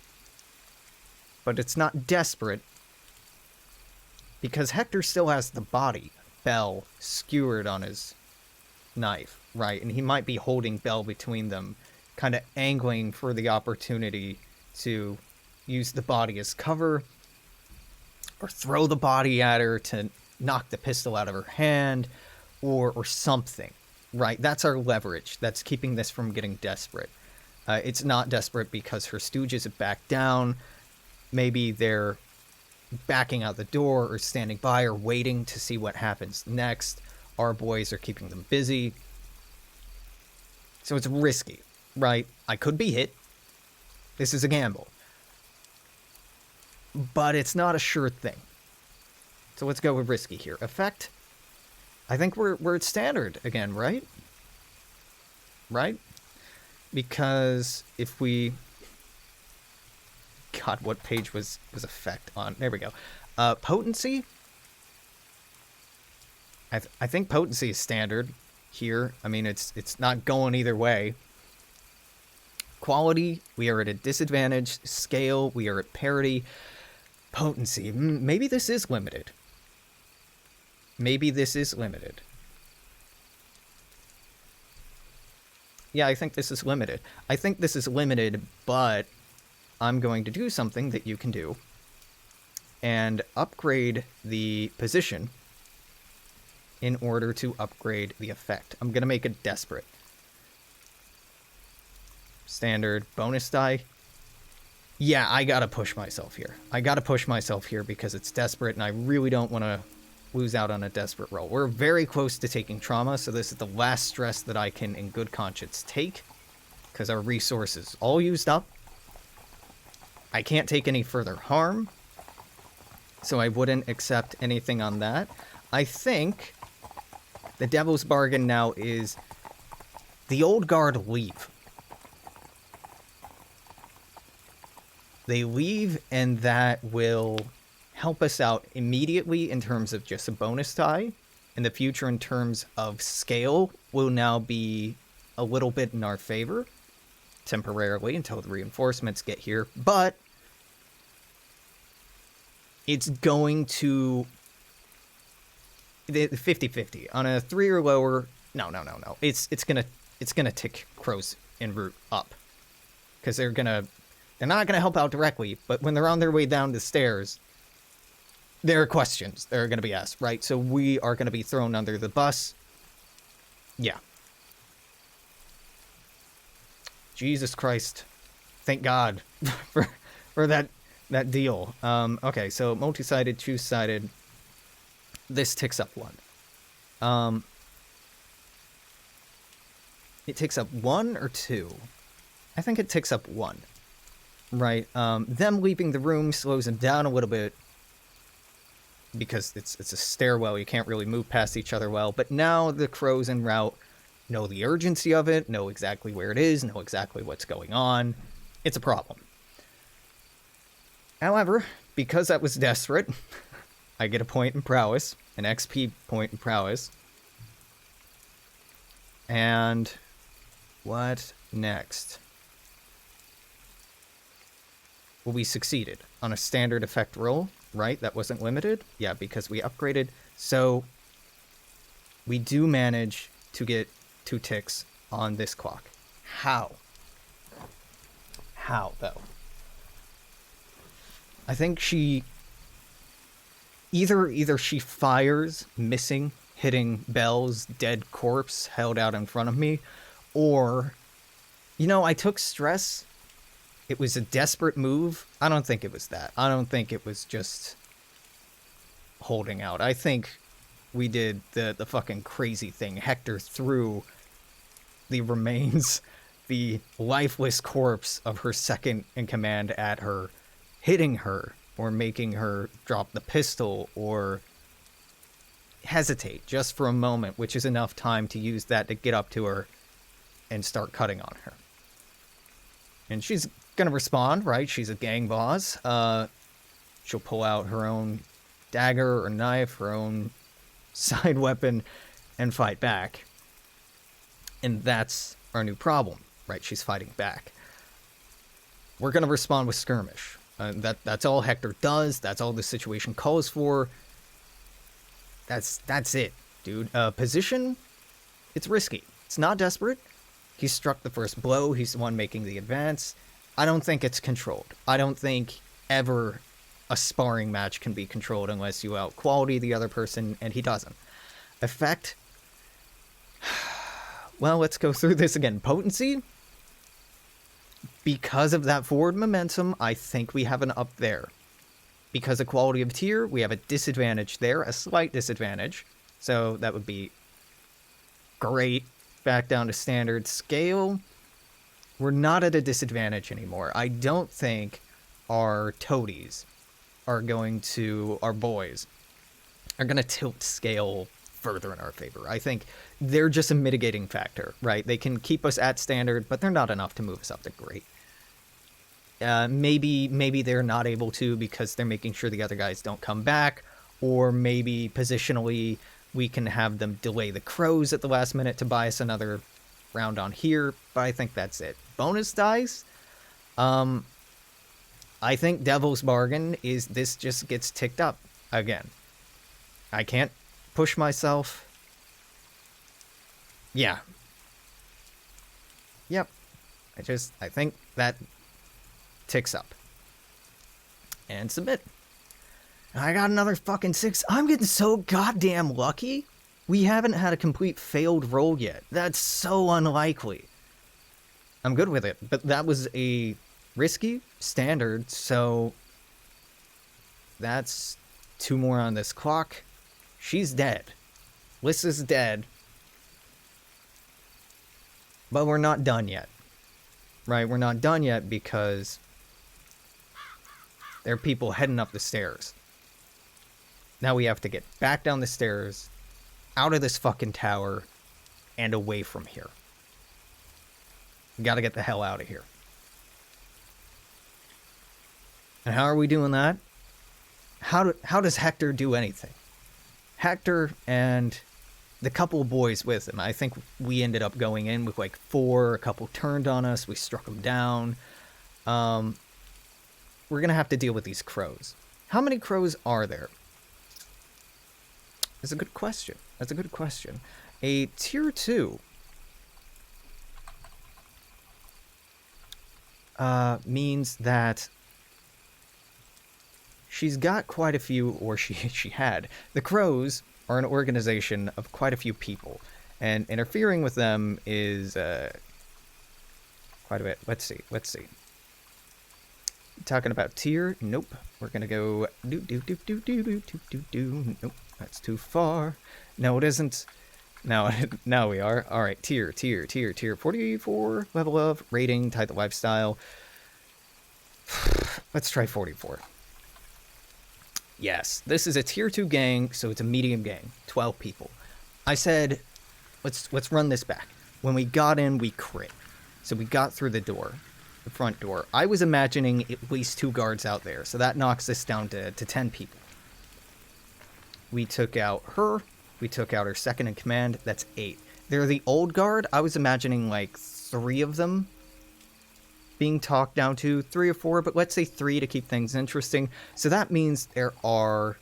But it's not desperate, because Hectyr still has the body, Belle, skewered on his knife, right? And he might be holding Belle between them, kind of angling for the opportunity to use the body as cover, or throw the body at her to knock the pistol out of her hand, or something, right? That's our leverage. That's keeping this from getting desperate. It's not desperate because her stooges have backed down. Maybe they're backing out the door or standing by or waiting to see what happens next. Our boys are keeping them busy. So it's risky, right? I could be hit. This is a gamble. but it's not a sure thing. So let's go with risky here. Effect. I think we're at standard again, right? Right? Because if we... God, what page was effect on? There we go. Potency. I think potency is standard here. I mean, it's not going either way. Quality, we are at a disadvantage. Scale, we are at parity. Potency, maybe this is limited. Maybe this is limited. Yeah, I think this is limited. I think this is limited, but I'm going to do something that you can do and upgrade the position in order to upgrade the effect. I'm going to make it desperate. Standard bonus die. Yeah, I got to push myself here. I got to push myself here because it's desperate and I really don't want to lose out on a desperate roll. We're very close to taking trauma, so this is the last stress that I can in good conscience take because our resources all used up. I can't take any further harm, so I wouldn't accept anything on that. I think the devil's bargain now is the old guard leave. They leave, and that will help us out immediately in terms of just a bonus die. In the future, in terms of scale, will now be a little bit in our favor temporarily until the reinforcements get here. But it's going to... the 50-50. On a 3 or lower... No. It's gonna tick crows en route up. Because they're not gonna help out directly, but when they're on their way down the stairs, there are questions that are gonna be asked, right? So we are gonna be thrown under the bus. Yeah. Jesus Christ. Thank God for that deal. Okay, so multi-sided, two-sided. This ticks up 1. It ticks up 1 or 2? I think it ticks up 1. Right. Them leaving the room slows them down a little bit because it's a stairwell. You can't really move past each other well. But now the crows en route know the urgency of it, know exactly where it is, know exactly what's going on. It's a problem. However, because that was desperate, I get a point in prowess, an XP point in prowess. And what next? Well, we succeeded on a standard effect roll, right? That wasn't limited. Yeah, because we upgraded. So we do manage to get 2 ticks on this clock. How? How, though? I think she... Either she fires, missing, hitting Belle's dead corpse held out in front of me, or... You know, I took stress... It was a desperate move. I don't think it was that. I don't think it was just holding out. I think we did the fucking crazy thing. Hectyr threw the remains, the lifeless corpse of her second in command at her, hitting her or making her drop the pistol or hesitate just for a moment, which is enough time to use that to get up to her and start cutting on her. And she's gonna respond, right? She's a gang boss. She'll pull out her own dagger or knife, her own side weapon, and fight back. And that's our new problem, right? She's fighting back. We're gonna respond with skirmish. That's all Hectyr does. That's all the situation calls for. That's it, dude. Position, it's risky. It's not desperate. He struck the first blow. He's the one making the advance. I don't think it's controlled. I don't think ever a sparring match can be controlled unless you out-quality the other person, and he doesn't. Effect? Well, let's go through this again. Potency? Because of that forward momentum, I think we have an up there. Because of quality of tier, we have a disadvantage there, a slight disadvantage. So that would be great. Back down to standard scale. We're not at a disadvantage anymore. I don't think our toadies are going to, our boys, are going to tilt scale further in our favor. I think they're just a mitigating factor, right? They can keep us at standard, but they're not enough to move us up to great. Maybe they're not able to because they're making sure the other guys don't come back, or maybe positionally we can have them delay the crows at the last minute to buy us another round on here, but I think that's it. Bonus dice, I think Devil's Bargain is this just gets ticked up again. I can't push myself. Yeah. Yep. I think that ticks up. And submit. I got another fucking 6. I'm getting so goddamn lucky. We haven't had a complete failed roll yet. That's so unlikely. I'm good with it, but that was a risky standard, so that's 2 more on this clock. She's dead. Lissa's dead. But we're not done yet. Right? We're not done yet because there are people heading up the stairs. Now we have to get back down the stairs, out of this fucking tower, and away from here. We gotta get the hell out of here. And how are we doing that? How does Hectyr do anything? Hectyr and the couple of boys with him, I think we ended up going in with like 4, a couple turned on us, we struck them down. We're gonna have to deal with these crows. How many crows are there? That's a good question. That's a good question. A tier 2 means that she's got quite a few, or she had. The crows are an organization of quite a few people, and interfering with them is quite a bit. Let's see. Talking about tier? Nope. We're gonna go do. Nope, that's too far. No, it isn't. Now we are. All right, tier. 44 level of rating, type of lifestyle. Let's try 44. Yes, this is a tier 2 gang, so it's a medium gang, 12 people. I said, let's run this back. When we got in, we crit. So we got through the door, the front door. I was imagining at least 2 guards out there, so that knocks us down to 10 people. We took out her. We took out her second in command. That's 8. They're the old guard. I was imagining like 3 of them being talked down to, 3 or 4, but let's say 3 to keep things interesting. So that means there are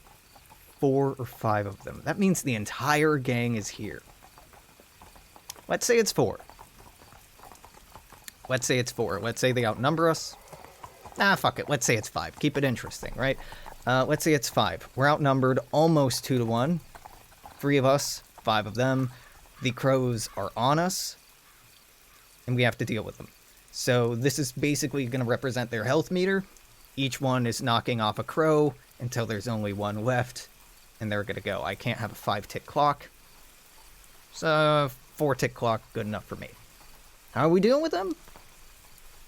4 or 5 of them. That means the entire gang is here. Let's say it's 4. Let's say it's 4. Let's say they outnumber us. Nah, fuck it. Let's say it's 5. Keep it interesting, right? Let's say it's 5. We're outnumbered almost 2 to 1. 3 of us, 5 of them. The crows are on us, and we have to deal with them. So this is basically going to represent their health meter. Each one is knocking off a crow until there's only 1 left, and they're going to go. I can't have a 5-tick clock, so 4-tick clock, good enough for me. How are we dealing with them?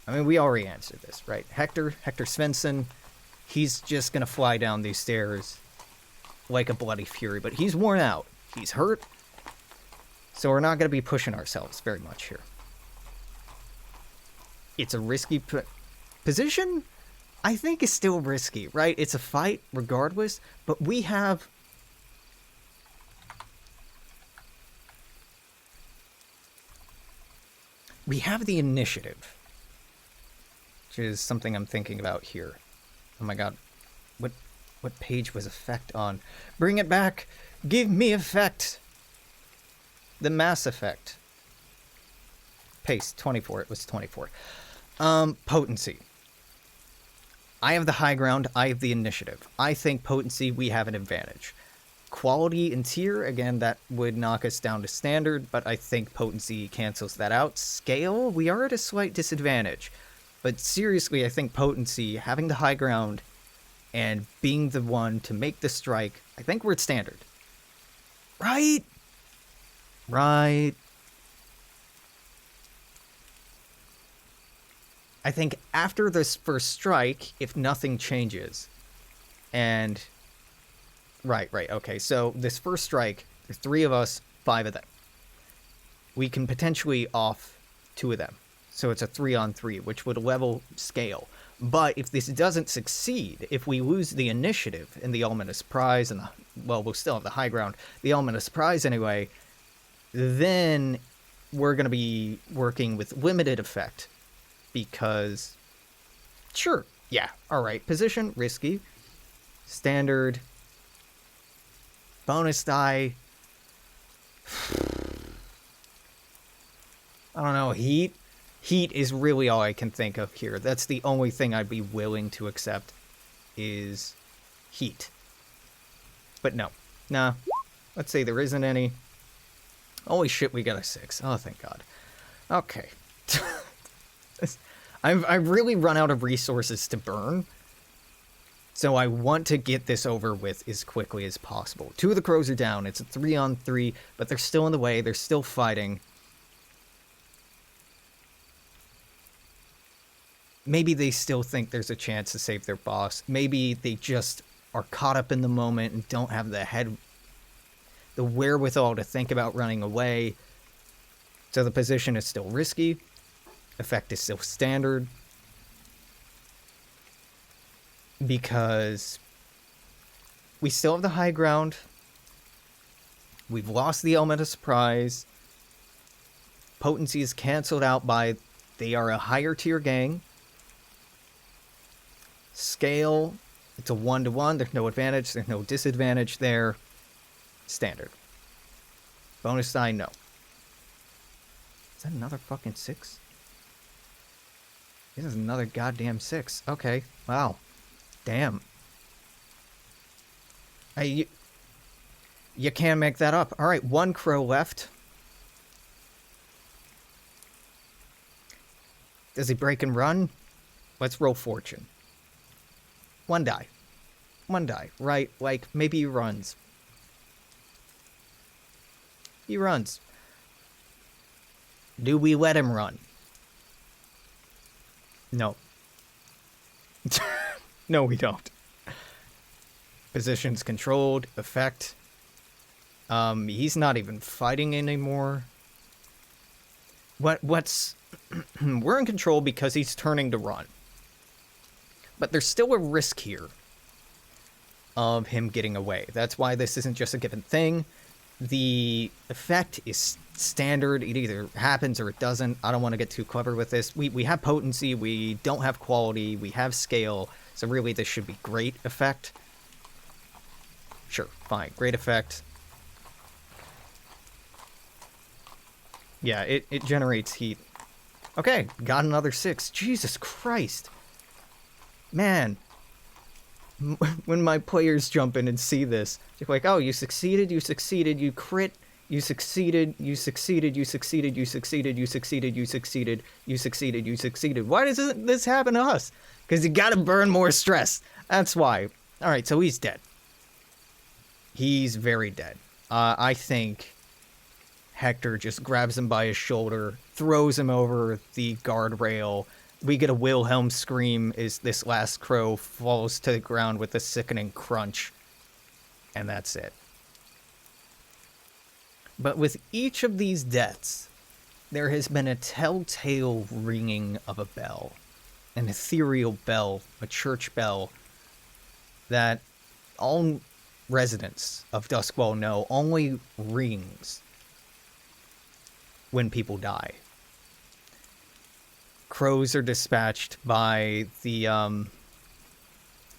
I mean, we already answered this, right? Hectyr Svensson, he's just going to fly down these stairs like a bloody fury, but he's worn out. He's hurt, so we're not going to be pushing ourselves very much here. It's a risky position. I think it's still risky, right? It's a fight regardless, but we have the initiative, which is something I'm thinking about here. Oh my god, what page was effect on? Bring it back. Give me effect. The Mass Effect. Pace 24. It was 24. Potency. I have the high ground. I have the initiative. I think potency, we have an advantage. Quality and tier, again, that would knock us down to standard, but I think potency cancels that out. Scale, we are at a slight disadvantage. But seriously, I think potency, having the high ground, and being the one to make the strike, I think we're at standard. Right? Right. I think after this first strike, if nothing changes, And right, okay. So this first strike, there's 3 of us, 5 of them. We can potentially off 2 of them. So it's a 3-on-3, which would level scale. But if this doesn't succeed, if we lose the initiative in the element of surprise, and we'll still have the high ground, the element of surprise anyway, then we're going to be working with limited effect. Because, sure, yeah, alright, position, risky, standard, bonus die, I don't know, heat? Heat is really all I can think of here. That's the only thing I'd be willing to accept is heat. But no. Nah. Let's say there isn't any. Holy shit, we got a 6. Oh, thank God. Okay. I've really run out of resources to burn. So I want to get this over with as quickly as possible. 2 of the crows are down. It's a 3-on-3, but they're still in the way. They're still fighting. Maybe they still think there's a chance to save their boss. Maybe they just are caught up in the moment and don't have the wherewithal to think about running away. So the position is still risky. Effect is still standard. Because we still have the high ground. We've lost the element of surprise. Potency is canceled out by they are a higher tier gang. Scale, it's a 1-to-1. There's no advantage. There's no disadvantage there. Standard. Bonus die, no. Is that another fucking 6? This is another goddamn 6. Okay. Wow. Damn. Hey, you can't make that up. Alright, 1 crow left. Does he break and run? Let's roll fortune. 1 die. 1 die, right? Like, maybe he runs. He runs. Do we let him run? No. No, we don't. Position's controlled. Effect. He's not even fighting anymore. What's... We're in control because he's turning to run. But there's still a risk here of him getting away. That's why this isn't just a given thing. The effect is standard. It either happens or it doesn't. I don't want to get too clever with this. We have potency. We don't have quality. We have scale. So really this should be great effect. Sure, fine. Great effect. Yeah, it generates heat. Okay, got another 6. Jesus Christ. Man. When my players jump in and see this, they're like, oh, you succeeded, you crit, you succeeded. Why doesn't this happen to us? Because you gotta burn more stress. That's why. Alright, so he's dead. He's very dead. I think Hectyr just grabs him by his shoulder, throws him over the guardrail. We get a Wilhelm scream as this last crow falls to the ground with a sickening crunch. And that's it. But with each of these deaths, there has been a telltale ringing of a bell. An ethereal bell, a church bell, that all residents of Duskwall know only rings when people die. Crows are dispatched by the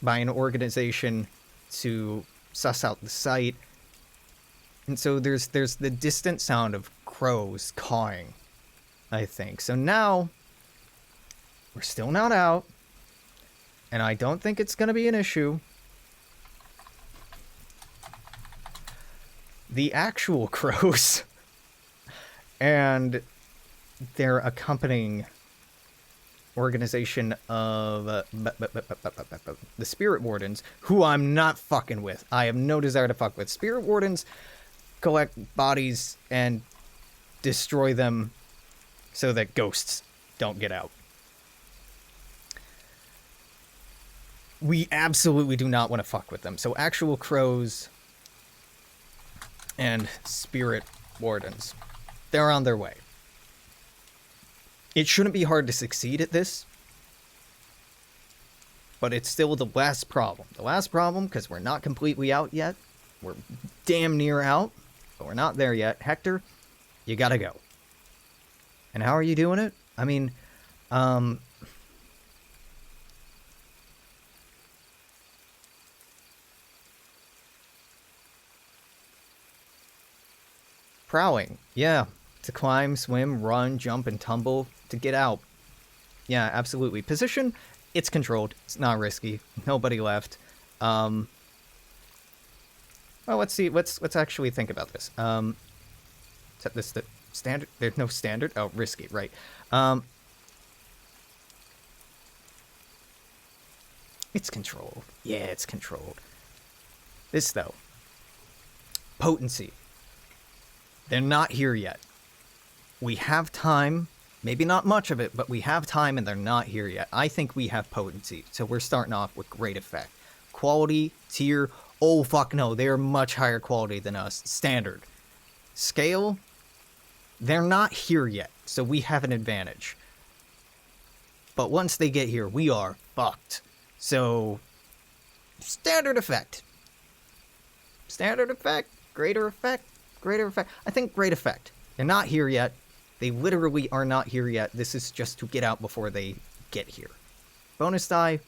by an organization to suss out the site, and so there's the distant sound of crows cawing, I think. So now we're still not out, and I don't think it's going to be an issue. The actual crows and their accompanying organization of the Spirit Wardens, who I'm not fucking with. I have no desire to fuck with. Spirit Wardens collect bodies and destroy them so that ghosts don't get out. We absolutely do not want to fuck with them. So actual crows and spirit wardens, they're on their way. It shouldn't be hard to succeed at this, but it's still the last problem. The last problem, because we're not completely out yet. We're damn near out, but we're not there yet. Hectyr, you gotta go. And how are you doing it? I mean, prowling. Yeah. To climb, swim, run, jump, and tumble to get out. Yeah, absolutely. Position, it's controlled. It's not risky. Nobody left. Well, let's see. Let's actually think about this. Set this the standard. There's no standard. Oh, risky, right. It's controlled. Yeah, it's controlled. This, though. Potency. They're not here yet. We have time. Maybe not much of it, but we have time and they're not here yet. I think we have potency. So we're starting off with great effect. Quality, tier. Oh, fuck no. They're much higher quality than us. Standard. Scale. They're not here yet. So we have an advantage. But once they get here, we are fucked. So, standard effect. Standard effect. Greater effect. Greater effect. I think great effect. They're not here yet. They literally are not here yet. This is just to get out before they get here. Bonus die.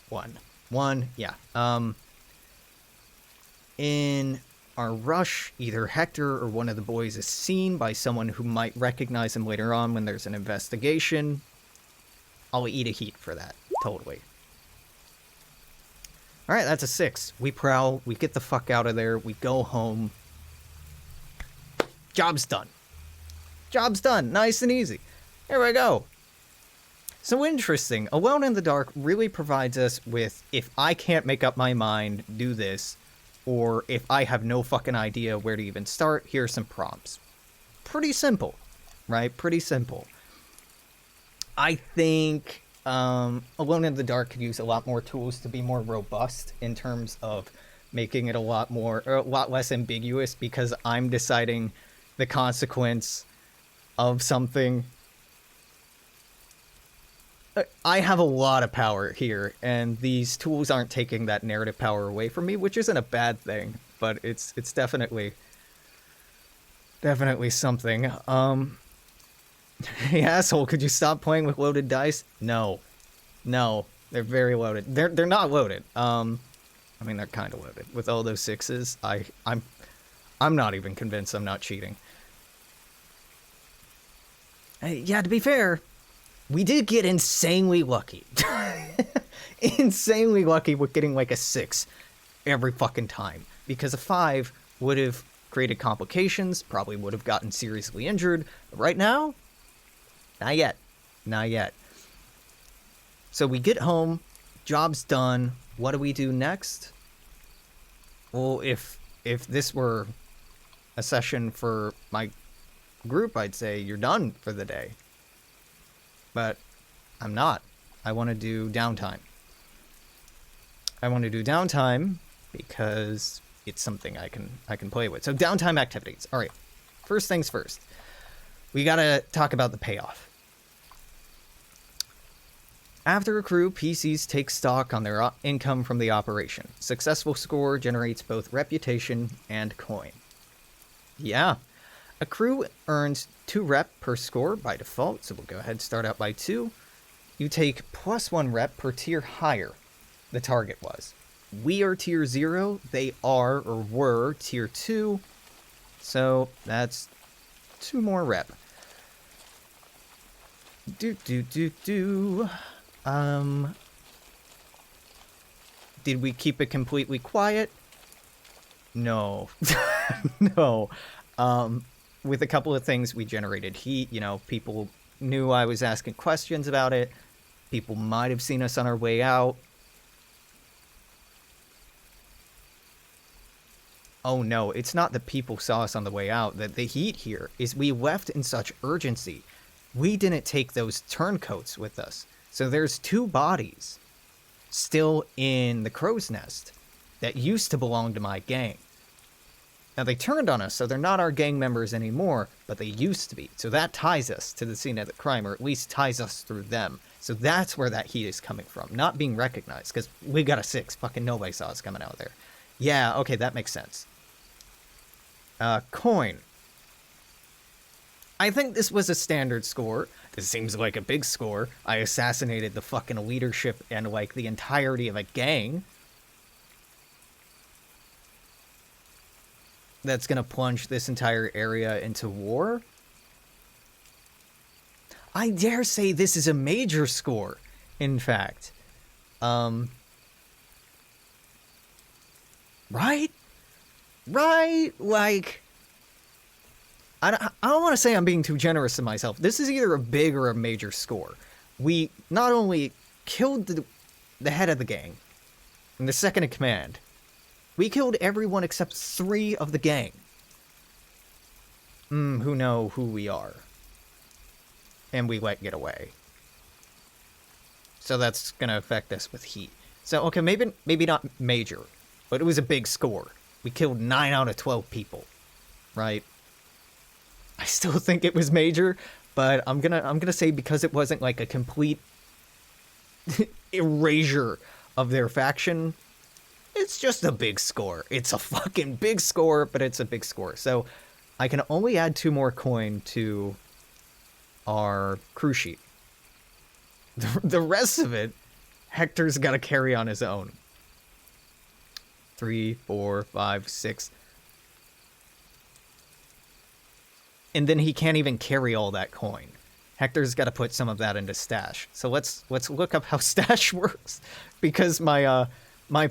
1. 1, yeah. In our rush, either Hectyr or one of the boys is seen by someone who might recognize him later on when there's an investigation. I'll eat a heat for that. Totally. Alright, that's a 6. We prowl, we get the fuck out of there, we go home. Job's done. Job's done. Nice and easy. Here we go. So interesting. Alone in the Dark really provides us with, if I can't make up my mind, do this, or if I have no fucking idea where to even start, here's some prompts. Pretty simple, right? Pretty simple. I think Alone in the Dark could use a lot more tools to be more robust in terms of making it a lot less ambiguous, because I'm deciding the consequence of something. I have a lot of power here, and these tools aren't taking that narrative power away from me, which isn't a bad thing, but it's definitely something. Hey asshole, could you stop playing with loaded dice? No, they're very loaded. They're not loaded. I mean, they're kind of loaded with all those 6s. I'm not even convinced I'm not cheating. Yeah, to be fair, we did get insanely lucky. Insanely lucky with getting like a 6 every fucking time. Because a 5 would have created complications, probably would have gotten seriously injured. But right now, not yet. Not yet. So we get home, job's done. What do we do next? Well, if this were a session for my group, I'd say you're done for the day. But I'm not. I want to do downtime. I want to do downtime because it's something I can play with. So downtime activities. All right. First things first. We got to talk about the payoff. After a crew, PCs take stock on their income from the operation. Successful score generates both reputation and coin. Yeah. A crew earns 2 rep per score by default, so we'll go ahead and start out by 2. You take +1 rep per tier higher the target was. We are tier 0, they are or were tier 2, so that's 2 more rep. Did we keep it completely quiet? No. No. With a couple of things, we generated heat. You know, people knew I was asking questions about it. People might have seen us on our way out. Oh no, it's not that people saw us on the way out. The heat here is we left in such urgency. we didn't take those turncoats with us. So there's 2 bodies still in the crow's nest that used to belong to my gang. Now, they turned on us, so they're not our gang members anymore, but they used to be. So that ties us to the scene of the crime, or at least ties us through them. So that's where that heat is coming from, not being recognized, because we got a 6. Fucking nobody saw us coming out of there. Yeah, okay, that makes sense. Coin. I think this was a standard score. This seems like a big score. I assassinated the fucking leadership and, like, the entirety of a gang. That's gonna plunge this entire area into war. I dare say this is a major score, in fact. Right? Right? Like, I don't want to say I'm being too generous to myself. This is either a big or a major score. We not only killed the head of the gang and the second in command, we killed everyone except 3 of the gang. Who know who we are. And we let get away. So that's gonna affect us with heat. So, okay, maybe not major, but it was a big score. We killed 9 out of 12 people, right? I still think it was major, but I'm gonna say because it wasn't like a complete erasure of their faction, it's just a big score. It's a fucking big score, but it's a big score. So I can only add 2 more coin to our crew sheet. The rest of it, Hectyr's got to carry on his own. 3, 4, 5, 6. And then he can't even carry all that coin. Hectyr's got to put some of that into stash. So let's look up how stash works, because my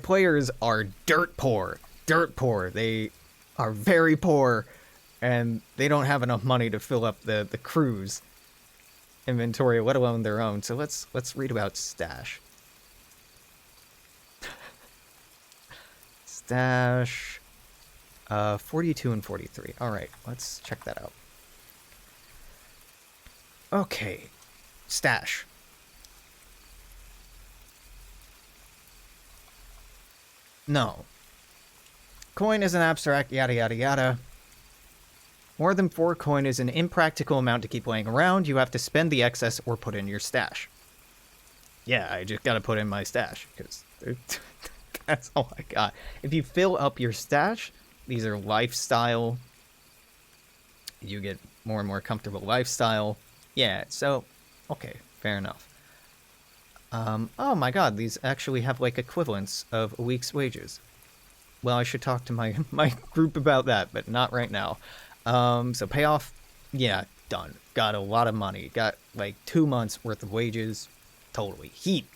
players are dirt poor. Dirt poor. They are very poor, and they don't have enough money to fill up the crew's inventory, let alone their own. So let's read about stash. Stash 42 and 43. All right, let's check that out. Okay, stash. No. Coin is an abstract, yada yada yada. More than 4 coin is an impractical amount to keep laying around. You have to spend the excess or put in your stash. Yeah, I just gotta put in my stash, because that's all I got. If you fill up your stash, these are lifestyle. You get more and more comfortable lifestyle. Yeah, so, okay, fair enough. Oh my god, these actually have, like, equivalents of a week's wages. Well, I should talk to my group about that, but not right now. So payoff, yeah, done. Got a lot of money. Got, like, 2 months worth of wages. Totally. Heat.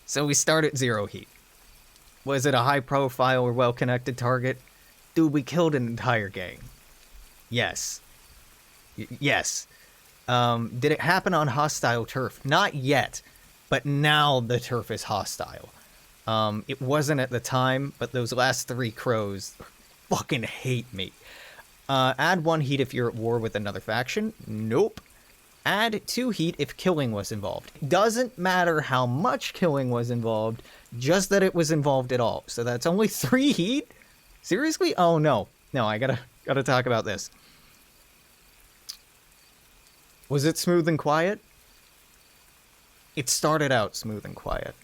So we start at 0 heat. Was it a high-profile or well-connected target? Dude, we killed an entire gang. Yes. Yes. Did it happen on hostile turf? Not yet, but now the turf is hostile. It wasn't at the time, but those last 3 crows fucking hate me. Add 1 heat if you're at war with another faction. Nope. Add 2 heat if killing was involved. Doesn't matter how much killing was involved, just that it was involved at all. So that's only 3 heat? Seriously? Oh, no. No, I gotta talk about this. Was it smooth and quiet? It started out smooth and quiet.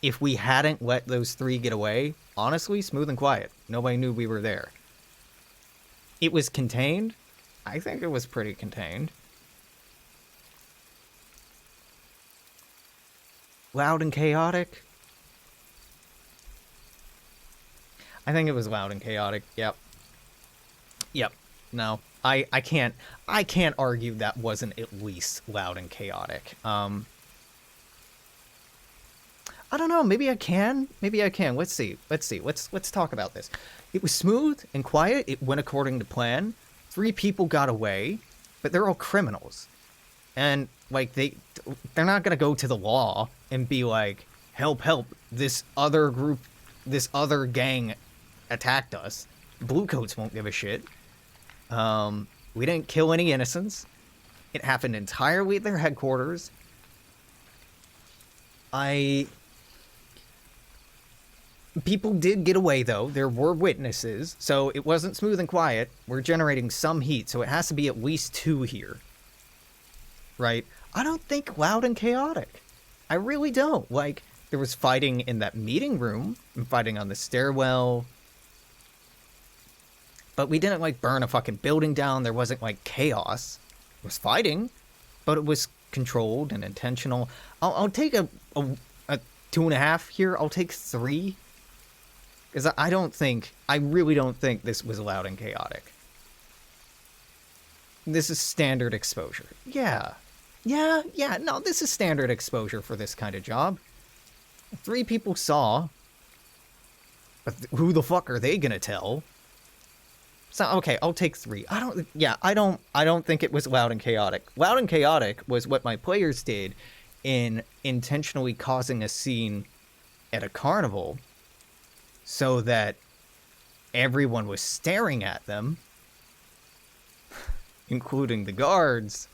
If we hadn't let those 3 get away, honestly, smooth and quiet. Nobody knew we were there. It was contained? I think it was pretty contained. Loud and chaotic? I think it was loud and chaotic. Yep. Yep. No. I can't argue that wasn't at least loud and chaotic. I don't know, maybe I can. Let's see. Let's talk about this. It was smooth and quiet. It went according to plan. 3 people got away, but they're all criminals. And like they're not going to go to the law and be like, "Help, this other group, this other gang attacked us." Bluecoats won't give a shit. We didn't kill any innocents. It happened entirely at their headquarters. People did get away, though. There were witnesses, so it wasn't smooth and quiet. We're generating some heat, so it has to be at least 2 here. Right? I don't think loud and chaotic. I really don't. Like, there was fighting in that meeting room, and fighting on the stairwell. But we didn't, like, burn a fucking building down. There wasn't, like, chaos. It was fighting, but it was controlled and intentional. I'll take a 2.5 here. I'll take 3. Because I really don't think this was loud and chaotic. This is standard exposure. Yeah, no, this is standard exposure for this kind of job. 3 people saw. But who the fuck are they gonna tell? So, okay, I'll take 3. I don't think it was loud and chaotic. Loud and chaotic was what my players did in intentionally causing a scene at a carnival, so that everyone was staring at them, including the guards,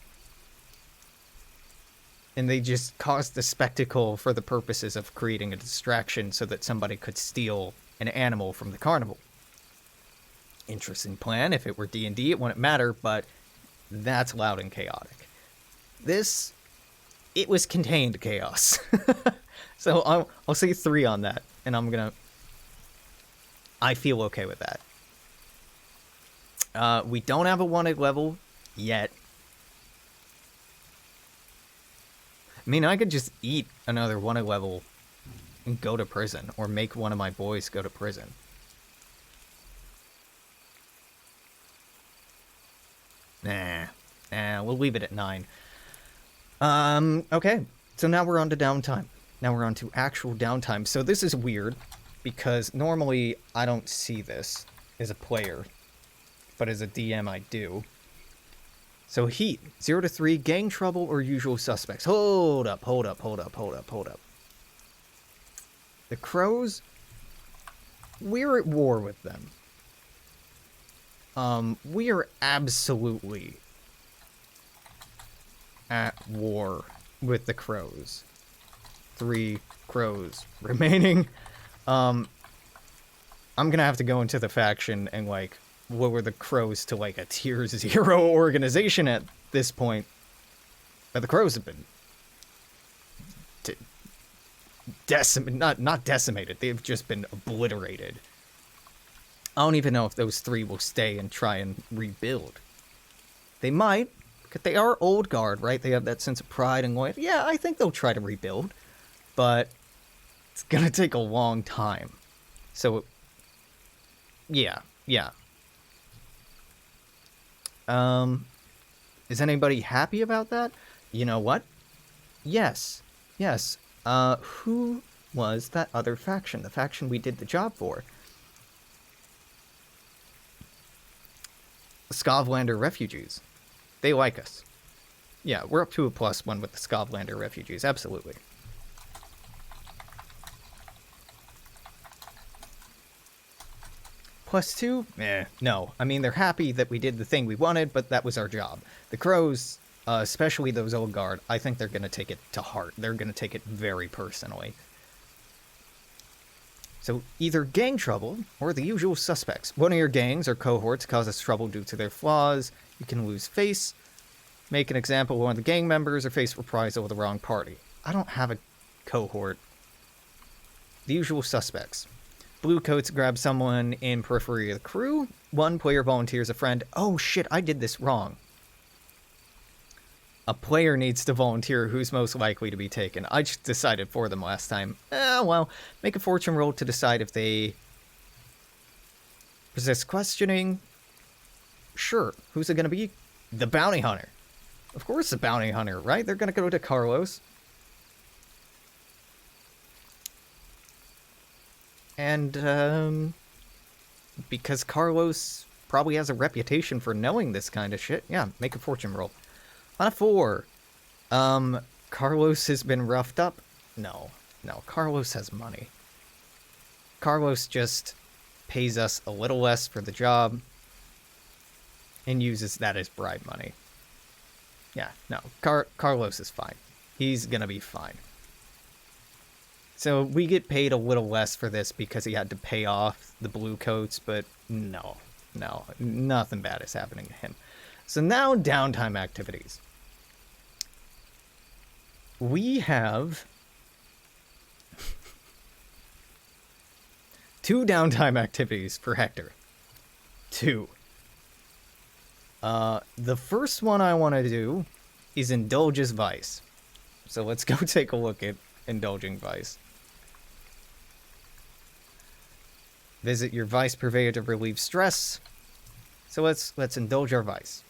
and they just caused the spectacle for the purposes of creating a distraction so that somebody could steal an animal from the carnival. Interesting plan. If it were D&D, it wouldn't matter, but that's loud and chaotic. This, it was contained chaos. So I'll say 3 on that, and I feel okay with that. We don't have a wanted level yet. I mean, I could just eat another wanted level and go to prison, or make one of my boys go to prison. Nah, we'll leave it at 9. Okay, so now we're on to downtime. Now we're on to actual downtime. So this is weird, because normally I don't see this as a player, but as a DM I do. So heat, 0 to 3, gang trouble or usual suspects. Hold up. The crows, we're at war with them. We are absolutely at war with the crows. 3 crows remaining. I'm gonna have to go into the faction and, like, lower the crows to, like, a tier 0 organization at this point. But the crows have been not decimated. They've just been obliterated. I don't even know if those 3 will stay and try and rebuild. They might, because they are old guard, right? They have that sense of pride and loyalty. Yeah, I think they'll try to rebuild, but it's gonna take a long time. So, yeah. Is anybody happy about that? You know what? Yes. Who was that other faction? The faction we did the job for? The Scovlander refugees. They like us. Yeah, we're up to a +1 with the Scovlander refugees, absolutely. +2? No. I mean, they're happy that we did the thing we wanted, but that was our job. The crows, especially those old guard, I think they're going to take it to heart. They're going to take it very personally. So, either gang trouble, or the usual suspects. One of your gangs or cohorts causes trouble due to their flaws. You can lose face, make an example of one of the gang members, or face reprisal with the wrong party. I don't have a cohort. The usual suspects. Blue coats grab someone in periphery of the crew. 1 player volunteers a friend. Oh shit, I did this wrong. A player needs to volunteer who's most likely to be taken. I just decided for them last time. Well, make a fortune roll to decide if they resist questioning. Sure, who's it gonna be? The bounty hunter. Of course the bounty hunter, right? They're gonna go to Carlos. And, because Carlos probably has a reputation for knowing this kind of shit, yeah, make a fortune roll. On a 4, Carlos has been roughed up? No, Carlos has money. Carlos just pays us a little less for the job, and uses that as bribe money. Yeah, no, Carlos is fine. He's gonna be fine. So we get paid a little less for this because he had to pay off the blue coats, but no, nothing bad is happening to him. So now downtime activities. We have 2 downtime activities for Hectyr. 2. The first one I want to do is indulge his vice. So let's go take a look at indulging vice. Visit your vice purveyor to relieve stress. So let's indulge our vice.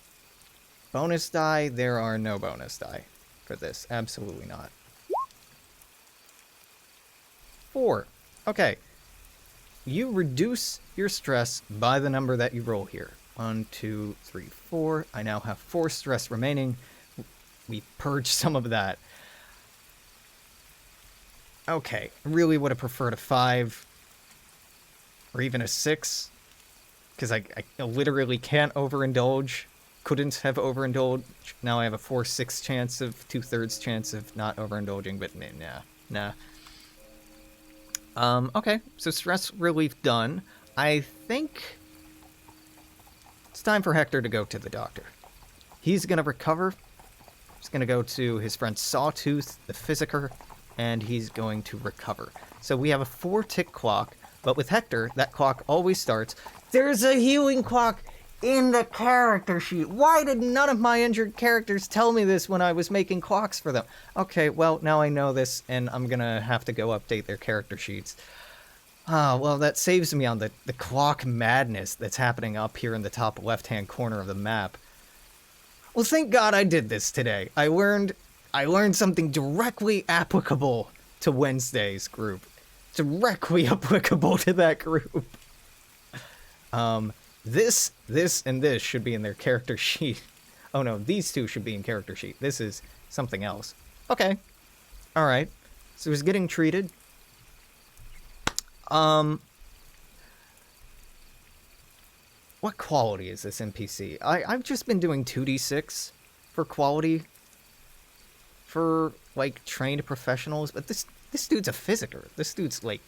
Bonus die, there are no bonus die for this. Absolutely not. 4. Okay. You reduce your stress by the number that you roll here. 1, 2, 3, 4. I now have 4 stress remaining. We purge some of that. Okay. I really would have preferred a 5. Or even a 6. Because I literally can't overindulge. Couldn't have overindulged. Now I have a 4/6 chance of 2/3 chance of not overindulging, but nah. Okay, so stress relief done. I think it's time for Hectyr to go to the doctor. He's gonna recover. He's gonna go to his friend Sawtooth, the Physiker, and he's going to recover. So we have a 4-tick clock, but with Hectyr, that clock always starts. There's a healing clock in the character sheet. Why did none of my injured characters tell me this when I was making clocks for them? Okay, well, now I know this, and I'm gonna have to go update their character sheets. Well, that saves me on the clock madness that's happening up here in the top left-hand corner of the map. Well, thank God I did this today. I learned something directly applicable to Wednesday's group. Directly applicable to that group. This, and this should be in their character sheet. Oh no, these 2 should be in character sheet. This is something else. Okay. Alright. So he's getting treated. What quality is this NPC? I've just been doing 2d6 for quality for, like, trained professionals, but this dude's a Physiker. This dude's, like,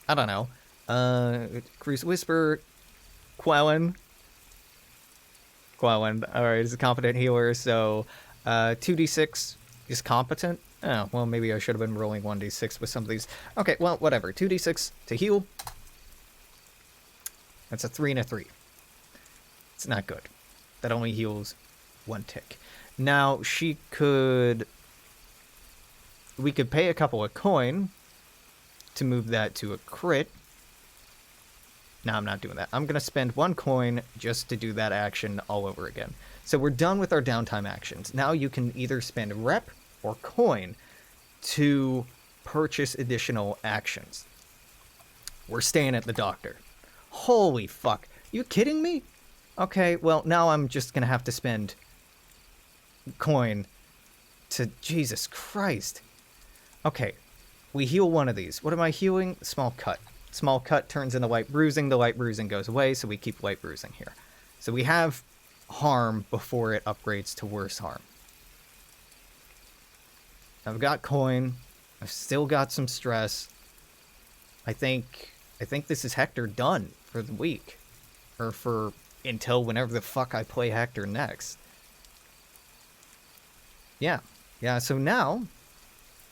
I don't know. Cruise Whisper, Quellen. Alright, he's a competent healer, so 2d6 is competent. Oh, well, maybe I should have been rolling 1d6 with some of these. Okay, well, whatever. 2d6 to heal. That's a 3 and a 3. It's not good. That only heals 1 tick. Now, we could pay a couple of coin to move that to a crit. No, I'm not doing that. I'm going to spend 1 coin just to do that action all over again. So we're done with our downtime actions. Now you can either spend rep or coin to purchase additional actions. We're staying at the doctor. Holy fuck. You kidding me? Okay, well, now I'm just going to have to spend coin to... Jesus Christ. Okay, we heal one of these. What am I healing? Small cut. Small cut turns into light bruising. The light bruising goes away, so we keep light bruising here. So we have harm before it upgrades to worse harm. I've got coin. I've still got some stress. I think this is Hectyr done for the week. Or for until whenever the fuck I play Hectyr next. Yeah, so now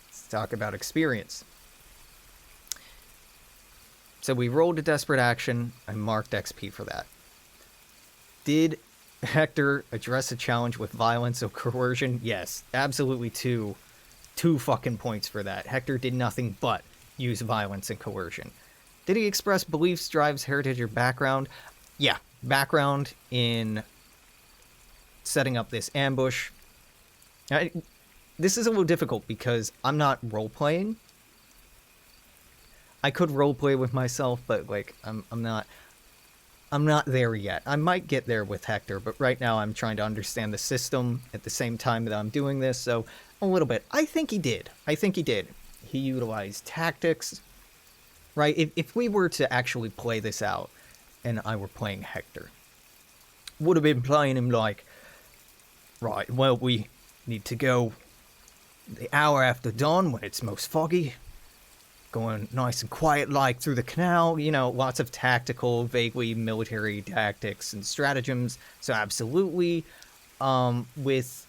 let's talk about experience. So we rolled a desperate action. I marked XP for that. Did Hectyr address a challenge with violence or coercion? Yes, absolutely 2 fucking points for that. Hectyr did nothing but use violence and coercion. Did he express beliefs, drives, heritage, or background? Yeah, background in setting up this ambush. This is a little difficult because I'm not role-playing. I could roleplay with myself, but like I'm not there yet. I might get there with Hectyr, but right now I'm trying to understand the system at the same time that I'm doing this, so a little bit. I think he did. He utilized tactics. right? If we were to actually play this out, and I were playing Hectyr, would have been playing him like, right, well, we need to go the hour after dawn when it's most foggy, going nice and quiet like through the canal, you know, lots of tactical, vaguely military tactics and stratagems. So absolutely, with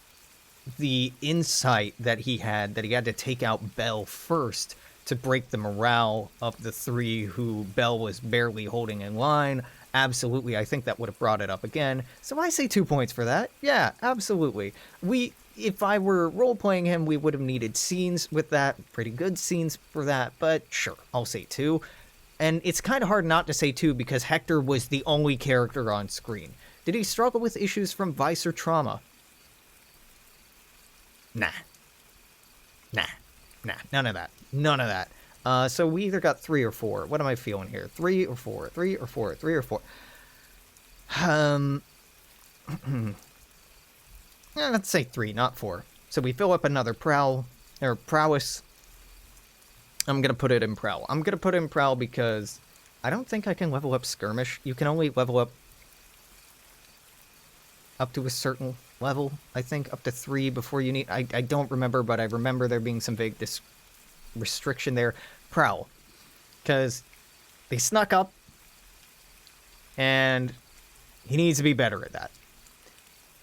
the insight that he had to take out Bell first to break the morale of the three who Bell was barely holding in line. Absolutely, I think that would have brought it up again. So I say 2 points for that. Yeah, absolutely. If I were role-playing him, we would have needed scenes with that, pretty good scenes for that, but sure, I'll say 2. And it's kind of hard not to say 2 because Hectyr was the only character on screen. Did he struggle with issues from vice or trauma? Nah, none of that. So we either got 3 or 4. What am I feeling here? 3 or 4, 3 or 4, 3 or 4. Yeah, let's say 3, not 4. So we fill up another prowess. I'm gonna put it in prowl. I'm gonna put it in prowl because I don't think I can level up skirmish. You can only level up to a certain level, I think, up to 3 before you need... I don't remember, but I remember there being some vague restriction there. Prowl. Because they snuck up, and he needs to be better at that.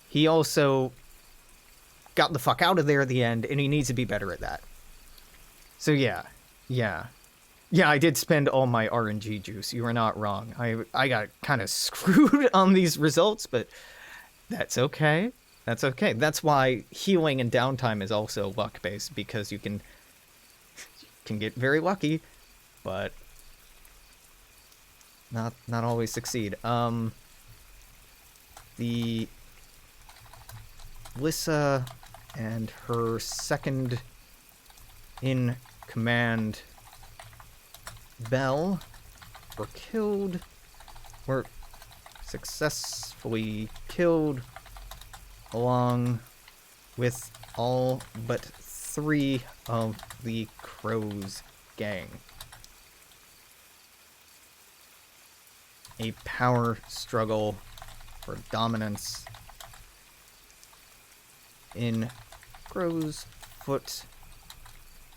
He also got the fuck out of there at the end, and he needs to be better at that. So yeah, I did spend all my RNG juice. You are not wrong. I got kind of screwed on these results, but that's okay. That's okay. That's why healing and downtime is also luck-based, because you can get very lucky, but not always succeed. The Lissa and her second in command, Bell, were successfully killed, along with all but 3 of the Crow's gang. A power struggle for dominance in Crow's Foot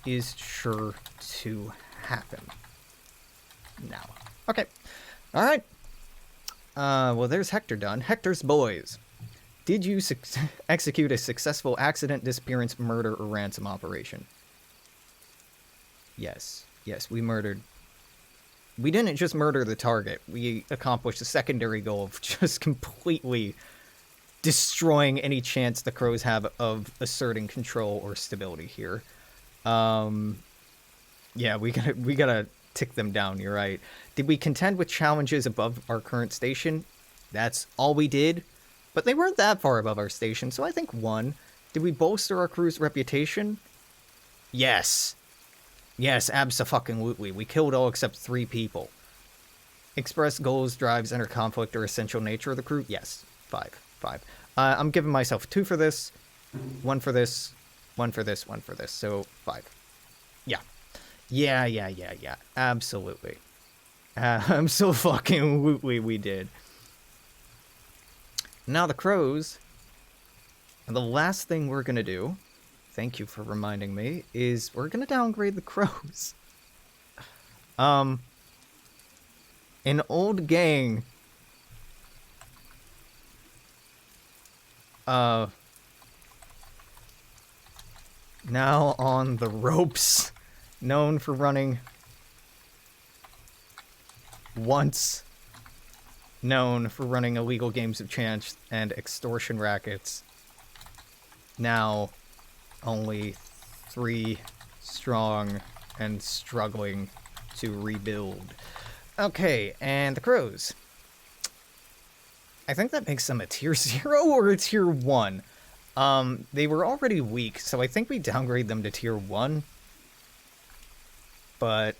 is sure to happen now. Okay. Alright. Well, there's Hectyr done. Hectyr's boys. Did you execute a successful accident, disappearance, murder, or ransom operation? Yes. Yes, we murdered. We didn't just murder the target. We accomplished the secondary goal of just completely destroying any chance the Crows have of asserting control or stability here. Yeah, we gotta tick them down, you're right. Did we contend with challenges above our current station? That's all we did. But they weren't that far above our station, so I think 1. Did we bolster our crew's reputation? Yes. Yes, abso-fucking-lutely. We killed all except 3 people. Express goals, drives, inner conflict, or essential nature of the crew? Yes. 5. I'm giving myself 2 for this, 1 for this, 1 for this, 1 for this, so 5. Yeah. Yeah. Absolutely. Abso-fucking-lutely we did. Now the Crows, and the last thing we're gonna do, thank you for reminding me, is we're gonna downgrade the Crows. An old gang now on the ropes, known for running illegal games of chance and extortion rackets. Now only 3 strong and struggling to rebuild. Okay, and the Crows. I think that makes them a tier 0 or a tier 1. They were already weak, so I think we downgrade them to tier 1. But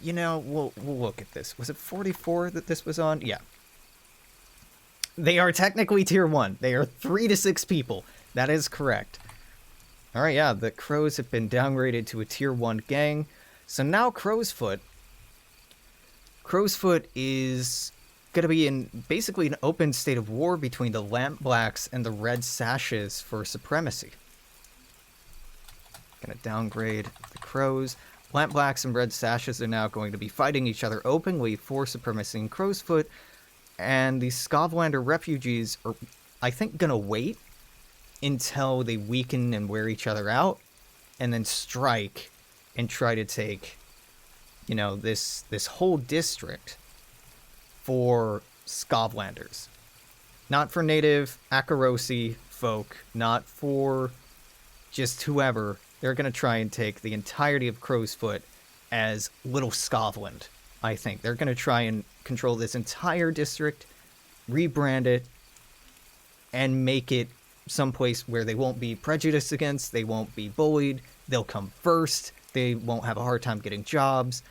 you know, we'll look at this. Was it 44 that this was on? Yeah. They are technically tier 1. They are 3 to 6 people. That is correct. Alright, yeah, the Crows have been downgraded to a tier 1 gang. So now Crowsfoot is going to be in basically an open state of war between the Lamp Blacks and the Red Sashes for supremacy. Going to downgrade the Crows. Lamp Blacks and Red Sashes are now going to be fighting each other openly for supremacy in Crowsfoot, and the Scovlander refugees are, I think, going to wait until they weaken and wear each other out, and then strike and try to take, this whole district for Scovlanders. Not for native Akarosi folk, not for just whoever. They're going to try and take the entirety of Crowsfoot as Little Scotland, I think. They're going to try and control this entire district, rebrand it, and make it someplace where they won't be prejudiced against, they won't be bullied, they'll come first, they won't have a hard time getting jobs.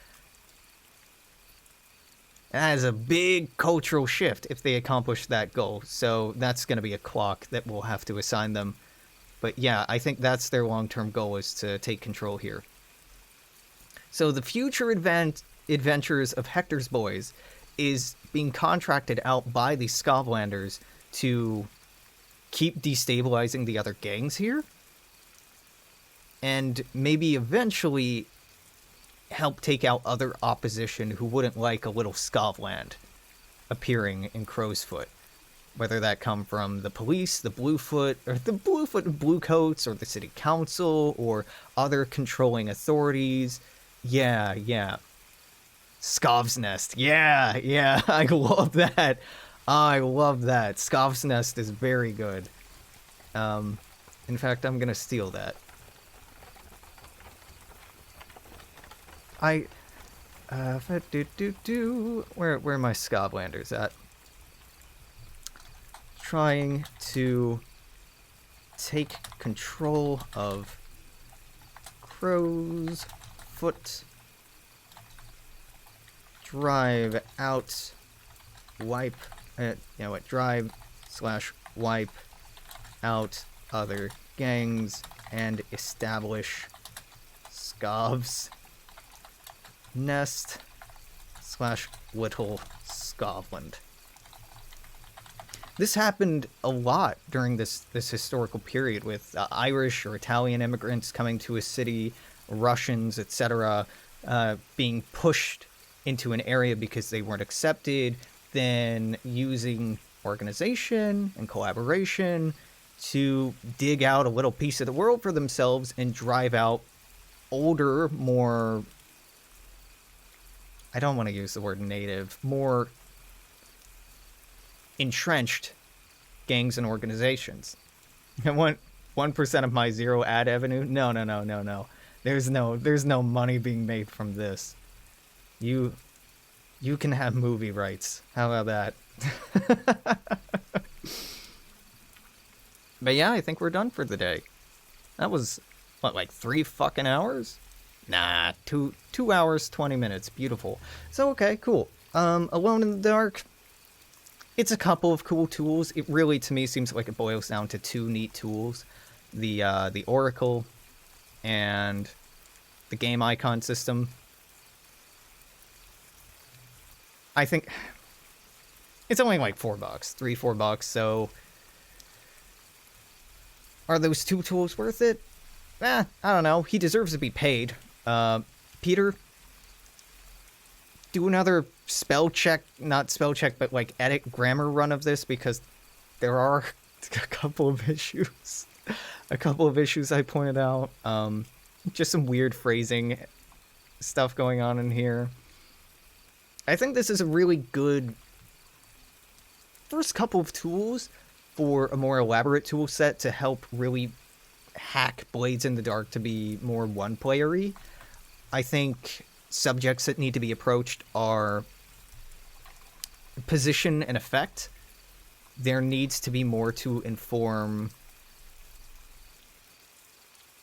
That is a big cultural shift if they accomplish that goal, so that's going to be a clock that we'll have to assign them. But yeah, I think that's their long-term goal, is to take control here. So the future adventures of Hectyr's boys is being contracted out by the Scovlanders to keep destabilizing the other gangs here, and maybe eventually help take out other opposition who wouldn't like a little Scovland appearing in Crowsfoot. Whether that come from the police, the Bluefoot and Bluecoats, or the city council, or other controlling authorities. Yeah. Scov's Nest. Yeah, I love that. I love that. Scov's Nest is very good. In fact, I'm gonna steal that. Where are my Scovlanders at? Trying to take control of Crowsfoot. Drive out, wipe, drive/wipe out other gangs and establish Scov's Nest / Little Scotland. This happened a lot during this historical period, with Irish or Italian immigrants coming to a city, Russians, etc., being pushed into an area because they weren't accepted, then using organization and collaboration to dig out a little piece of the world for themselves and drive out older, more, I don't want to use the word native, more entrenched gangs and organizations. I want 1% of my zero ad revenue. No. There's no money being made from this. You can have movie rights. How about that? But yeah, I think we're done for the day. That was, like 3 fucking hours? Nah, 2 hours, 20 minutes. Beautiful. So, okay, cool. Alone in the Dark. It's a couple of cool tools. It really, to me, seems like it boils down to 2 neat tools. The Oracle and the game icon system. I think it's only like $4, $3-4, so are those 2 tools worth it? I don't know. He deserves to be paid. Peter, do another not spell check, but like edit grammar run of this, because there are a couple of issues. I pointed out. Just some weird phrasing stuff going on in here. I think this is a really good first couple of tools for a more elaborate tool set to help really hack Blades in the Dark to be more one-player-y. I think subjects that need to be approached are position and effect. There needs to be more to inform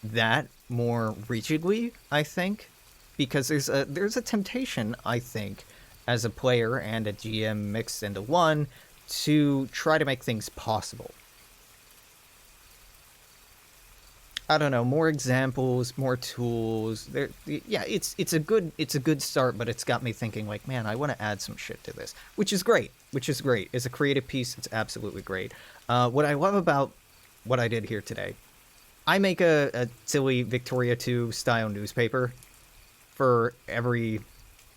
that more rigidly, I think, because there's a temptation, I think, as a player and a GM mixed into one, to try to make things possible. I don't know, more examples, more tools. There, yeah, it's a good start, but it's got me thinking like, man, I want to add some shit to this, which is great. Which is great. As a creative piece, it's absolutely great. What I love about what I did here today, I make a silly Victoria 2 style newspaper for every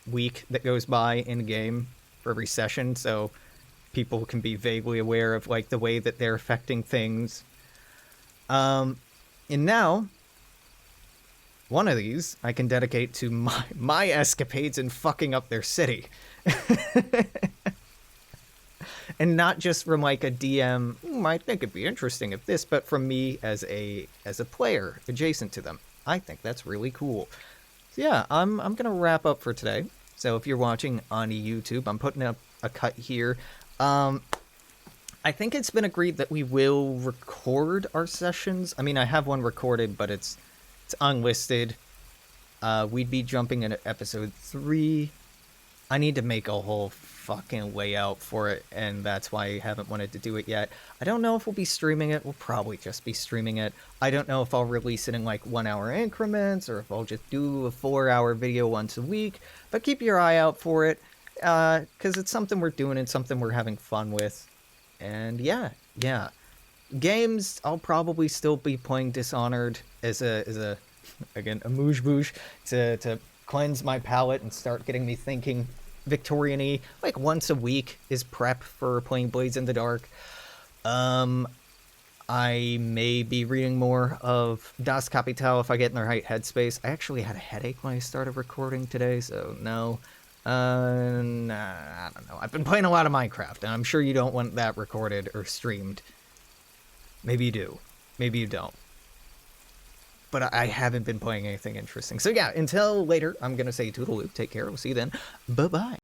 week that goes by in game, for every session, so people can be vaguely aware of like the way that they're affecting things. And now one of these I can dedicate to my escapades in fucking up their city. And not just from like a DM, I think it'd be interesting if this, but from me as a player adjacent to them. I think that's really cool. So yeah, I'm gonna wrap up for today. So if you're watching on YouTube, I'm putting up a cut here. I think it's been agreed that we will record our sessions. I mean, I have one recorded, but it's unlisted. We'd be jumping into episode 3. I need to make a whole fucking layout for it, and that's why I haven't wanted to do it yet. I don't know if we'll be streaming it. We'll probably just be streaming it. I don't know if I'll release it in like 1 hour increments, or if I'll just do a 4-hour video once a week. But keep your eye out for it, because it's something we're doing and something we're having fun with. And yeah. Games, I'll probably still be playing Dishonored as a again, a mouche bouche to cleanse my palate and start getting me thinking Victorian-y. Like once a week is prep for playing Blades in the Dark. I may be reading more of Das Kapital if I get in the right headspace. I actually had a headache when I started recording today, so no. Nah, I don't know. I've been playing a lot of Minecraft, and I'm sure you don't want that recorded or streamed. Maybe you do. Maybe you don't. But I haven't been playing anything interesting. So yeah, until later, I'm going to say toodaloo. Take care. We'll see you then. Bye-bye.